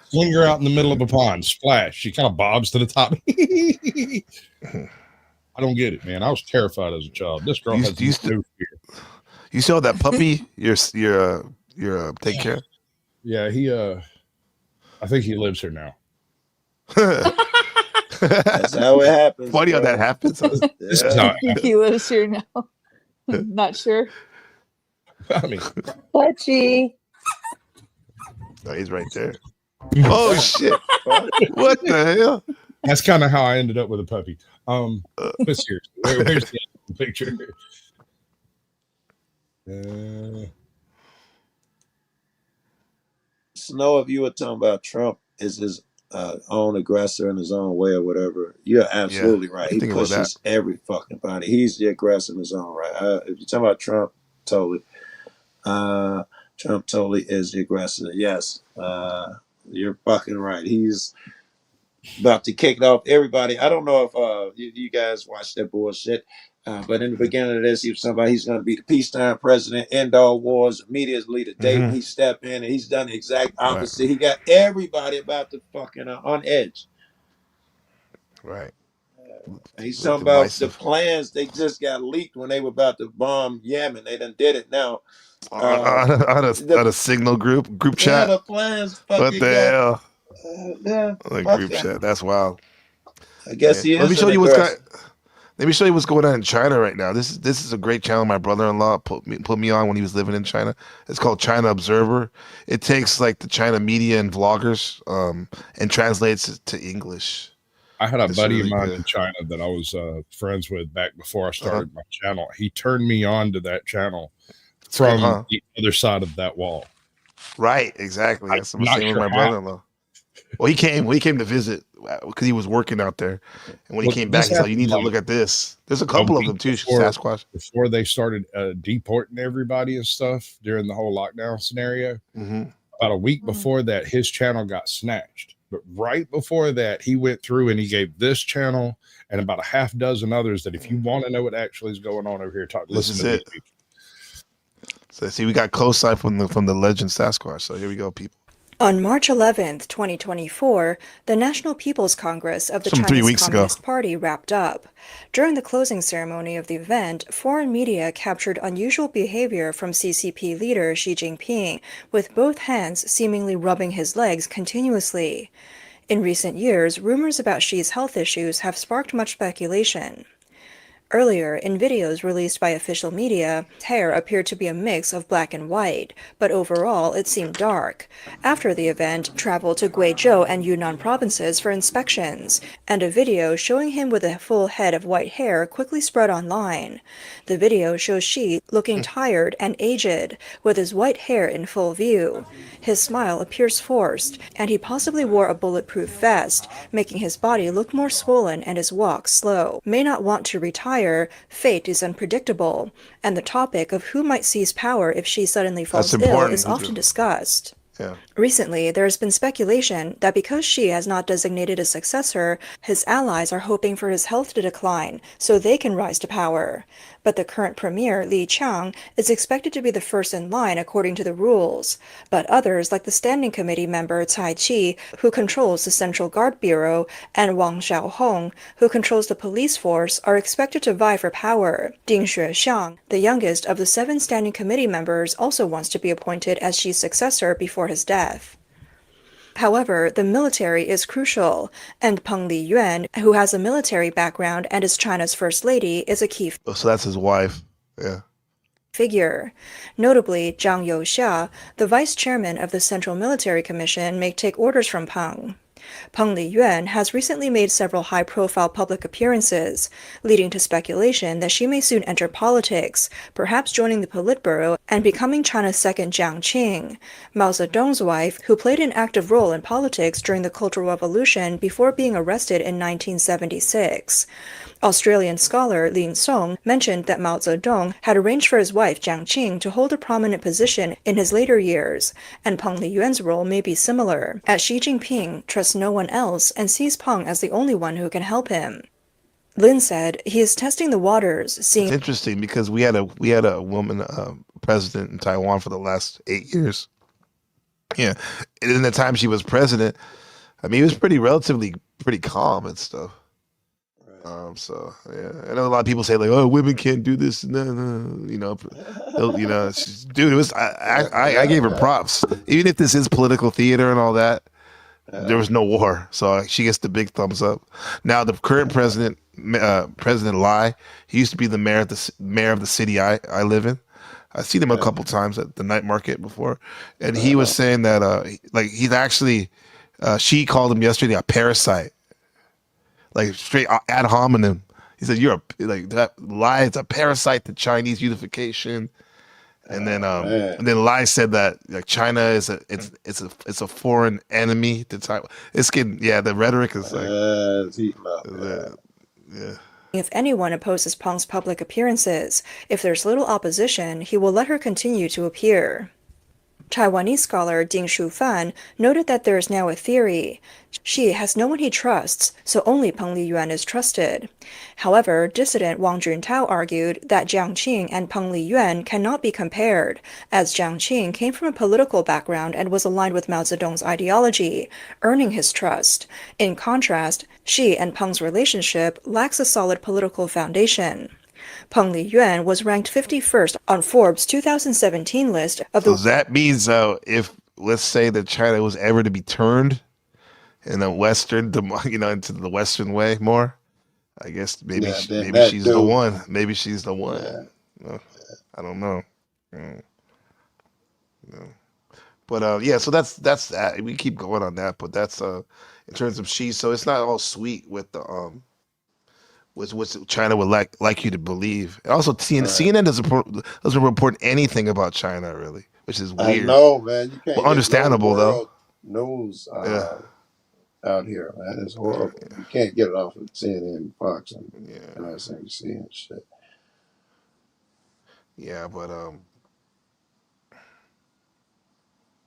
Swing her out in the middle of a pond, splash. She kind of bobs to the top. I don't get it, man. I was terrified as a child. This girl has no fear. You saw that puppy? You're taking care of? Yeah, I think he lives here now. That's how it happens. Funny how that happens. This is how I think he lives here now. Not sure. I mean, Touchy. Oh, he's right there. Oh shit! What the hell? That's kind of how I ended up with a puppy. But seriously, where's the picture? Snow, if you were talking about Trump is his own aggressor in his own way or whatever, you're absolutely right. He pushes every fucking body. He's the aggressor in his own right. If you're talking about Trump, totally. Trump totally is the aggressor. Yes, you're fucking right. He's about to kick it off everybody. I don't know if you guys watched that bullshit. But in the beginning of this, he was talking about he's going to be the peacetime president, end all wars. Immediately the day when he stepped in, and he's done the exact opposite. Right. He got everybody about to fucking on edge. Right. He's Like talking about the divisive. plans. They just got leaked when they were about to bomb Yemen. They done did it now. On, The on a signal group yeah, chat. the plans What fucking the got. hell? Yeah, On a fuck group him. chat. That's wild. I guess Yeah. he Let me is show an you what's got. aggressor. Let me show you what's going on in China right now. This is a great channel my brother-in-law put me on when he was living in China. It's called China Observer. It takes like the China media and vloggers and translates it to English. I had a It's buddy of really mine good. in China that I was friends with back before I Uh-huh. started my channel. He turned me on to that channel It's cool, from huh? the other side of that wall. Right, exactly. I'm That's what I'm not saying with sure my how. brother-in-law. Well, he came to visit because he was working out there, and when he Well, came back, this he's like, "You happened need to like look at this." There's a a couple of week them too, before Sasquatch. they started deporting everybody and stuff during the whole lockdown scenario. Hmm. About a week before that, his channel got snatched. But right before that, he went through and he gave this channel and about a half dozen others that if you want to know what actually is going on over here, This listen is to these it. people. So see, we got cosign from the legend Sasquatch. So here we go, people. On March 11th, 2024, the National People's Congress of the From 3 Chinese weeks ago. Communist Party wrapped up. During the closing ceremony of the event, foreign media captured unusual behavior from CCP leader Xi Jinping, with both hands seemingly rubbing his legs continuously. In recent years, rumors about Xi's health issues have sparked much speculation. Earlier, in videos released by official media, his hair appeared to be a mix of black and white, but overall it seemed dark. After the event, traveled to Guizhou and Yunnan provinces for inspections, and a video showing him with a full head of white hair quickly spread online. The video shows Xi looking tired and aged, with his white hair in full view. His smile appears forced, and he possibly wore a bulletproof vest, making his body look more swollen and his walk slow. May not want to retire. Fate is unpredictable, and the topic of who might seize power if Xi suddenly falls ill is often discussed. Yeah. Recently, there has been speculation that because Xi has not designated a successor, his allies are hoping for his health to decline so they can rise to power. But the current premier, Li Qiang, is expected to be the first in line according to the rules. But others, like the Standing Committee member Cai Qi, who controls the Central Guard Bureau, and Wang Xiaohong, who controls the police force, are expected to vie for power. Ding Xuexiang, the youngest of the 7 Standing Committee members, also wants to be appointed as Xi's successor before his death. However, the military is crucial, and Peng Liyuan, who has a military background and is China's first lady, is a key So that's his wife. Yeah. figure. Notably, Zhang Youxia, the vice chairman of the Central Military Commission, may take orders from Peng. Peng Liyuan has recently made several high-profile public appearances, leading to speculation that she may soon enter politics, perhaps joining the Politburo and becoming China's second Jiang Qing, Mao Zedong's wife, who played an active role in politics during the Cultural Revolution before being arrested in 1976. Australian scholar Lin Song mentioned that Mao Zedong had arranged for his wife Jiang Qing to hold a prominent position in his later years, and Peng Liyuan's role may be similar, as Xi Jinping trusts no one else and sees Peng as the only one who can help him. Lin said he is testing the waters, seeing. It's interesting because we had a woman president in Taiwan for the last 8 years. Yeah, and in the time she was president, I mean, it was relatively pretty calm and stuff. So yeah, I know a lot of people say like, "Oh, women can't do this," no, you know, dude. It was I gave her props, even if this is political theater and all that. There was no war, so she gets the big thumbs up. Now the current president, President Lai, he used to be the mayor of the city I live in. I've seen him a couple times at the night market before, and he was saying that like he's actually, she called him yesterday a parasite. Like straight ad hominem. He said, "You're that Lai is a parasite to Chinese unification." And then Lai said that like China is it's a foreign enemy to Taiwan. It's getting the rhetoric is like yeah. If anyone opposes Peng's public appearances, if there's little opposition, he will let her continue to appear. Taiwanese scholar Ding Shufan noted that there is now a theory. Xi has no one he trusts, so only Peng Liyuan is trusted. However, dissident Wang Juntao argued that Jiang Qing and Peng Liyuan cannot be compared, as Jiang Qing came from a political background and was aligned with Mao Zedong's ideology, earning his trust. In contrast, Xi and Peng's relationship lacks a solid political foundation. Peng Liyuan was ranked 51st on Forbes' 2017 list of the... So that means if, let's say that China was ever to be turned in a Western, into the Western way more, I guess maybe she's the one. Maybe she's the one. Yeah. I don't know. But yeah, so that's that. We keep going on that, but that's in terms of Xi. So it's not all sweet with the with what China would like you to believe. And also, CNN doesn't report anything about China really, which is weird. I know, man. You can't. Well, understandable though. News out here, man, it's horrible. You can't get it off of CNN, and Fox, and MSNBC and shit. Yeah, but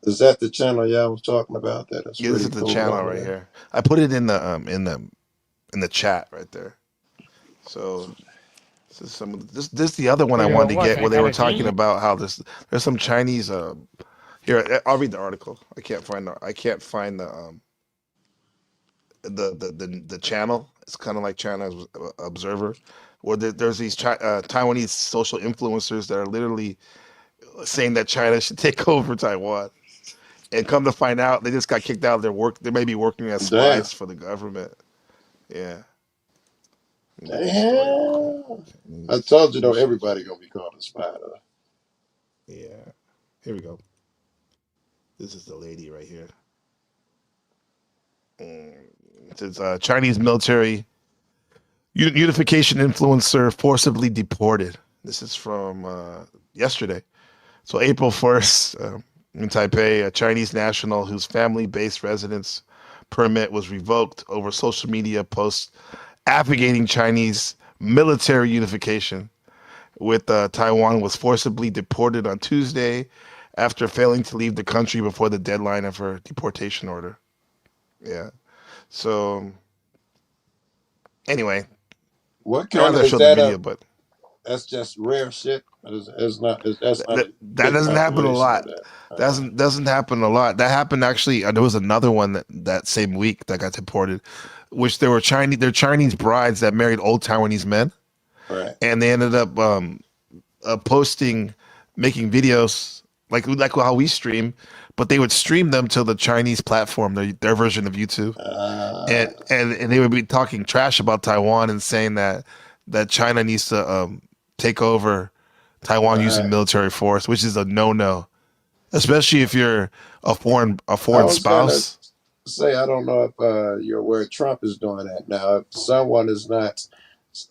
is that the channel y'all was talking about? That's this is the channel right here. I put it in the chat right there. So this is the other one I wanted to get where they were talking about how there's some Chinese here. I'll read the article. I can't find the channel. It's kind of like China's Observer, where there's these Taiwanese social influencers that are literally saying that China should take over Taiwan, and come to find out they just got kicked out of their work. They may be working as spies for the government. Yeah. Damn. I told you, though, everybody gonna be called a spy. Yeah. Here we go. This is the lady right here. It says Chinese military unification influencer forcibly deported. This is from yesterday. So April 1st, in Taipei, a Chinese national whose family-based residence permit was revoked over social media posts advocating Chinese military unification with Taiwan was forcibly deported on Tuesday after failing to leave the country before the deadline of her deportation order. Yeah. So anyway, what kind of is that? Video, but that's just rare shit. That doesn't happen a lot. Doesn't happen a lot. That happened actually. There was another one that same week that got deported, which they're Chinese brides that married old Taiwanese men, right? And they ended up making videos like how we stream, but they would stream them to the Chinese platform, their version of YouTube, and they would be talking trash about Taiwan and saying that China needs to take over Taiwan using military force, which is a no-no, especially if you're a foreign spouse. Say, I don't know if you're aware Trump is doing that now. If someone is not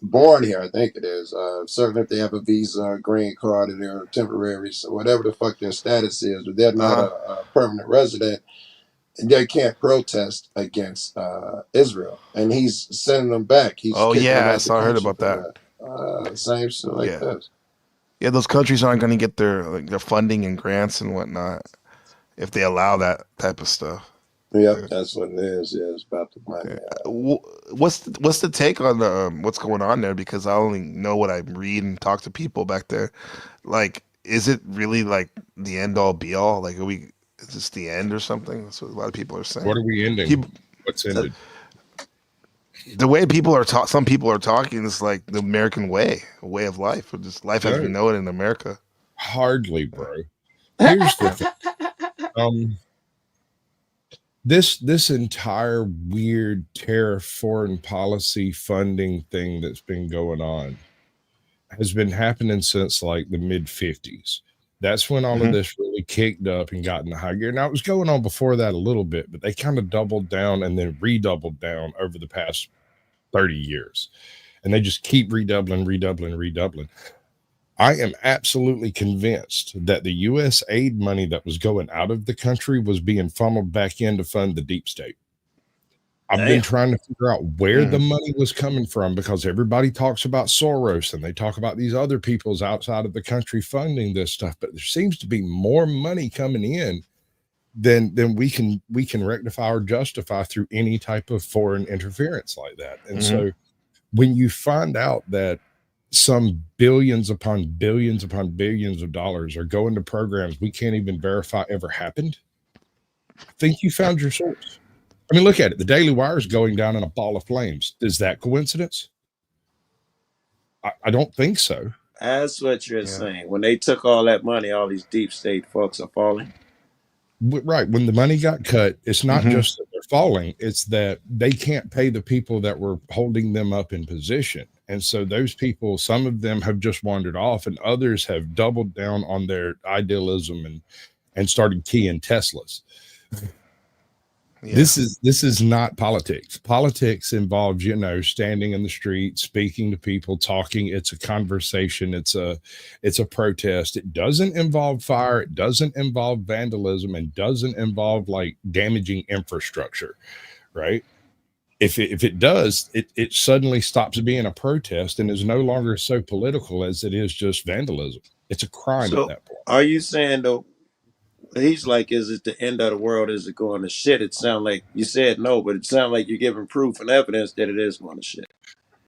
born here, I think it is, certainly if they have a visa or green card and they're temporary, so whatever the fuck their status is, but they're not a permanent resident, and they can't protest against Israel. And he's sending them back. He's I heard about that. Same shit like this. Yeah, those countries aren't going to get their funding and grants and whatnot if they allow that type of stuff. Yep, that's what it is. Yeah, it's about the money. What's the take on what's going on there? Because I only know what I read and talk to people back there. Like, is it really like the end all be all? Like, is this the end or something? That's what a lot of people are saying. What are we ending? What's ended? The way some people are talking is like the American way of life, or just life as we know it in America. Hardly, bro. Here's the thing. This entire weird tariff foreign policy funding thing that's been going on has been happening since like the mid-50s. That's when all of this really kicked up and got in the high gear. Now, it was going on before that a little bit, but they kind of doubled down and then redoubled down over the past 30 years. And they just keep redoubling. I am absolutely convinced that the U.S. aid money that was going out of the country was being funneled back in to fund the deep state. I've Damn. been trying to figure out where the money was coming from, because everybody talks about Soros and they talk about these other people's outside of the country funding this stuff, but there seems to be more money coming in than we can rectify or justify through any type of foreign interference like that. And so when you find out that some billions upon billions upon billions of dollars are going to programs we can't even verify ever happened, I think you found your source. I mean, look at it. The Daily Wire is going down in a ball of flames. Is that coincidence? I don't think so. That's what you're saying. When they took all that money, all these deep state folks are falling. Right. When the money got cut, it's not just that they're falling, it's that they can't pay the people that were holding them up in position. And so those people, some of them have just wandered off, and others have doubled down on their idealism and started keying Teslas. This is not politics. Politics involves, standing in the street, speaking to people, talking. It's a conversation. It's a protest. It doesn't involve fire. It doesn't involve vandalism, and doesn't involve like damaging infrastructure, right? If it does, it suddenly stops being a protest and is no longer so political as it is just vandalism. It's a crime at that point. Are you saying though? He's like, is it the end of the world? Is it going to shit? It sounds like you said no, but it sounds like you're giving proof and evidence that it is going to shit.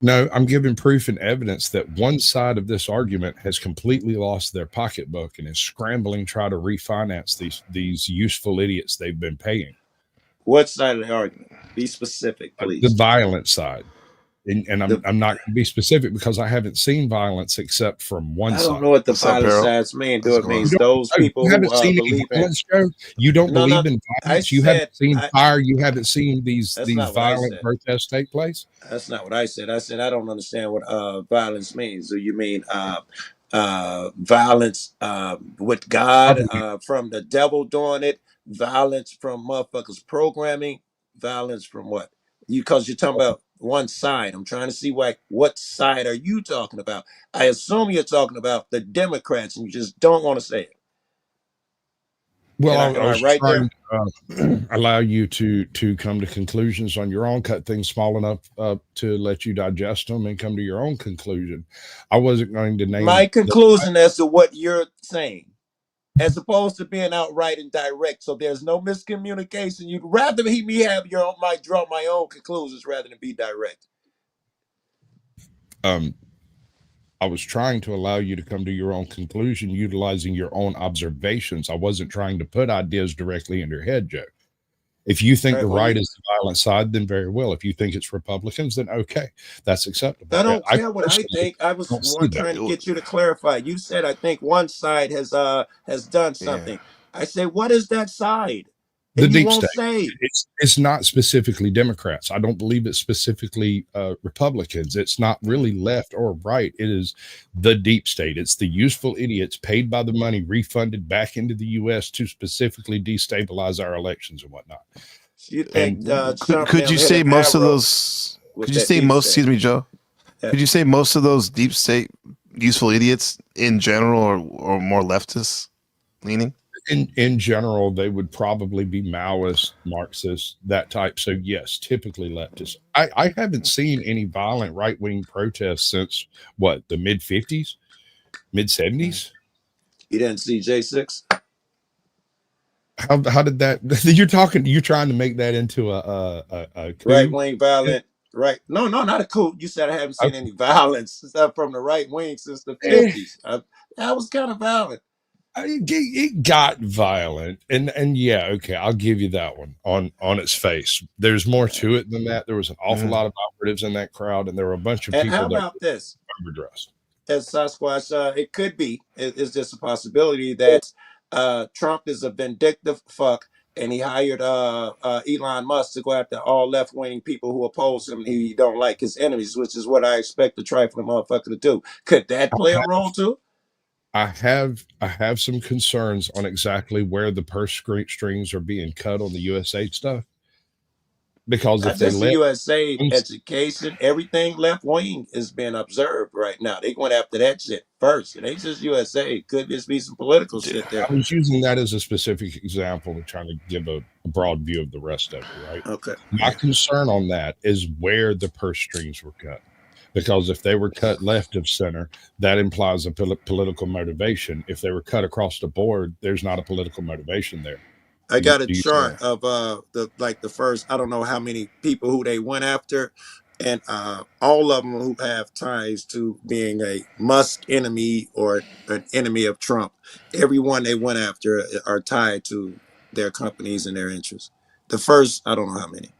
No, I'm giving proof and evidence that one side of this argument has completely lost their pocketbook and is scrambling to try to refinance these useful idiots they've been paying. What side of the argument? Be specific, please. The violent side. And I'm not going to be specific because I haven't seen violence except from one side. I don't know what the violent sides mean. Do it means those people who believe in violence? You don't believe in violence? You haven't seen fire? You haven't seen these violent protests take place? That's not what I said. I said I don't understand what violence means. Do you mean violence with God, from the devil doing it? Violence from motherfuckers programming? Violence from what? Because you're talking about one side. I'm trying to see what side are you talking about? I assume you're talking about the Democrats, and you just don't want to say it. Well, I was trying to allow you to come to conclusions on your own, cut things small enough to let you digest them and come to your own conclusion. I wasn't going to name my conclusion as to what you're saying, as opposed to being outright and direct. So there's no miscommunication. You'd rather me have draw my own conclusions rather than be direct. I was trying to allow you to come to your own conclusion utilizing your own observations. I wasn't trying to put ideas directly in your head, Joe. If you think the right is the violent side, then very well. If you think it's Republicans, then okay, that's acceptable. I don't care what I think. I was trying to get you to clarify. You said I think one side has done something. I say, what is that side? The deep state. It's not specifically Democrats. I don't believe it's specifically Republicans. It's not really left or right. It is the deep state. It's the useful idiots paid by the money, refunded back into the U.S. to specifically destabilize our elections and whatnot. You think, could you say most of those? Could you say most? Excuse me, Joe. Could you say most of those deep state useful idiots in general or more leftist leaning? In general, they would probably be Maoist, Marxist, that type. So yes, typically leftist. I haven't seen any violent right-wing protests since what, the mid-50s, mid-70s. You didn't see J6? How did that? You're trying to make that into a right-wing violent. Right? No, not a coup. You said I haven't seen any violence stuff from the right wing since the 50s. That was kind of violent. It got violent, and yeah, okay, I'll give you that one on its face. There's more to it than that. There was an awful lot of operatives in that crowd, and there were a bunch of people. How about this? Overdressed. As Sasquatch, it could be. It's just a possibility that Trump is a vindictive fuck, and he hired Elon Musk to go after all left-wing people who oppose him. He don't like his enemies, which is what I expect the trifling motherfucker to do. Could that play a role too? I have some concerns on exactly where the purse strings are being cut on the USA stuff, because if they let USA education, everything left wing is being observed right now. They going after that shit first. It ain't just USA. It could just be some political shit there. I was using that as a specific example of trying to give a a broad view of the rest of it, right? Okay. My concern on that is where the purse strings were cut. Because if they were cut left of center, that implies a political motivation. If they were cut across the board, there's not a political motivation there. I got a chart of the first, I don't know how many people who they went after, and all of them who have ties to being a Musk enemy or an enemy of Trump. Everyone they went after are tied to their companies and their interests. The first, I don't know how many.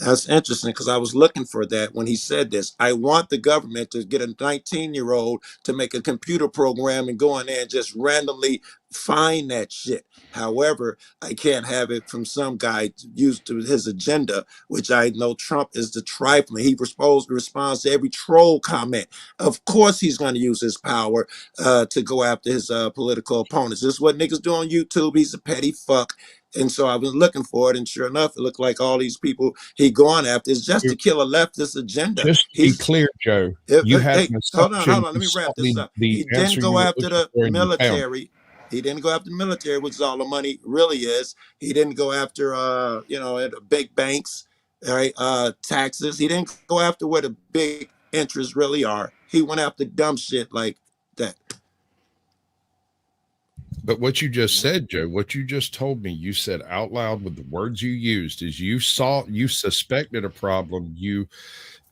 That's interesting because I was looking for that when he said this. I want the government to get a 19-year-old to make a computer program and go in there and just randomly find that shit. However, I can't have it from some guy used to his agenda, which I know Trump is the trifling. He responds to every troll comment. Of course, he's going to use his power to go after his political opponents. This is what niggas do on YouTube. He's a petty fuck. And so I was looking for it, and sure enough, it looked like all these people he going after is just to kill a leftist agenda. Just to be clear, Joe, you have hey, an hold assumption. on. Let me wrap this up. He didn't go after the military. He didn't go after the military, which is all the money really is. He didn't go after, big banks, all right, taxes. He didn't go after where the big interests really are. He went after dumb shit like that. But what you just said, Joe, what you just told me, you said out loud with the words you used is you suspected a problem. You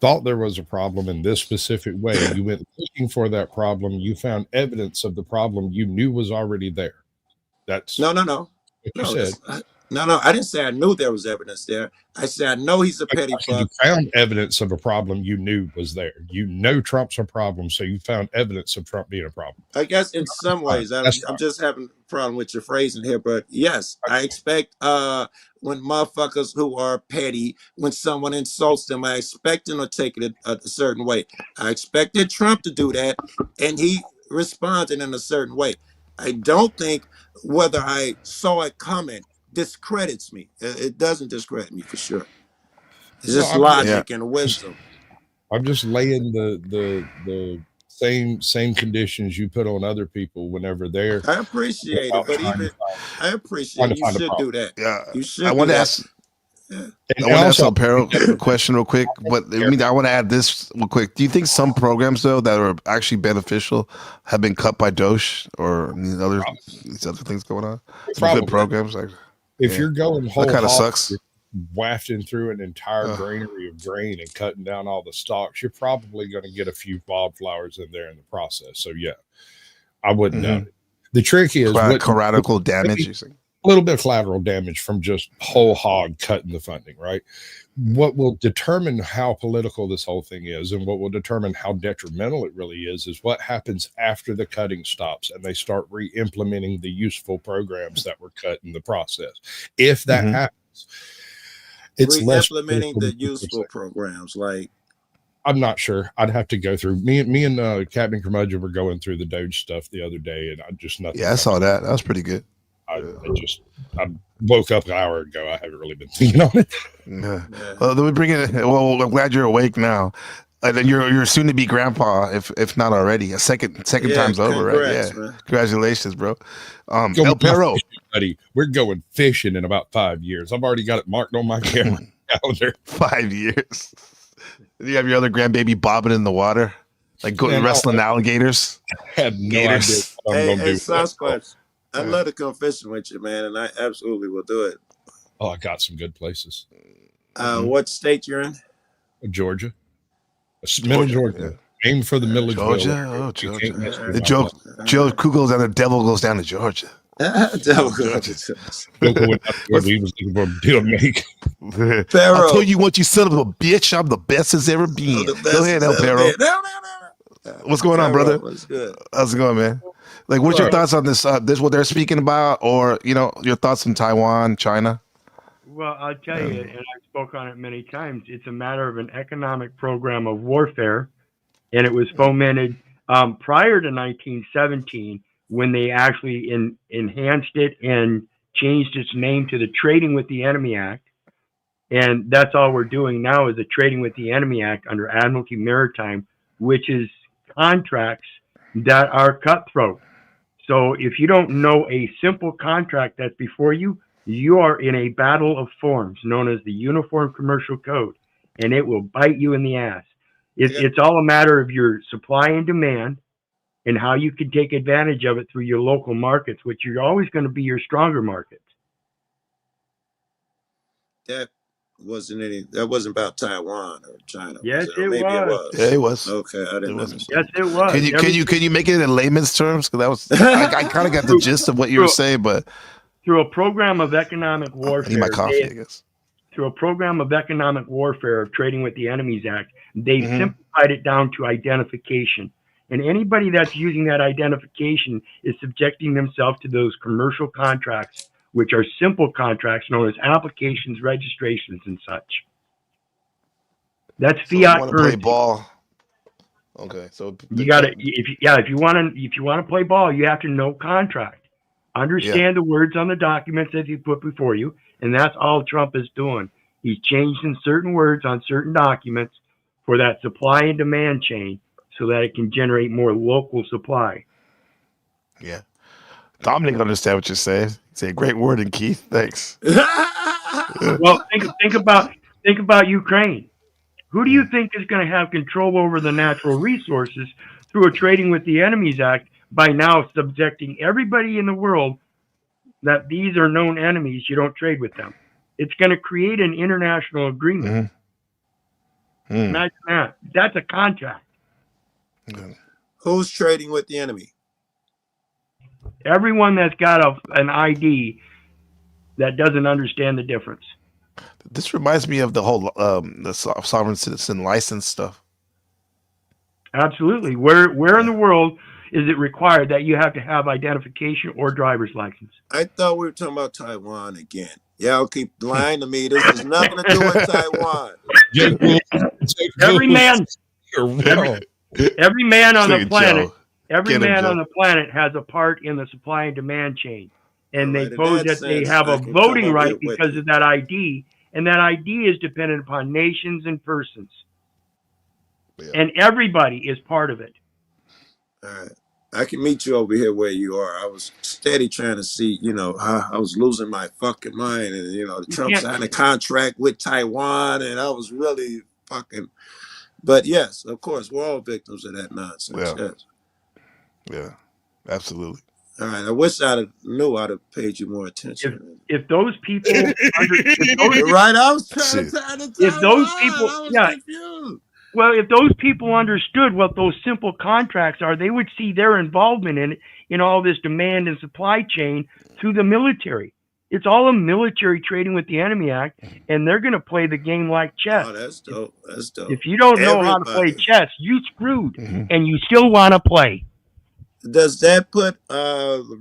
thought there was a problem in this specific way. You went looking for that problem. You found evidence of the problem you knew was already there. That's no. What you said. No, I didn't say I knew there was evidence there. I said I know he's a petty fuck. You found evidence of a problem you knew was there. You know Trump's a problem, so you found evidence of Trump being a problem. I guess in some ways, I'm just having a problem with your phrasing here, but yes, I expect when motherfuckers who are petty, when someone insults them, I expect them to take it a certain way. I expected Trump to do that, and he responded in a certain way. I don't think whether I saw it coming discredits me. It doesn't discredit me for sure. It's just logic and wisdom. I'm just laying the same conditions you put on other people whenever they're. I appreciate it, but I appreciate you should do that. Yeah, you should. I want to ask. I want to ask Alpero a question real quick, but I want to add this real quick. Do you think some programs though that are actually beneficial have been cut by Doge or these other things going on? Some good programs, like. If you're going whole, that kind of sucks. Wafting through an entire granary of grain and cutting down all the stalks, you're probably going to get a few wildflowers in there in the process. So yeah, I wouldn't doubt it. The trick is collateral damage. A little bit of collateral damage from just whole hog cutting the funding, right? What will determine how political this whole thing is and what will determine how detrimental it really is what happens after the cutting stops and they start re-implementing the useful programs that were cut in the process. If that happens, it's less implementing the useful programs. Like, I'm not sure. I'd have to go through. Me and Captain Curmudgeon were going through the Doge stuff the other day, and I just nothing. Yeah, I saw that. That was pretty good. I woke up an hour ago. I haven't really been thinking on it. Yeah. Well, let me bring it. Well, I'm glad you're awake now. And you're soon to be grandpa, if not already. A second time's over, right? Yeah. Man. Congratulations, bro. Alpero, buddy, we're going fishing in about 5 years. I've already got it marked on my calendar. 5 years. You have your other grandbaby bobbing in the water, like wrestling alligators. I had no idea what I'm gonna do. Sasquatch. I'd love to come fishing with you, man, and I absolutely will do it. Oh, I got some good places. What state you're in? Georgia. Middle Georgia. Aim for the middle of Georgia. Oh, Georgia. Joe Kugel's and the devil goes down to Georgia. Devil goes to he was looking for a deal to make. I told you once, you son of a bitch, I'm the best as ever been. Go ahead, Alpero. What's going on, brother? What's good? How's it going, man? Like, what's your thoughts on this? This what they're speaking about, or your thoughts on Taiwan, China? Well, I'll tell you, and I've spoke on it many times. It's a matter of an economic program of warfare, and it was fomented prior to 1917 when they actually enhanced it and changed its name to the Trading with the Enemy Act. And that's all we're doing now is the Trading with the Enemy Act under Admiralty Maritime, which is contracts that are cutthroat. So if you don't know a simple contract that's before you, you are in a battle of forms known as the Uniform Commercial Code, and it will bite you in the ass. It's all a matter of your supply and demand and how you can take advantage of it through your local markets, which are always going to be your stronger markets. That wasn't about Taiwan or China. Yes, was it? Maybe it was. Yeah, it was. Okay, I didn't understand. Yes, it was. Can you make it in layman's terms? Because that was I kind of got the gist of what you were saying, but through a program of economic warfare, I need my coffee, I guess. Through a program of economic warfare of Trading with the Enemies Act, they simplified it down to identification. And anybody that's using that identification is subjecting themselves to those commercial contracts, which are simple contracts known as applications, registrations, and such. That's fiat currency. Play ball. Okay, so you got to if you want to play ball, you have to know contract, understand the words on the documents that he put before you, and that's all Trump is doing. He's changing certain words on certain documents for that supply and demand chain, so that it can generate more local supply. Yeah. Dominic understand what you're saying. It's a great word, and Keith, thanks. Well, think about Ukraine. Who do you think is going to have control over the natural resources through a Trading with the Enemies Act by now subjecting everybody in the world that these are known enemies, you don't trade with them? It's going to create an international agreement. Imagine that. That's a contract. Who's trading with the enemy? Everyone that's got an ID that doesn't understand the difference. This reminds me of the whole the sovereign citizen license stuff. Absolutely. Where in the world is it required that you have to have identification or driver's license? I thought we were talking about Taiwan again. Y'all keep lying to me. This has nothing to do with Taiwan. Every man on the planet, on the planet has a part in the supply and demand chain, and they pose that they have a voting right because of that ID, and that ID is dependent upon nations and persons, and everybody is part of it. All right. I can meet you over here where you are. I was steady trying to see, how I was losing my fucking mind. And, Trump signed a contract with Taiwan, and I was really fucking. But yes, of course, we're all victims of that nonsense. Yeah. Yes. Yeah, absolutely. All right. I wish I'd have paid you more attention. If those people, right? I was trying to tie the if those people, I was confused. Well, if those people understood what those simple contracts are, they would see their involvement in all this demand and supply chain through the military. It's all a military Trading with the Enemy Act, and they're going to play the game like chess. Oh, that's dope. That's dope. If you don't know how to play chess, you screwed, and you still want to play. Does that put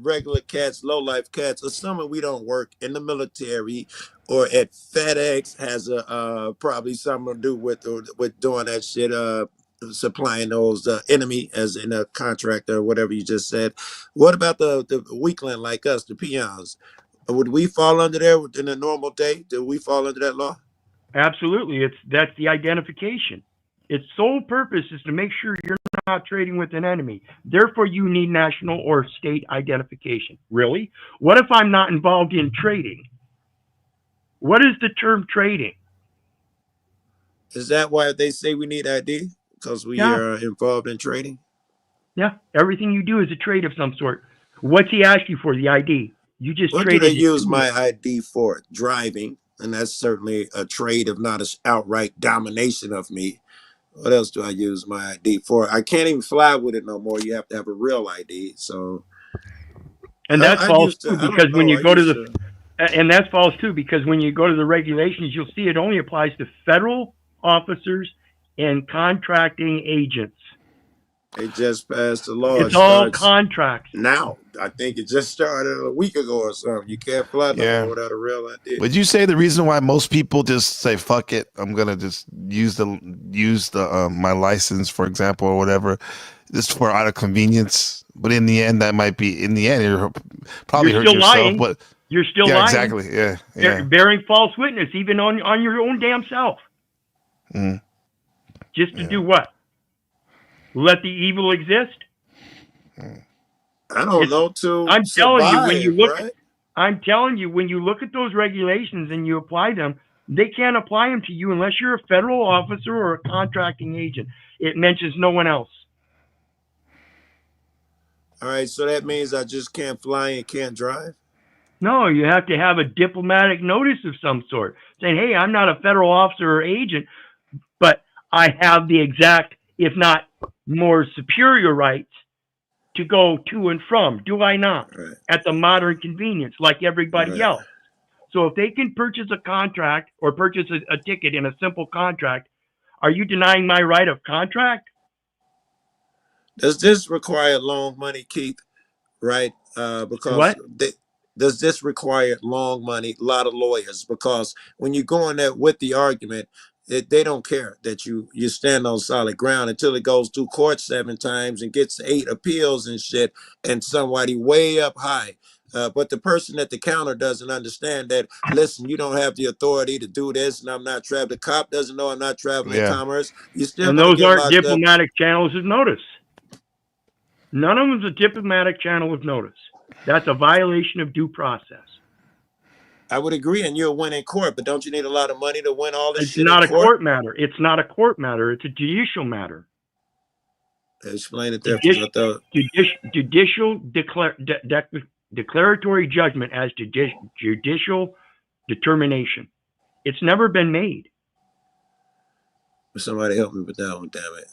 regular cats, low-life cats, assuming we don't work in the military or at FedEx, has a probably something to do with doing that shit, supplying those enemy as in a contractor or whatever you just said? What about the weakling like us, the peons? Would we fall under there in a normal day? Do we fall under that law? Absolutely. That's the identification. Its sole purpose is to make sure you're not trading with an enemy. Therefore, you need national or state identification. Really? What if I'm not involved in trading? What is the term trading? Is that why they say we need ID? Because we are involved in trading? Yeah. Everything you do is a trade of some sort. What's he ask you for? The ID. You just what traded. Do they use my ID for? Driving. And that's certainly a trade, if not an outright domination of me. What else do I use my ID for? I can't even fly with it no more. You have to have a real ID. So, and that's false too, because when you go to the, and that's false too, because when you go to the regulations, you'll see it only applies to federal officers and contracting agents. They just passed the law. It's all contracts. Now, I think it just started a week ago or something. You can't fly no more without a real ID. Would you say the reason why most people just say fuck it, I'm gonna just use the my license, for example, or whatever, just for out of convenience? But in the end, that might be you're probably hurt yourself. Lying. But you're still lying. Exactly. Yeah. Bearing false witness, even on your own damn self. Just to do what? Let the evil exist? I don't know. I'm telling you, when you look, I'm telling you, when you look at those regulations and you apply them, they can't apply them to you unless you're a federal officer or a contracting agent. It mentions no one else. All right, so that means I just can't fly and can't drive? No, you have to have a diplomatic notice of some sort saying, hey, I'm not a federal officer or agent, but I have the exact, if not more superior rights to go to and from. Do I not? Right. At the modern convenience, like everybody else. So if they can purchase a contract or purchase a ticket in a simple contract, are you denying my right of contract? Does this require long money, Keith? Right? Because does this require long money, a lot of lawyers? Because when you go in there with the argument, they don't care that you stand on solid ground until it goes through court 7 times and gets 8 appeals and shit, and somebody way up high. But the person at the counter doesn't understand that, listen, you don't have the authority to do this, and I'm not traveling. The cop doesn't know I'm not traveling commerce. You still and those aren't diplomatic channels of notice. None of them is a diplomatic channel of notice. That's a violation of due process. I would agree, and you'll win in court, but don't you need a lot of money to win all this shit? It's not a court matter. It's not a court matter. It's a judicial matter. Explain it there. Judicial declaratory judgment as judicial determination. It's never been made. Somebody help me with that one, damn it.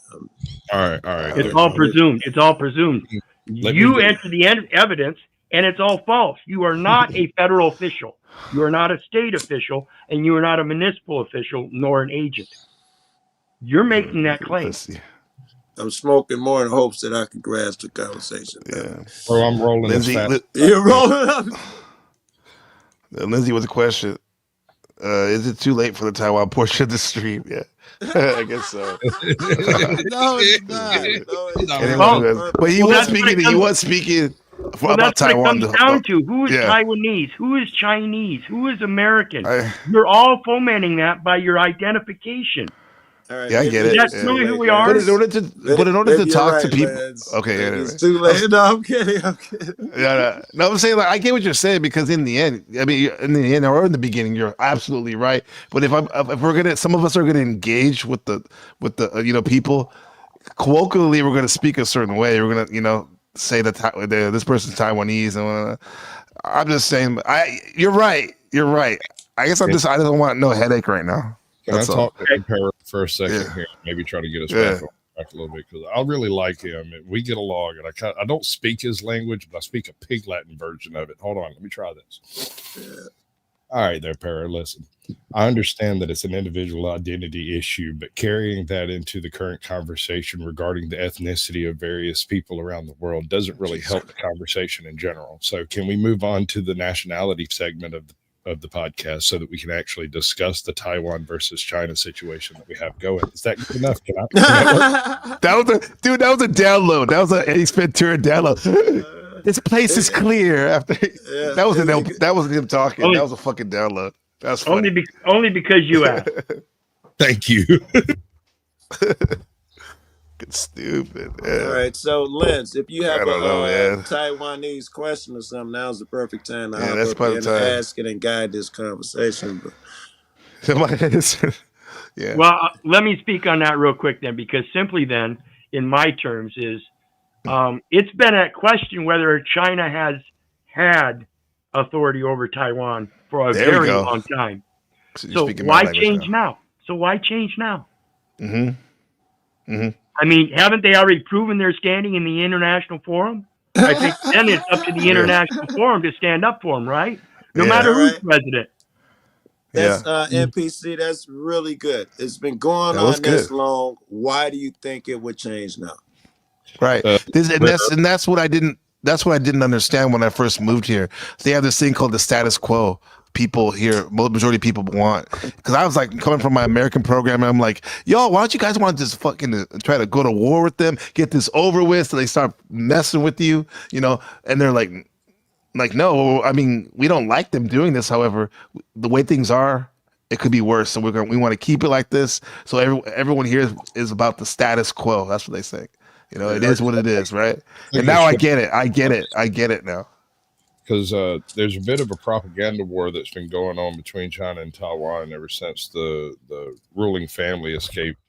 All right. It's all presumed. It's all presumed. You enter the evidence, and it's all false. You are not a federal official. You are not a state official, and you are not a municipal official, nor an agent. You're making that claim. I'm smoking more in hopes that I can grasp the conversation. Yeah. Well, I'm rolling Lindsay, you're rolling up. Lindsay with a question. Is it too late for the Taiwan portion of the stream? Yeah. I guess so. No, it's not. But he was speaking about Taiwan. What it comes down to. Who is Taiwanese? Who is Chinese? Who is American? You're all fomenting that by your identification. All right, yeah, I get it. That's really who we are. But in order to talk to people, okay, it's too late. No, I'm kidding. No, I'm saying, like, I get what you're saying, because in the end, I mean, in the end or in the beginning, you're absolutely right. But if we're gonna, some of us are gonna engage with the people, colloquially, we're gonna speak a certain way. We're gonna say that this person's Taiwanese, and I'm just saying, you're right. I guess I don't want no headache right now. Can I talk to Impera for a second here? Maybe try to get us back a little bit, because I really like him and we get along. And I don't speak his language, but I speak a Pig Latin version of it. Hold on, let me try this. All right, there, Para. Listen, I understand that it's an individual identity issue, but carrying that into the current conversation regarding the ethnicity of various people around the world doesn't really help the conversation in general. So, can we move on to the nationality segment of the podcast so that we can actually discuss the Taiwan versus China situation that we have going? Is that good enough? That was a download. That was an Eddie Ventura download. This place is clear. After that wasn't him talking. That was a fucking download. That's funny. Only because you asked. Thank you. Stupid. All right, so Lens, if you have a Taiwanese question or something, now's the perfect time to hop up and ask it and guide this conversation. Well, let me speak on that real quick then, because simply then, in my terms, is it's been a question whether China has had authority over Taiwan for a very long time. So why change now? Mm-hmm. I mean, haven't they already proven their standing in the international forum? I think then it's up to the international forum to stand up for them, right? No matter who's president. That's NPC. That's really good. It's been going on this long. Why do you think it would change now? Right. That's what I didn't understand when I first moved here. They have this thing called the status quo. People here, majority of people want, because I was like coming from my American program, and I'm like, yo, why don't you guys want to just fucking try to go to war with them, get this over with, so they start messing with you, and they're like no, I mean, we don't like them doing this. However, the way things are, it could be worse, so we want to keep it like this. So everyone here is about the status quo. That's what they say. It is what it is, right? And now I get it now. because there's a bit of a propaganda war that's been going on between China and Taiwan ever since the ruling family escaped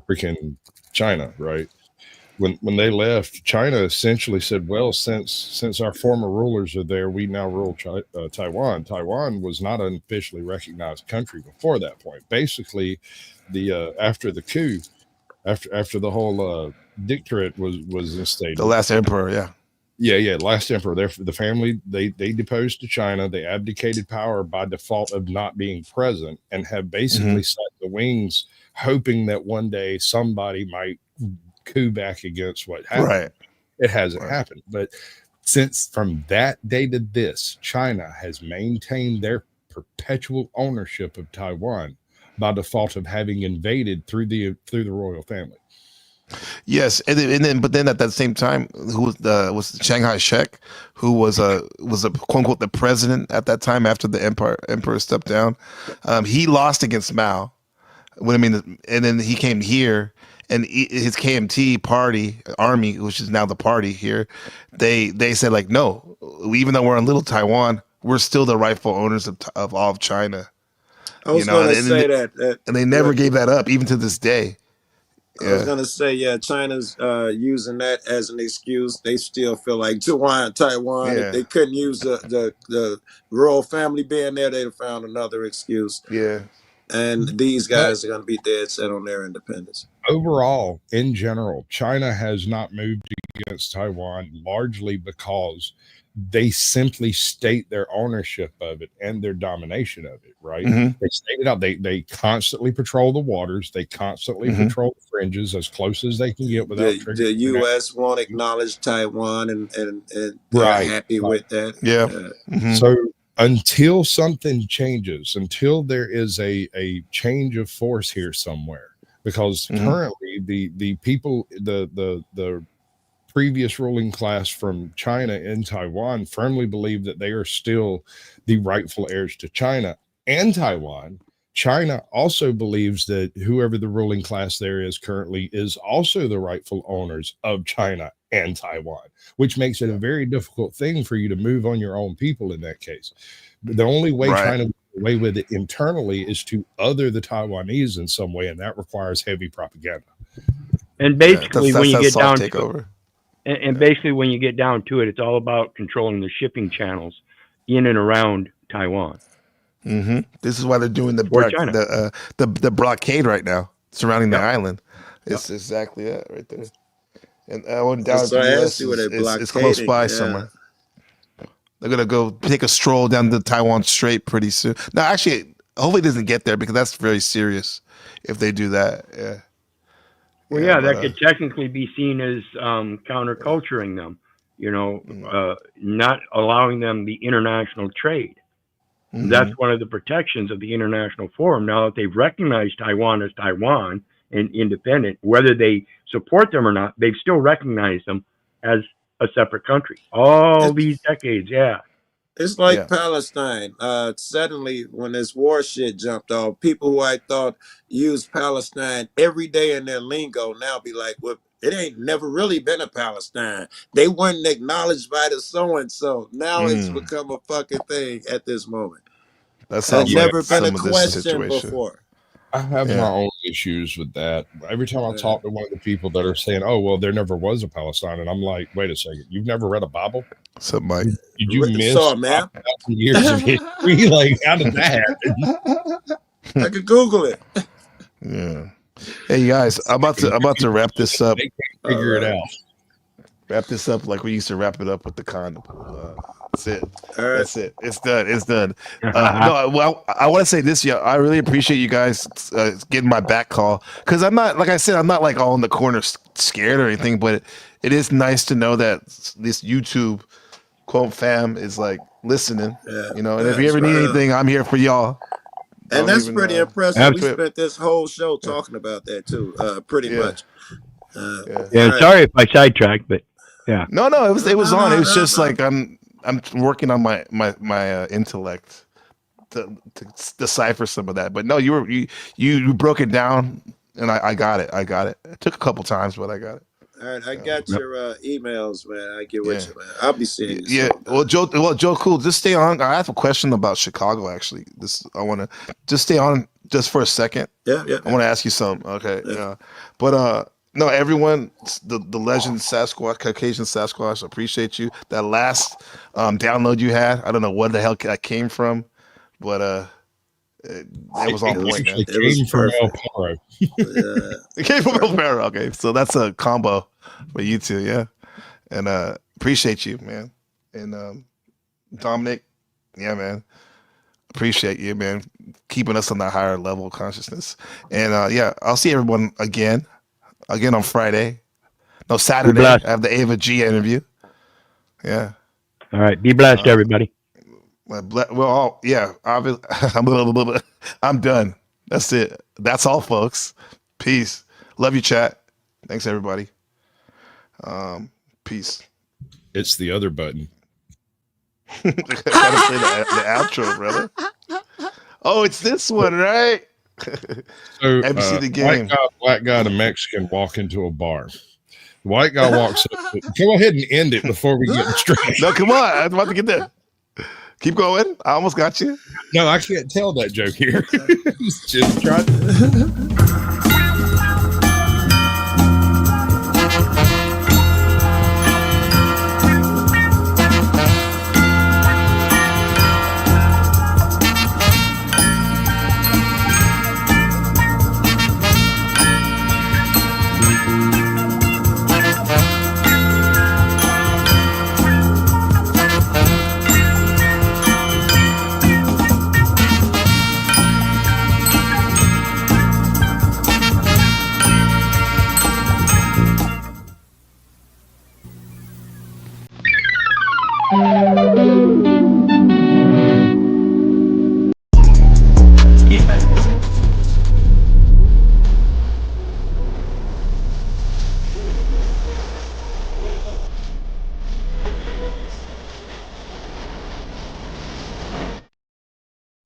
freaking China, right? When they left, China essentially said, well, since our former rulers are there, we now rule Taiwan. Taiwan was not an officially recognized country before that point. Basically, after the coup, after the whole dictatorate was instated, The last emperor, last emperor. The family they deposed to China. They abdicated power by default of not being present, and have basically set the wings, hoping that one day somebody might coup back against what happened. Right. It hasn't happened, but since from that day to this, China has maintained their perpetual ownership of Taiwan by default of having invaded through the royal family. Yes, and then at that same time, who was Shanghai Shek, who was a quote unquote the president at that time after the emperor stepped down. He lost against Mao. And then he came here, and his KMT party army, which is now the party here, they said like, no, even though we're on little Taiwan, we're still the rightful owners of all of China. I was going to say that, and they never gave that up, even to this day. I was going to say, China's using that as an excuse. They still feel like Taiwan. If they couldn't use the royal family being there, they'd have found another excuse. Yeah. And these guys are going to be dead set on their independence. Overall, in general, China has not moved against Taiwan largely because they simply state their ownership of it and their domination of it, right? They state it out. They constantly patrol the waters. They constantly patrol the fringes as close as they can get without triggering. The U.S. won't acknowledge Taiwan, and they're happy with that. Yeah. So until something changes, until there is a change of force here somewhere, because currently the people, the previous ruling class from China and Taiwan firmly believe that they are still the rightful heirs to China and Taiwan. China also believes that whoever the ruling class there is currently is also the rightful owners of China and Taiwan, which makes it a very difficult thing for you to move on your own people in that case. The only way China will get away with it internally is to other the Taiwanese in some way, and that requires heavy propaganda. And basically, when you get down to takeover. And basically, when you get down to it, it's all about controlling the shipping channels in and around Taiwan. This is why they're doing the blockade right now surrounding the island. It's exactly it right there. And I went down to the US. It's close by somewhere. They're gonna go take a stroll down the Taiwan Strait pretty soon. No, actually, hopefully it doesn't get there, because that's very serious if they do that. Yeah. Well, that could technically be seen as counterculturing them, not allowing them the international trade. That's one of the protections of the International Forum. Now that they've recognized Taiwan as Taiwan and independent, whether they support them or not, they've still recognized them as a separate country. All these decades, It's like Palestine. Suddenly, when this war shit jumped off, people who I thought used Palestine every day in their lingo now be like, well, it ain't never really been a Palestine. They weren't acknowledged by the so-and-so. Now it's become a fucking thing at this moment. That sounds never like been a some of this question situation before. I have my own issues with that. Every time I talk to one of the people that are saying, oh, well, there never was a Palestine, and I'm like, wait a second, you've never read a Bible? Something like, did you miss 5,000 years of history? Like, how did that happen? I could Google it. Yeah. Hey guys, I'm about to wrap this up. They can't figure it out. Wrap this up like we used to wrap it up with the condom. That's it. All right. That's it. It's done. It's done. No, well, I want to say this. Yeah, I really appreciate you guys getting my back call, because I'm not, like I said, I'm not like all in the corner scared or anything, but it is nice to know that this YouTube quote fam is like listening. And if you ever need anything, I'm here for y'all. And that's pretty impressive. We spent this whole show talking about that too, pretty much. Sorry if I sidetracked, but No, it was on. It was just like I'm working on my intellect to decipher some of that. But no, you broke it down, and I got it. It took a couple times, but I got it. All right, I got your emails, man. I get with Yeah. you, man. I'll be seeing you. Yeah. soon. Well, Joe, cool. Just stay on. I have a question about Chicago. Actually, I want to just stay on just for a second. Yeah. I want to ask you something. Okay. Yeah. Yeah. But no, everyone, the legend Sasquatch, Caucasian Sasquatch, appreciate you. That last download you had, I don't know what the hell that came from, but it was on point, man. It came from El Paro. It came from El Paro. Okay, so that's a combo for you two, yeah. And appreciate you, man. And Dominic, yeah, man. Appreciate you, man, keeping us on that higher level of consciousness. And yeah, I'll see everyone again on Friday. No, Saturday. I have the Ava G interview. Yeah. All right. Be blessed, everybody. Well, yeah. I'm done. That's it. That's all, folks. Peace. Love you, chat. Thanks, everybody. Peace. It's the other button. I gotta say the outro, brother. Oh, it's this one, right? So, ABC the game. Black guy, and a Mexican walk into a bar. The white guy walks up. Go ahead and end it before we get straight. No, come on. I'm about to get there. Keep going. I almost got you. No, I can't tell that joke here. Just try. Mm-hmm.